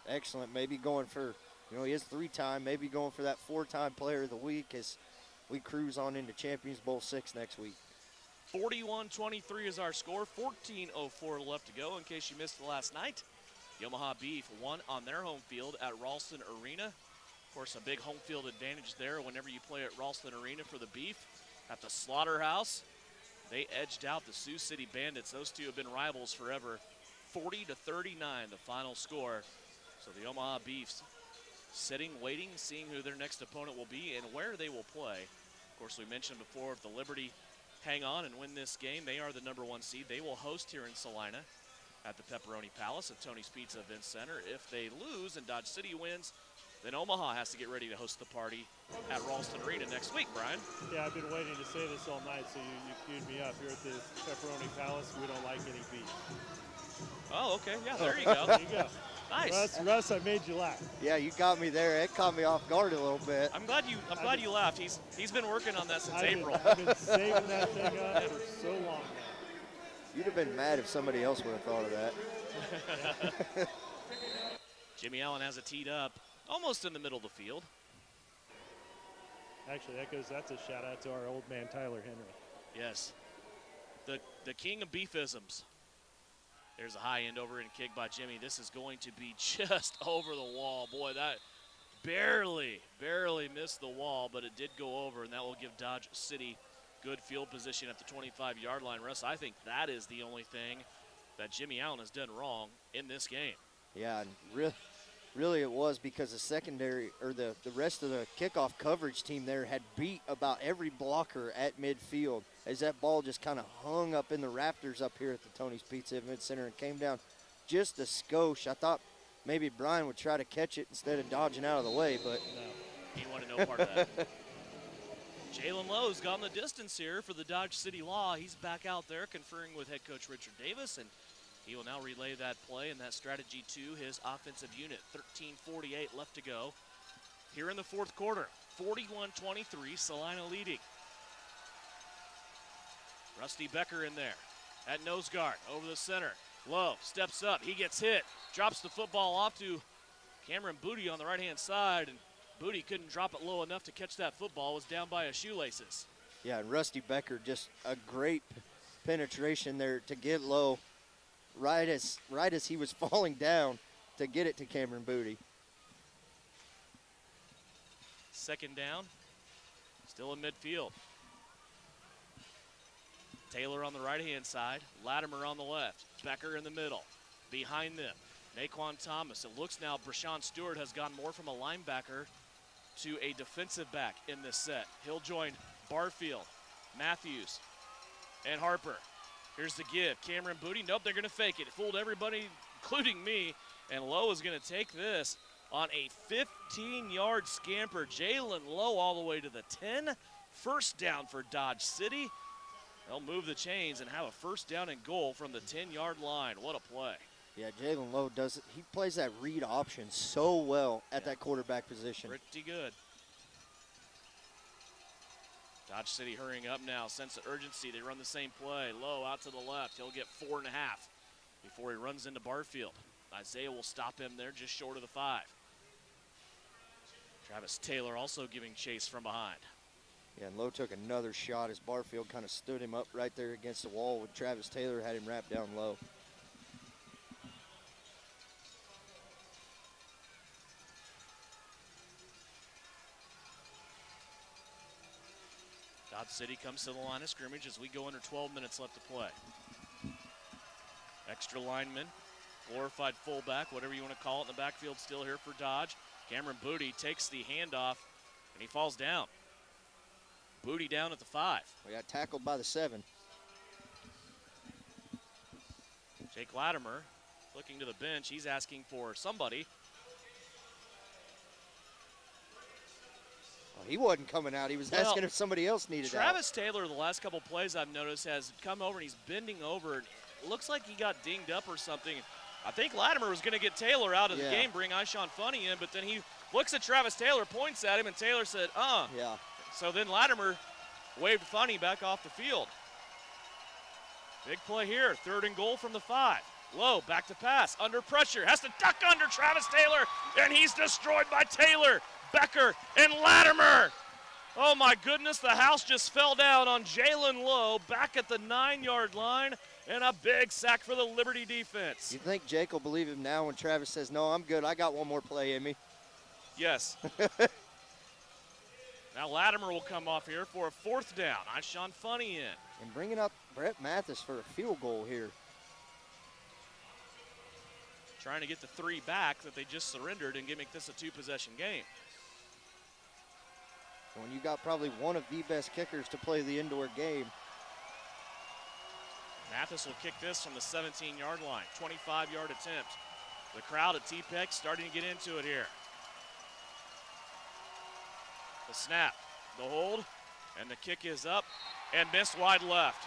excellent. Maybe going for, he is 3-time, maybe going for that 4-time player of the week as we cruise on into Champions Bowl 6 next week. 41-23 is our score. 14:04 left to go in case you missed it last night. The Omaha Beef won on their home field at Ralston Arena. Of course, a big home field advantage there whenever you play at Ralston Arena for the Beef. At the Slaughterhouse, they edged out the Sioux City Bandits. Those two have been rivals forever. 40-39, the final score. So the Omaha Beefs sitting, waiting, seeing who their next opponent will be and where they will play. Of course, we mentioned before, if the Liberty hang on and win this game, they are the #1 seed. They will host here in Salina at the Pepperoni Palace at Tony's Pizza Event Center. If they lose and Dodge City wins, then Omaha has to get ready to host the party at Ralston Arena next week, Brian. Yeah, I've been waiting to say this all night, so you queued me up. Here at the Pepperoni Palace, we don't like any beef. Oh, okay. Yeah, there you go. There you go. Nice. Russ, I made you laugh. Yeah, you got me there. It caught me off guard a little bit. I'm glad you laughed. He's been working on that since April. I've been saving that thing up for so long now. You'd have been mad if somebody else would have thought of that. Jimmy Allen has it teed up almost in the middle of the field. Actually, that's a shout out to our old man Tyler Henry. Yes. The king of beefisms. There's a high end over and kick by Jimmy. This is going to be just over the wall. Boy, that barely missed the wall, but it did go over, and that will give Dodge City good field position at the 25-yard line. Russ, I think that is the only thing that Jimmy Allen has done wrong in this game. Yeah, and really it was because the secondary, or the rest of the kickoff coverage team there had beat about every blocker at midfield as that ball just kind of hung up in the rafters up here at the Tony's Pizza Event Center and came down just a skosh. I thought maybe Brian would try to catch it instead of dodging out of the way, but no, he wanted no part of that. Jalen Lowe's gone the distance here for the Dodge City Law. He's back out there conferring with head coach Richard Davis, and he will now relay that play and that strategy to his offensive unit. 13:48 left to go here in the fourth quarter. 41-23, Salina leading. Rusty Becker in there at nose guard, over the center. Lowe steps up, he gets hit, drops the football off to Cameron Booty on the right-hand side, and Booty couldn't drop it low enough to catch that football, was down by his shoelaces. Yeah, and Rusty Becker, just a great penetration there to get Lowe right as he was falling down to get it to Cameron Booty. Second down, still in midfield. Taylor on the right-hand side, Latimer on the left, Becker in the middle. Behind them, Naquan Thomas. It looks now Brashawn Stewart has gone more from a linebacker to a defensive back in this set. He'll join Barfield, Matthews, and Harper. Here's the give. Cameron Booty. Nope, they're going to fake it. It fooled everybody, including me. And Lowe is going to take this on a 15-yard scamper. Jalen Lowe all the way to the 10. First down for Dodge City. They'll move the chains and have a first down and goal from the 10-yard line. What a play. Yeah, Jalen Lowe does it. He plays that read option so well at that quarterback position. Pretty good. Dodge City hurrying up now. Sense of urgency. They run the same play. Lowe out to the left. He'll get 4.5 before he runs into Barfield. Isaiah will stop him there just short of the 5. Travis Taylor also giving chase from behind. Yeah, and Lowe took another shot as Barfield kind of stood him up right there against the wall when Travis Taylor had him wrapped down low. Dodge City comes to the line of scrimmage as we go under 12 minutes left to play. Extra lineman, glorified fullback, whatever you want to call it in the backfield, still here for Dodge. Cameron Booty takes the handoff, and he falls down. Booty down at the 5. We got tackled by the 7. Jake Latimer looking to the bench. He's asking for somebody. Oh, he wasn't coming out. He was asking if somebody else needed Travis Taylor, the last couple plays I've noticed, has come over and he's bending over. And it looks like he got dinged up or something. I think Latimer was going to get Taylor out of the game, bring Ishawn Funny in, but then he looks at Travis Taylor, points at him, and Taylor said, Yeah. So then Latimer waved Funny back off the field. Big play here, 3rd and goal from the 5. Lowe back to pass, under pressure, has to duck under Travis Taylor, and he's destroyed by Taylor, Becker, and Latimer. Oh my goodness, the house just fell down on Jalen Lowe back at the 9-yard line, and a big sack for the Liberty defense. You think Jake will believe him now when Travis says, no, I'm good, I got one more play in me? Yes. Now Latimer will come off here for a 4th down. Ishawn Funny in. And bringing up Brett Mathis for a field goal here. Trying to get the 3 back that they just surrendered and make this a 2-possession game. When you got probably one of the best kickers to play the indoor game. Mathis will kick this from the 17-yard line. 25-yard attempt. The crowd at T-Peck starting to get into it here. The snap, the hold, and the kick is up and missed wide left.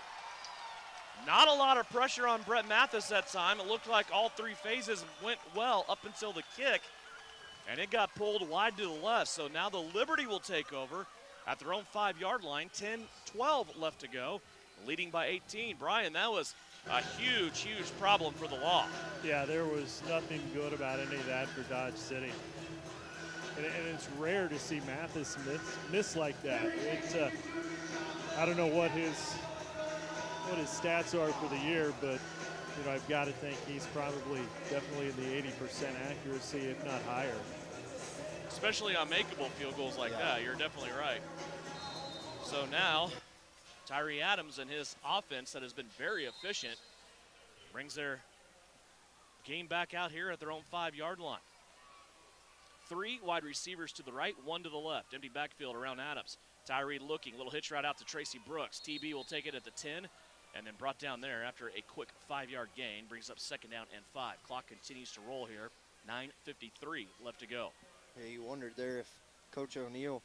Not a lot of pressure on Brett Mathis that time. It looked like all 3 phases went well up until the kick, and it got pulled wide to the left. So now the Liberty will take over at their own 5-yard line. 10-12 left to go, leading by 18. Brian, that was a huge, huge problem for the Law. Yeah, there was nothing good about any of that for Dodge City. And it's rare to see Mathis miss like that. It's I don't know what his stats are for the year, but I've got to think he's probably definitely in the 80% accuracy, if not higher. Especially on makeable field goals like that, you're definitely right. So now, Tyree Adams and his offense that has been very efficient brings their game back out here at their own 5-yard line. 3 wide receivers to the right, 1 to the left. Empty backfield around Adams. Tyree looking, little hitch right out to Tracy Brooks. TB will take it at the 10, and then brought down there after a quick 5-yard gain. Brings up 2nd down and 5. Clock continues to roll here. 9:53 left to go. Yeah, you wondered there if Coach O'Neill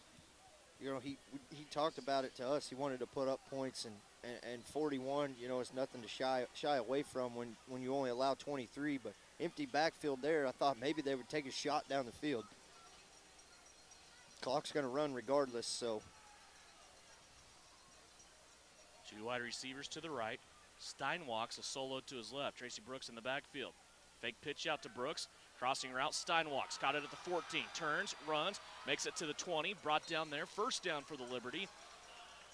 he talked about it to us. He wanted to put up points, and 41, is nothing to shy away from when you only allow 23. But empty backfield there, I thought maybe they would take a shot down the field. Clock's going to run regardless, so. Two wide receivers to the right. Stein walks a solo to his left. Tracy Brooks in the backfield. Fake pitch out to Brooks. Crossing route, Stein walks. Caught it at the 14. Turns, runs, makes it to the 20. Brought down there. First down for the Liberty.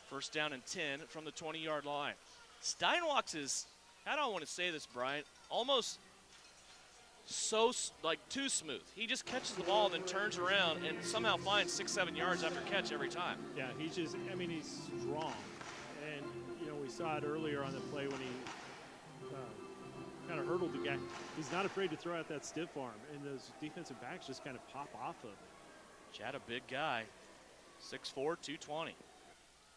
First down and 10 from the 20-yard line. Steinwalks is, how do I want to say this, Brian? Almost too smooth. He just catches the ball and then turns around and somehow finds 6-7 yards after catch every time. Yeah, he's strong. And, we saw it earlier on the play when he kind of hurdled the guy. He's not afraid to throw out that stiff arm, and those defensive backs just kind of pop off of it. Chad, a big guy, 6'4", 220.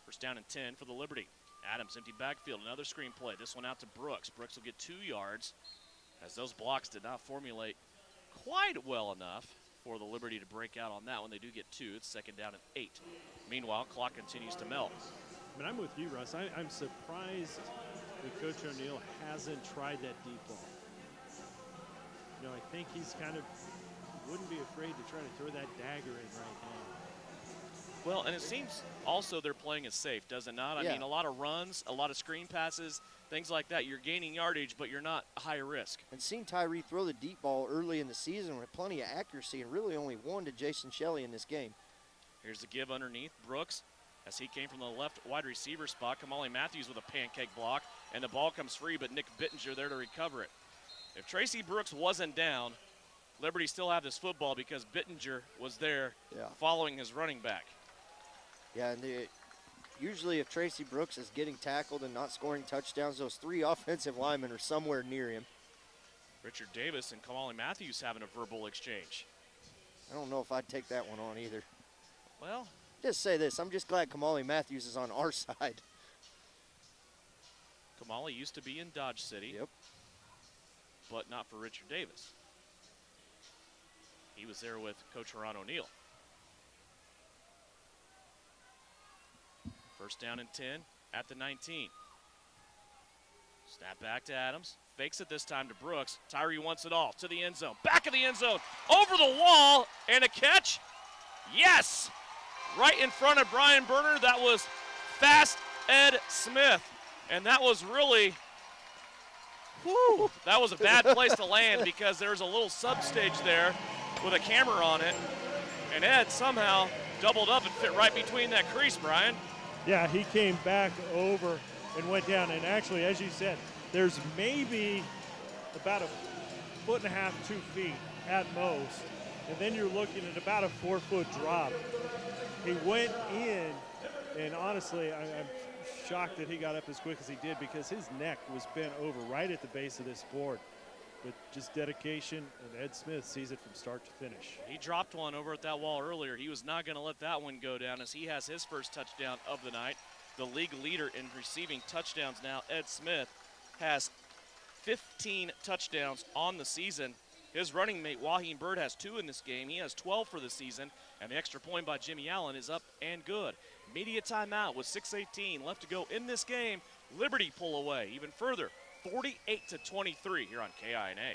First down and 10 for the Liberty. Adams, empty backfield, another screen play. This one out to Brooks. Brooks will get 2 yards, as those blocks did not formulate quite well enough for the Liberty to break out on that one. They do get 2. It's second down and 8. Meanwhile, clock continues to melt. I'm with you, Russ. I'm surprised that Coach O'Neill hasn't tried that deep ball. I think he's wouldn't be afraid to try to throw that dagger in right now. Well, and it seems also they're playing it safe, does it not? I mean, a lot of runs, a lot of screen passes, things like that. You're gaining yardage, but you're not high risk. And seen Tyree throw the deep ball early in the season with plenty of accuracy, and really only one to Jason Shelley in this game. Here's the give underneath. Brooks, as he came from the left wide receiver spot. Kamali Matthews with a pancake block, and the ball comes free, but Nick Bittinger there to recover it. If Tracy Brooks wasn't down, Liberty still have this football because Bittinger was there following his running back. Yeah, and usually if Tracy Brooks is getting tackled and not scoring touchdowns, those 3 offensive linemen are somewhere near him. Richard Davis and Kamali Matthews having a verbal exchange. I don't know if I'd take that one on either. Well, just say this, I'm just glad Kamali Matthews is on our side. Kamali used to be in Dodge City. Yep. But not for Richard Davis. He was there with Coach Ron O'Neill. First down and 10 at the 19. Snap back to Adams. Fakes it this time to Brooks. Tyree wants it all to the end zone. Back of the end zone. Over the wall. And a catch. Yes. Right in front of Brian Berner. That was fast Ed Smith. And that was really, that was a bad place to land because there's a little substage there with a camera on it. And Ed somehow doubled up and fit right between that crease, Brian. Yeah, he came back over and went down. And actually, as you said, there's maybe about 1.5 feet, 2 feet at most. And then you're looking at about a 4-foot drop. He went in, and honestly, I'm shocked that he got up as quick as he did because his neck was bent over right at the base of this board. But just dedication, and Ed Smith sees it from start to finish. He dropped one over at that wall earlier. He was not going to let that one go down as he has his first touchdown of the night. The league leader in receiving touchdowns now, Ed Smith, has 15 touchdowns on the season. His running mate, Waheem Bird, has 2 in this game. He has 12 for the season, and the extra point by Jimmy Allen is up and good. Media timeout with 6:18 left to go in this game. Liberty pull away even further, 48-23 here on KINA.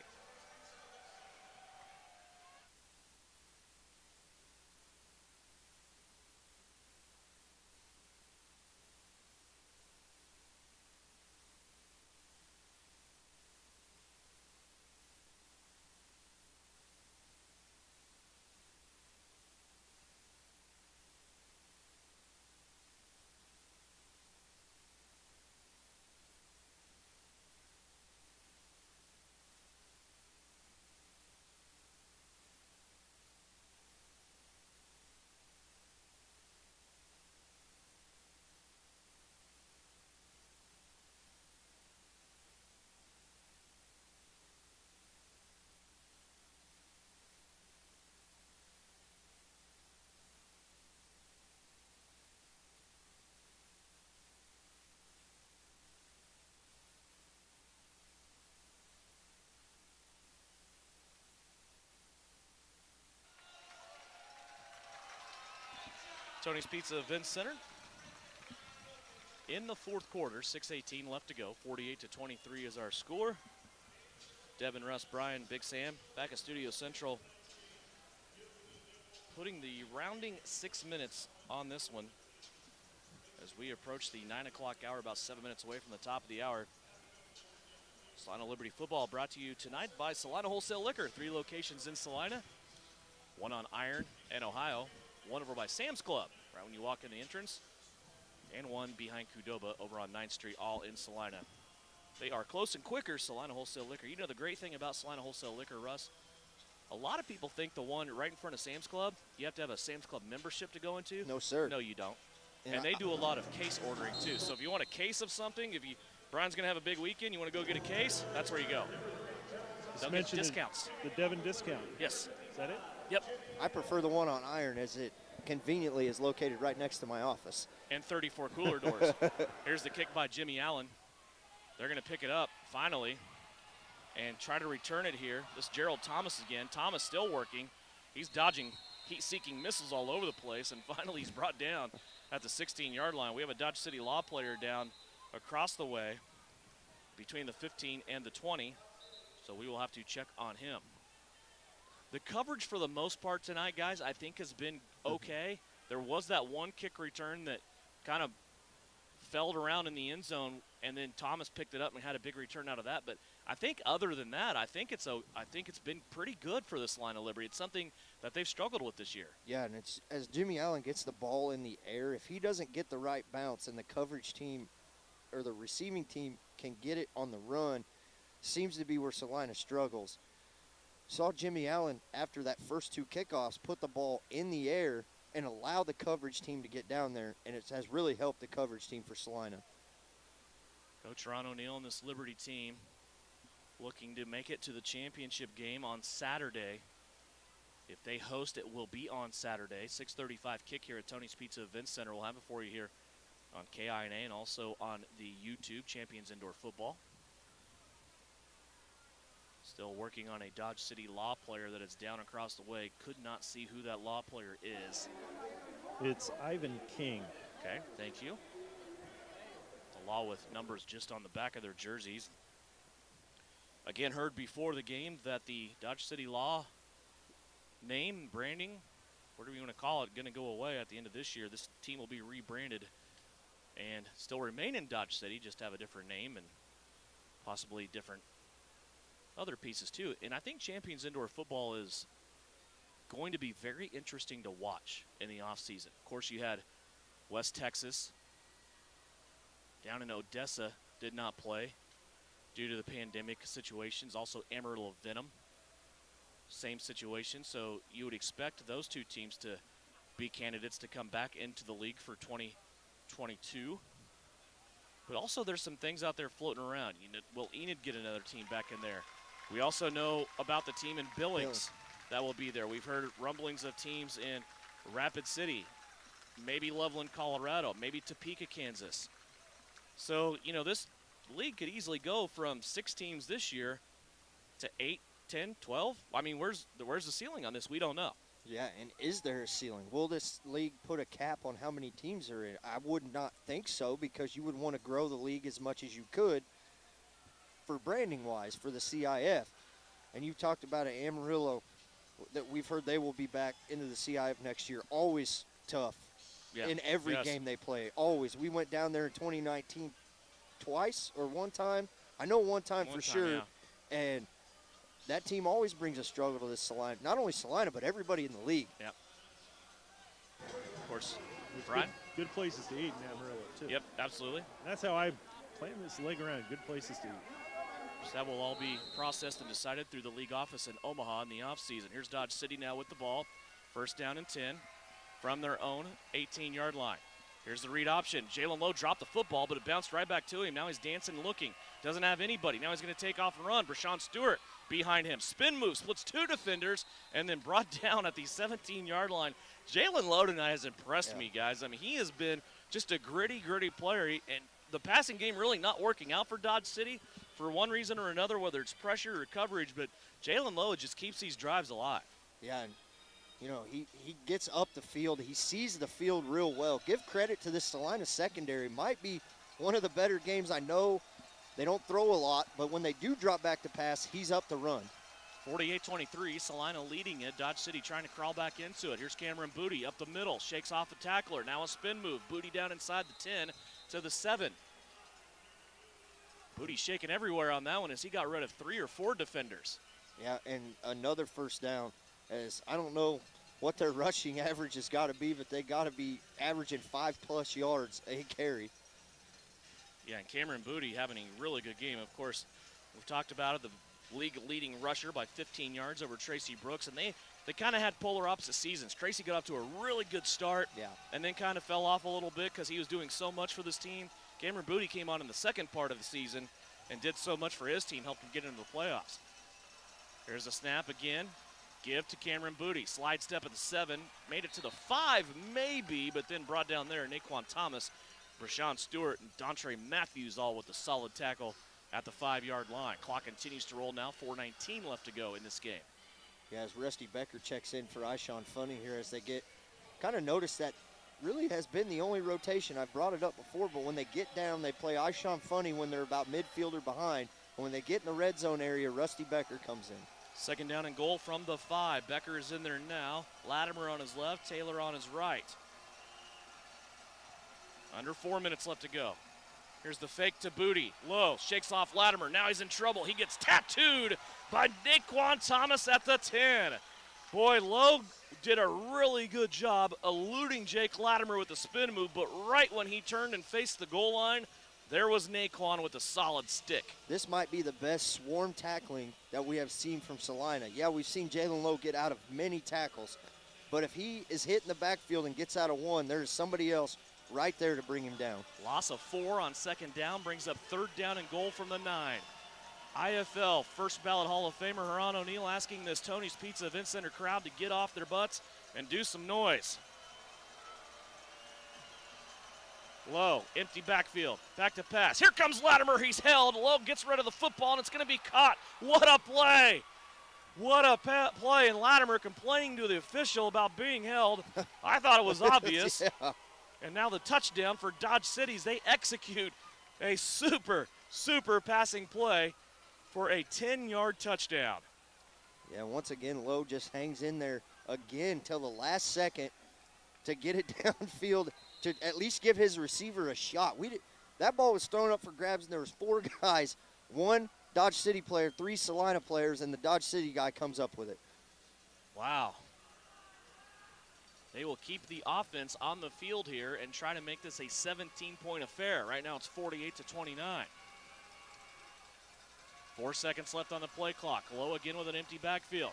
Tony's Pizza Event Center. In the fourth quarter, 6:18 left to go. 48-23 is our score. Devin, Russ, Brian, Big Sam back at Studio Central, putting the rounding 6 minutes on this one as we approach the 9 o'clock hour, about 7 minutes away from the top of the hour. Salina Liberty football brought to you tonight by Salina Wholesale Liquor. 3 locations in Salina, 1 on Iron and Ohio, 1 over by Sam's Club, right when you walk in the entrance, and 1 behind Qdoba over on 9th Street, all in Salina. They are close and quicker, Salina Wholesale Liquor. You know the great thing about Salina Wholesale Liquor, Russ? A lot of people think the one right in front of Sam's Club, you have to have a Sam's Club membership to go into. No, sir. No, you don't. Yeah. And they do a lot of case ordering, too. So if you want a case of something, Brian's going to have a big weekend, you want to go get a case, that's where you go. They'll get discounts. The Devin discount. Yes. Is that it? Yep. I prefer the one on Iron, as it conveniently is located right next to my office. And 34 cooler doors. Here's the kick by Jimmy Allen. They're going to pick it up, finally, and try to return it here. This is Gerald Thomas again. Thomas still working. He's dodging heat-seeking missiles all over the place, and finally he's brought down at the 16-yard line. We have a Dodge City Law player down across the way between the 15 and the 20, so we will have to check on him. The coverage for the most part tonight, guys, I think has been okay. There was that one kick return that kind of felled around in the end zone, and then Thomas picked it up and had a big return out of that. But I think other than that, I think it's been pretty good for this line of Liberty. It's something that they've struggled with this year. Yeah, and it's as Jimmy Allen gets the ball in the air, if he doesn't get the right bounce and the coverage team or the receiving team can get it on the run, seems to be where Salina struggles. Saw Jimmy Allen, after that first 2 kickoffs, put the ball in the air and allow the coverage team to get down there, and it has really helped the coverage team for Salina. Coach Ron O'Neill and this Liberty team looking to make it to the championship game on Saturday. If they host, it will be on Saturday. 6:35 kick here at Tony's Pizza Event Center. We'll have it for you here on KINA and also on the YouTube, Champions Indoor Football. Still working on a Dodge City Law player that is down across the way. Could not see who that Law player is. It's Ivan King. Okay, thank you. The Law with numbers just on the back of their jerseys. Again, heard before the game that the Dodge City Law name, branding, whatever you want to call it, going to go away at the end of this year. This team will be rebranded and still remain in Dodge City, just have a different name and possibly different other pieces too. And I think Champions Indoor Football is going to be very interesting to watch in the offseason. Of course, you had West Texas down in Odessa did not play due to the pandemic situations. Also Amarillo Venom, same situation. So you would expect those 2 teams to be candidates to come back into the league for 2022. But also there's some things out there floating around. Will Enid get another team back in there? We also know about the team in Billings that will be there. We've heard rumblings of teams in Rapid City, maybe Loveland, Colorado, maybe Topeka, Kansas. So, this league could easily go from 6 teams this year to 8, 10, 12. I mean, where's the ceiling on this? We don't know. Yeah, and is there a ceiling? Will this league put a cap on how many teams are in? I would not think so, because you would want to grow the league as much as you could for branding-wise for the CIF. And you talked about an Amarillo that we've heard they will be back into the CIF next year. Always tough in every game they play. Always. We went down there in 2019 twice or one time. I know one time for sure. Yeah. And that team always brings a struggle to this Salina. Not only Salina, but everybody in the league. Yeah. Of course. It's Brian? Good places to eat in Amarillo, too. Yep, absolutely. And that's how I plan this league around. Good places to eat. So that will all be processed and decided through the league office in Omaha in the offseason. Here's Dodge City now with the ball. First down and 10 from their own 18-yard line. Here's the read option. Jalen Lowe dropped the football, but it bounced right back to him. Now he's dancing and looking. Doesn't have anybody. Now he's going to take off and run. Brashawn Stewart behind him. Spin move, splits 2 defenders, and then brought down at the 17-yard line. Jalen Lowe tonight has impressed me, guys. I mean, he has been just a gritty player. And the passing game really not working out for Dodge City for one reason or another, whether it's pressure or coverage. But Jalen Lowe just keeps these drives alive. Yeah, and You know, he gets up the field. He sees the field real well. Give credit to this Salina secondary. Might be one of the better games. I know they don't throw a lot, but when they do drop back to pass, he's up to run. 48-23, Salina leading it. Dodge City trying to crawl back into it. Here's Cameron Booty up the middle, shakes off a tackler. Now a spin move. Booty down inside the 10 to the 7. Booty shaking everywhere on that one as he got rid of 3 or 4 defenders. Yeah, and another first down. As I don't know what their rushing average has got to be, but they got to be averaging 5+ yards a carry. Yeah, and Cameron Booty having a really good game. Of course, we've talked about it, the league leading rusher by 15 yards over Tracy Brooks, and they kind of had polar opposite seasons. Tracy got off to a really good start, and then kind of fell off a little bit because he was doing so much for this team. Cameron Booty came on in the second part of the season and did so much for his team, helped him get into the playoffs. Here's a snap again. Give to Cameron Booty. Slide step at the 7. Made it to the 5, maybe, but then brought down there. Naquan Thomas, Brashawn Stewart, and Dontre Matthews all with a solid tackle at the 5-yard line. Clock continues to roll now. 4:19 left to go in this game. Yeah, as Rusty Becker checks in for Ishawn Funny here as they get kind of notice that really has been the only rotation. I've brought it up before, but when they get down, they play Ishawn Funny when they're about midfield or behind. And when they get in the red zone area, Rusty Becker comes in. Second down and goal from the 5. Becker is in there now. Latimer on his left, Taylor on his right. Under 4 minutes left to go. Here's the fake to Booty. Lowe shakes off Latimer. Now he's in trouble. He gets tattooed by Naquan Thomas at the 10. Boy, Lowe did a really good job eluding Jake Latimer with the spin move, but right when he turned and faced the goal line, there was Naquan with a solid stick. This might be the best swarm tackling that we have seen from Salina. Yeah, we've seen Jalen Lowe get out of many tackles, but if he is hit in the backfield and gets out of one, there's somebody else right there to bring him down. Loss of 4 on second down brings up third down and goal from the 9. IFL first ballot Hall of Famer Haran O'Neal asking this Tony's Pizza Event Center crowd to get off their butts and do some noise. Lowe, empty backfield, back to pass. Here comes Latimer, he's held. Lowe gets rid of the football, and it's going to be caught. What a play! What a play, and Latimer complaining to the official about being held. I thought it was obvious. Yeah. And now the touchdown for Dodge Cities. They execute a super passing play for a 10-yard touchdown. Yeah, once again, Lowe just hangs in there again till the last second to get it downfield to at least give his receiver a shot. That ball was thrown up for grabs, and there was 4 guys, 1 Dodge City player, 3 Salina players, and the Dodge City guy comes up with it. Wow. They will keep the offense on the field here and try to make this a 17-point affair. Right now it's 48-29. 4 seconds left on the play clock. Lowe again with an empty backfield.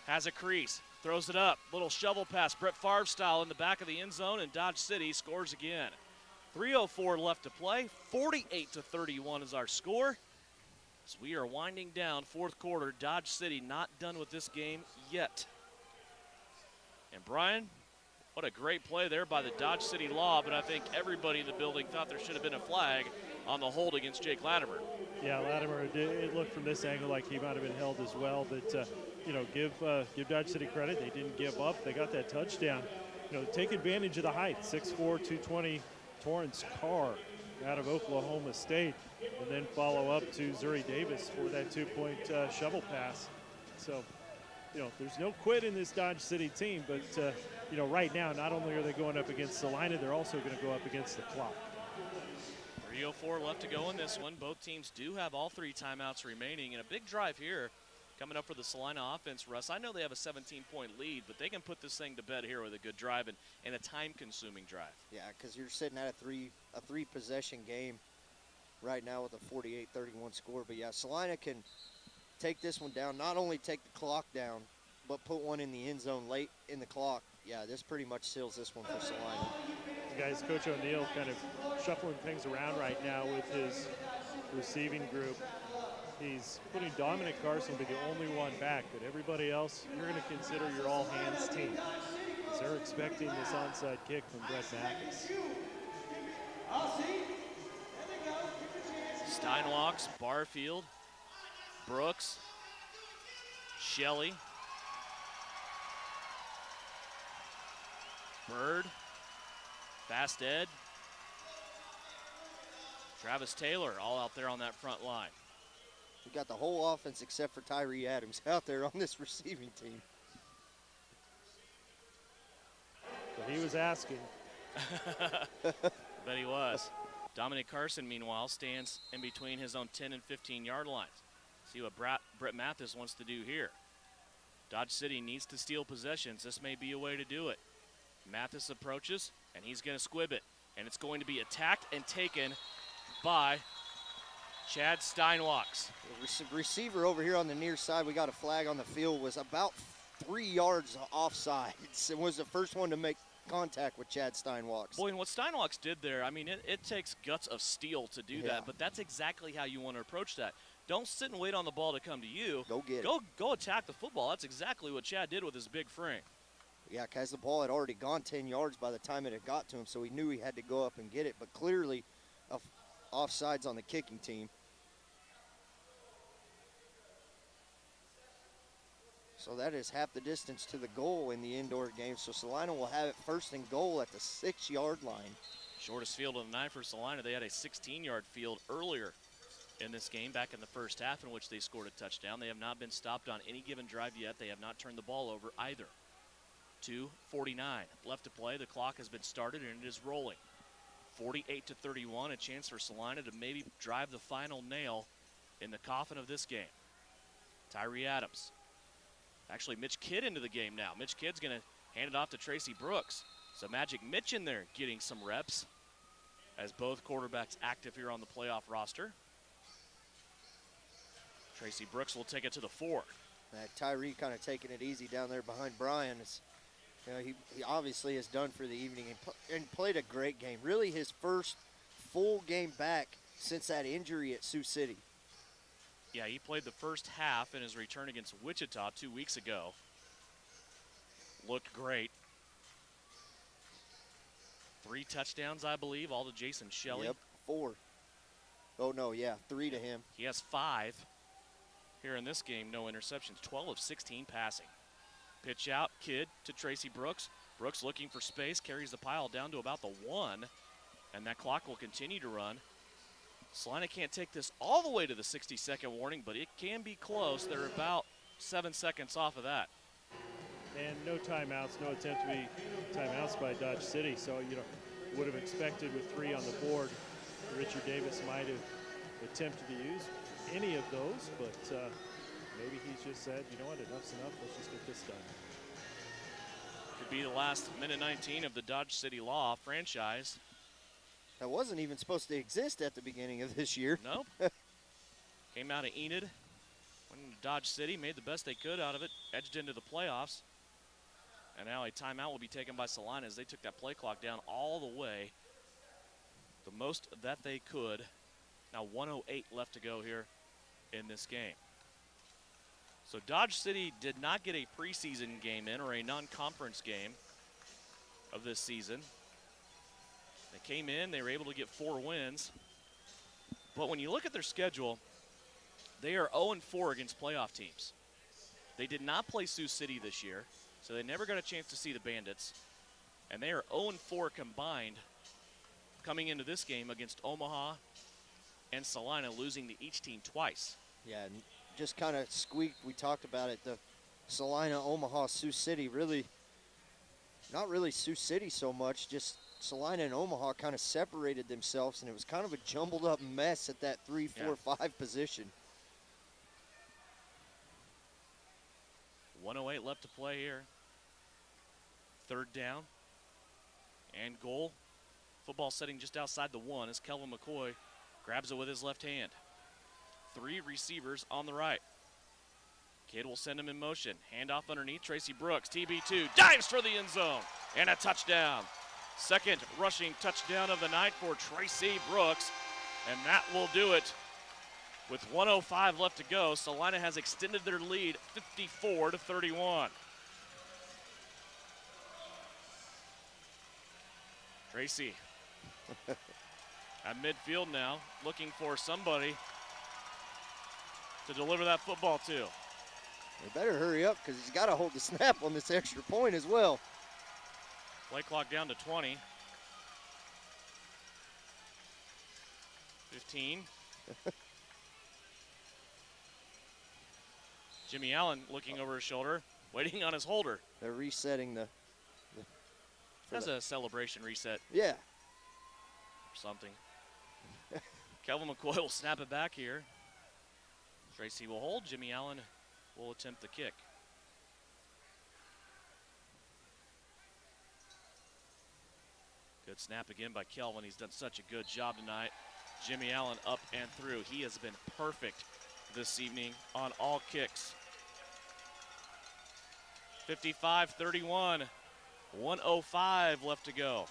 Has a crease, throws it up. Little shovel pass, Brett Favre style in the back of the end zone, and Dodge City scores again. 3:04 left to play. 48-31 is our score. As we are winding down fourth quarter, Dodge City not done with this game yet. And Brian, what a great play there by the Dodge City Law, but I think everybody in the building thought there should have been a flag on the hold against Jake Latimer. Yeah, Latimer, it looked from this angle like he might have been held as well, but give Dodge City credit. They didn't give up. They got that touchdown. Take advantage of the height. 6'4", 220 Torrance Carr out of Oklahoma State, and then follow up to Zuri Davis for that 2-point shovel pass. So, there's no quit in this Dodge City team, but, right now, not only are they going up against Salina, they're also going to go up against the clock. 3:04 left to go in this one. Both teams do have all 3 timeouts remaining, and a big drive here coming up for the Salina offense, Russ. I know they have a 17-point lead, but they can put this thing to bed here with a good drive and a time-consuming drive. Yeah, because you're sitting at a three-possession game right now with a 48-31 score. But, yeah, Salina can take this one down, not only take the clock down, but put one in the end zone late in the clock. Yeah, this pretty much seals this one for Salina. Guys, Coach O'Neal kind of shuffling things around right now with his receiving group. He's putting Dominic Carson to be the only one back, but everybody else you're going to consider your all-hands team. As they're expecting this onside kick from Brett Mathis. Steinwalks, Barfield, Brooks, Shelley. Bird, Fast Ed, Travis Taylor all out there on that front line. We got the whole offense except for Tyree Adams out there on this receiving team. But he was asking. Bet he was. Dominic Carson, meanwhile, stands in between his own 10 and 15-yard lines. See what Brett Mathis wants to do here. Dodge City needs to steal possessions. This may be a way to do it. Mathis approaches, and he's going to squib it. And it's going to be attacked and taken by Chad Steinwachs. The receiver over here on the near side, we got a flag on the field, was about 3 yards offside. It was the first one to make contact with Chad Steinwachs. Boy, and what Steinwachs did there, I mean, it takes guts of steel to do that, but that's exactly how you want to approach that. Don't sit and wait on the ball to come to you. Go get it. Go attack the football. That's exactly what Chad did with his big frame. Yeah, because the ball had already gone 10 yards by the time it had got to him, so he knew he had to go up and get it. But clearly, offsides on the kicking team. So that is half the distance to the goal in the indoor game. So Salina will have it first and goal at the 6-yard line. Shortest field of the night for Salina. They had a 16-yard field earlier in this game, back in the first half, in which they scored a touchdown. They have not been stopped on any given drive yet. They have not turned the ball over either. 2:49 left to play. The clock has been started, and it is rolling. 48-31, a chance for Salina to maybe drive the final nail in the coffin of this game. Tyree Adams. Actually, Mitch Kidd into the game now. Mitch Kidd's going to hand it off to Tracy Brooks. So Magic Mitch in there getting some reps as both quarterbacks active here on the playoff roster. Tracy Brooks will take it to the 4. Tyree kind of taking it easy down there behind Brian. He obviously is done for the evening and played a great game. Really his first full game back since that injury at Sioux City. Yeah, he played the first half in his return against Wichita 2 weeks ago. Looked great. 3 touchdowns, I believe, all to Jason Shelley. Yep, 4. Oh, no, yeah, 3 to him. He has 5 here in this game, no interceptions. 12 of 16 passing. Pitch out, Kidd to Tracy Brooks. Brooks looking for space, carries the pile down to about the 1, and that clock will continue to run. Salina can't take this all the way to the 60-second warning, but it can be close. They're about 7 seconds off of that. And no timeouts, no attempt to be timeouts by Dodge City. So, would have expected with 3 on the board, Richard Davis might have attempted to use any of those, but maybe he's just said, you know what, enough's enough, let's just get this done. Could be the last minute 19 of the Dodge City Law franchise. That wasn't even supposed to exist at the beginning of this year. Nope. Came out of Enid, went into Dodge City, made the best they could out of it, edged into the playoffs. And now a timeout will be taken by Salina as they took that play clock down all the way, the most that they could. Now 1:08 left to go here in this game. So Dodge City did not get a preseason game in, or a non-conference game of this season. They came in, they were able to get 4 wins. But when you look at their schedule, they are 0-4 against playoff teams. They did not play Sioux City this year, so they never got a chance to see the Bandits. And they are 0-4 combined coming into this game against Omaha and Salina, losing to each team twice. Yeah, and just kind of squeaked. We talked about it. The Salina, Omaha, Sioux City, really, not really Sioux City so much, just Salina and Omaha kind of separated themselves, and it was kind of a jumbled up mess at that 3, 4, 5 position. 1:08 left to play here. 3rd down and goal. Football setting just outside the 1 as Kelvin McCoy grabs it with his left hand. 3 receivers on the right. Kidd will send him in motion. Handoff underneath. Tracy Brooks, TB2, dives for the end zone and a touchdown. 2nd rushing touchdown of the night for Tracy Brooks, and that will do it. With 1:05 left to go, Salina has extended their lead 54-31. Tracy at midfield now, looking for somebody to deliver that football to. They better hurry up because he's got to hold the snap on this extra point as well. Play clock down to 20. 15. Jimmy Allen looking over his shoulder, waiting on his holder. They're resetting the That's a celebration reset yeah. or something. Kelvin McCoy will snap it back here. Tracy will hold. Jimmy Allen will attempt the kick. Good snap again by Kelvin. He's done such a good job tonight. Jimmy Allen up and through. He has been perfect this evening on all kicks. 55-31, 1:05 left to go.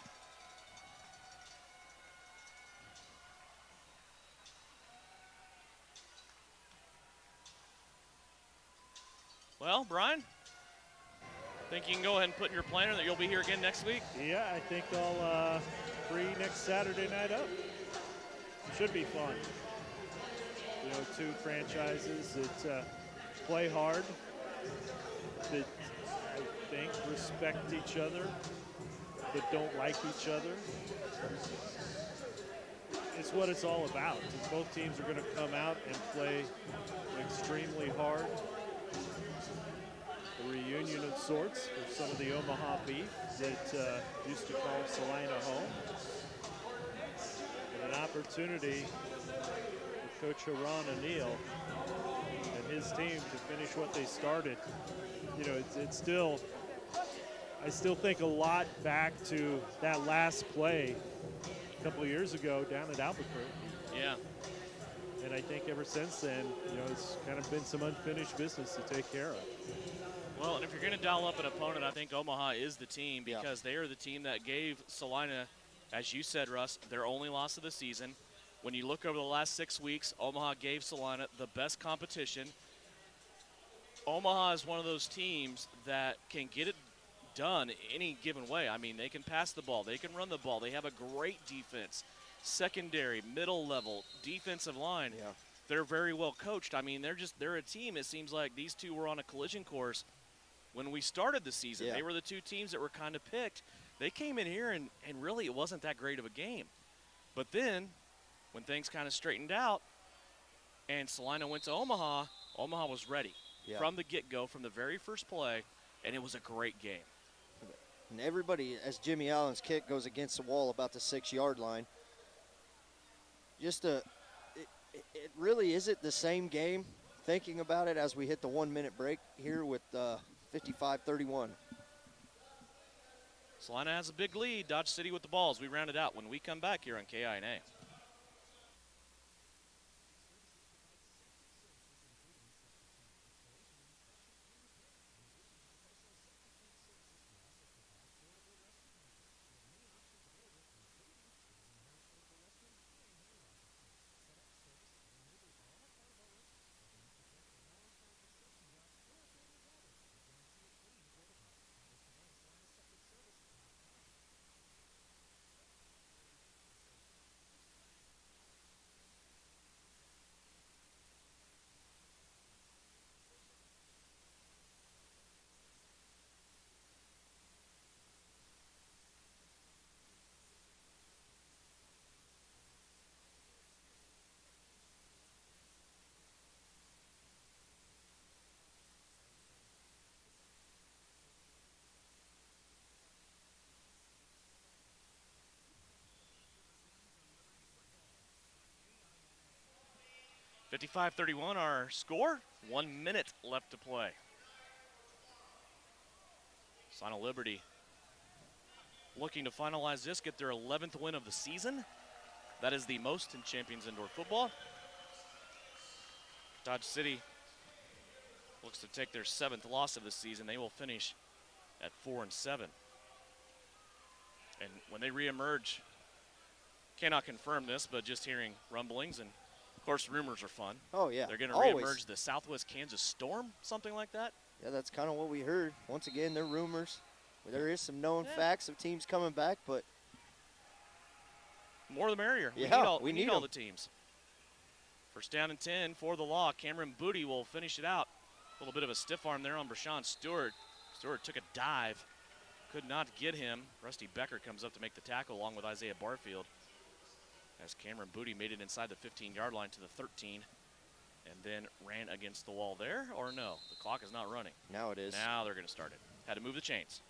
Well, Brian, think you can go ahead and put in your planner that you'll be here again next week? Yeah, I think I'll free next Saturday night up. It should be fun. You know, two franchises that play hard, that I think respect each other, but don't like each other. It's what it's all about. Both teams are going to come out and play extremely hard. A reunion of sorts for some of the Omaha beef that used to call Salina home. And an opportunity for Coach Haran O'Neill and his team to finish what they started. You know, it's still, I still think a lot back to that last play a couple of years ago down at Albuquerque. Yeah. And I think ever since then, you know, it's kind of been some unfinished business to take care of. Well, and if you're going to dial up an opponent, I think Omaha is the team because they are the team that gave Salina, as you said, Russ, their only loss of the season. When you look over the last 6 weeks, Omaha gave Salina the best competition. Omaha is one of those teams that can get it done any given way. I mean, they can pass the ball. They can run the ball. They have a great defense. Secondary, middle level, defensive line. Yeah. They're very well coached. I mean, they're a team. It seems like these two were on a collision course when we started the season. Yeah. They were the two teams that were kind of picked. They came in here, and really it wasn't that great of a game. But then when things kind of straightened out and Salina went to Omaha, Omaha was ready from the get-go, from the very first play, and it was a great game. And everybody, as Jimmy Allen's kick goes against the wall about the 6-yard line, it really isn't the same game, thinking about it, as we hit the 1-minute break here with 55-31. Salina has a big lead. Dodge City with the ball as we round it out when we come back here on KINA. (55-31) our score. 1 minute left to play. Salina Liberty looking to finalize this, get their 11th win of the season. That is the most in Champions Indoor Football. Dodge City looks to take their 7th loss of the season. They will finish at 4-7. And when they reemerge, cannot confirm this, but just hearing rumblings, and of course rumors are fun. Oh, yeah. They're going to Always. reemerge the Southwest Kansas Storm, something like that. Yeah, that's kind of what we heard. Once again, they're rumors. There is some known facts of teams coming back, but more the merrier. Yeah, we need all 'em. the teams. First down and 10 for the Law. Cameron Booty will finish it out. A little bit of a stiff arm there on Brashawn Stewart. Stewart took a dive could not get him. Rusty Becker comes up to make the tackle along with Isaiah Barfield, as Cameron Booty made it inside the 15-yard line to the 13 and then ran against the wall there, or no? The clock is not running. Now it is. Now they're going to start it. Had to move the chains.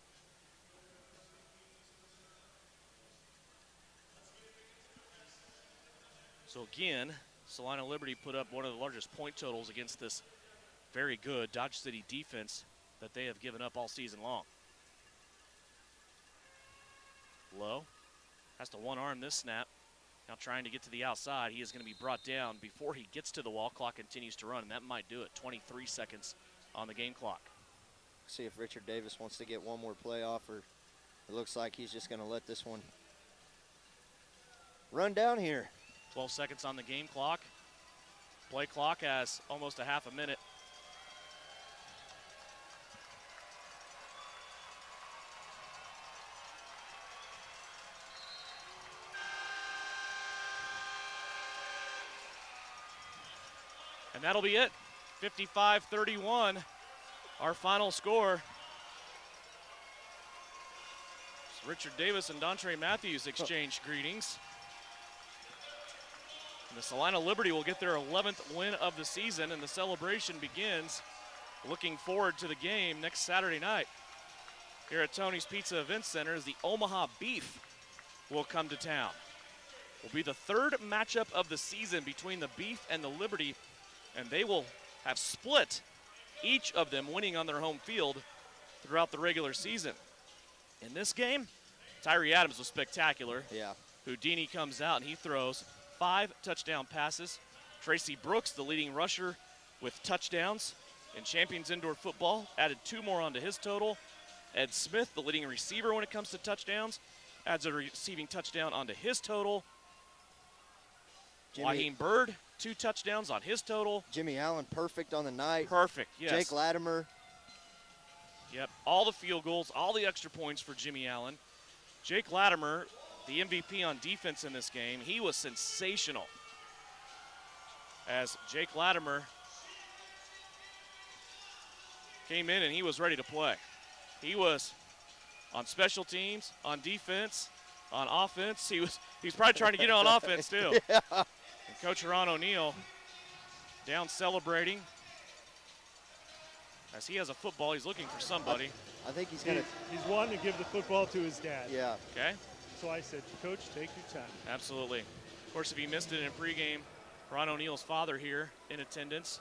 So again, Salina Liberty put up one of the largest point totals against this very good Dodge City defense that they have given up all season long. Lowe has to one-arm this snap. Now trying to get to the outside. He is going to be brought down before he gets to the wall. Clock continues to run, and that might do it. 23 seconds on the game clock. See if Richard Davis wants to get one more play off, or it looks like he's just going to let this one run down here. 12 seconds on the game clock. Play clock has almost a half a minute. And that'll be it. 55-31, our final score. Richard Davis and Dontre Matthews exchange greetings. And the Salina Liberty will get their 11th win of the season, and the celebration begins. Looking forward to the game next Saturday night here at Tony's Pizza Event Center, as the Omaha Beef will come to town. Will be the third matchup of the season between the Beef and the Liberty, and they will have split, each of them winning on their home field throughout the regular season. In this game, Tyree Adams was spectacular. Yeah. Houdini comes out and he throws 5 touchdown passes. Tracy Brooks, the leading rusher with touchdowns in Champions Indoor Football, added 2 more onto his total. Ed Smith, the leading receiver when it comes to touchdowns, adds a receiving touchdown onto his total. Waheem Bird, 2 touchdowns on his total. Jimmy Allen, perfect on the night. Perfect, yes. Jake Latimer. Yep, all the field goals, all the extra points for Jimmy Allen. Jake Latimer, the MVP on defense in this game, he was sensational. As Jake Latimer came in and he was ready to play. He was on special teams, on defense, on offense. He's probably trying to get on offense too. Yeah. And Coach Ron O'Neill down celebrating. As he has a football, he's looking for somebody. I think he's going to. He's wanting to give the football to his dad. Yeah. Okay. So I said, Coach, take your time. Absolutely. Of course, if you missed it in pregame, Ron O'Neill's father here in attendance.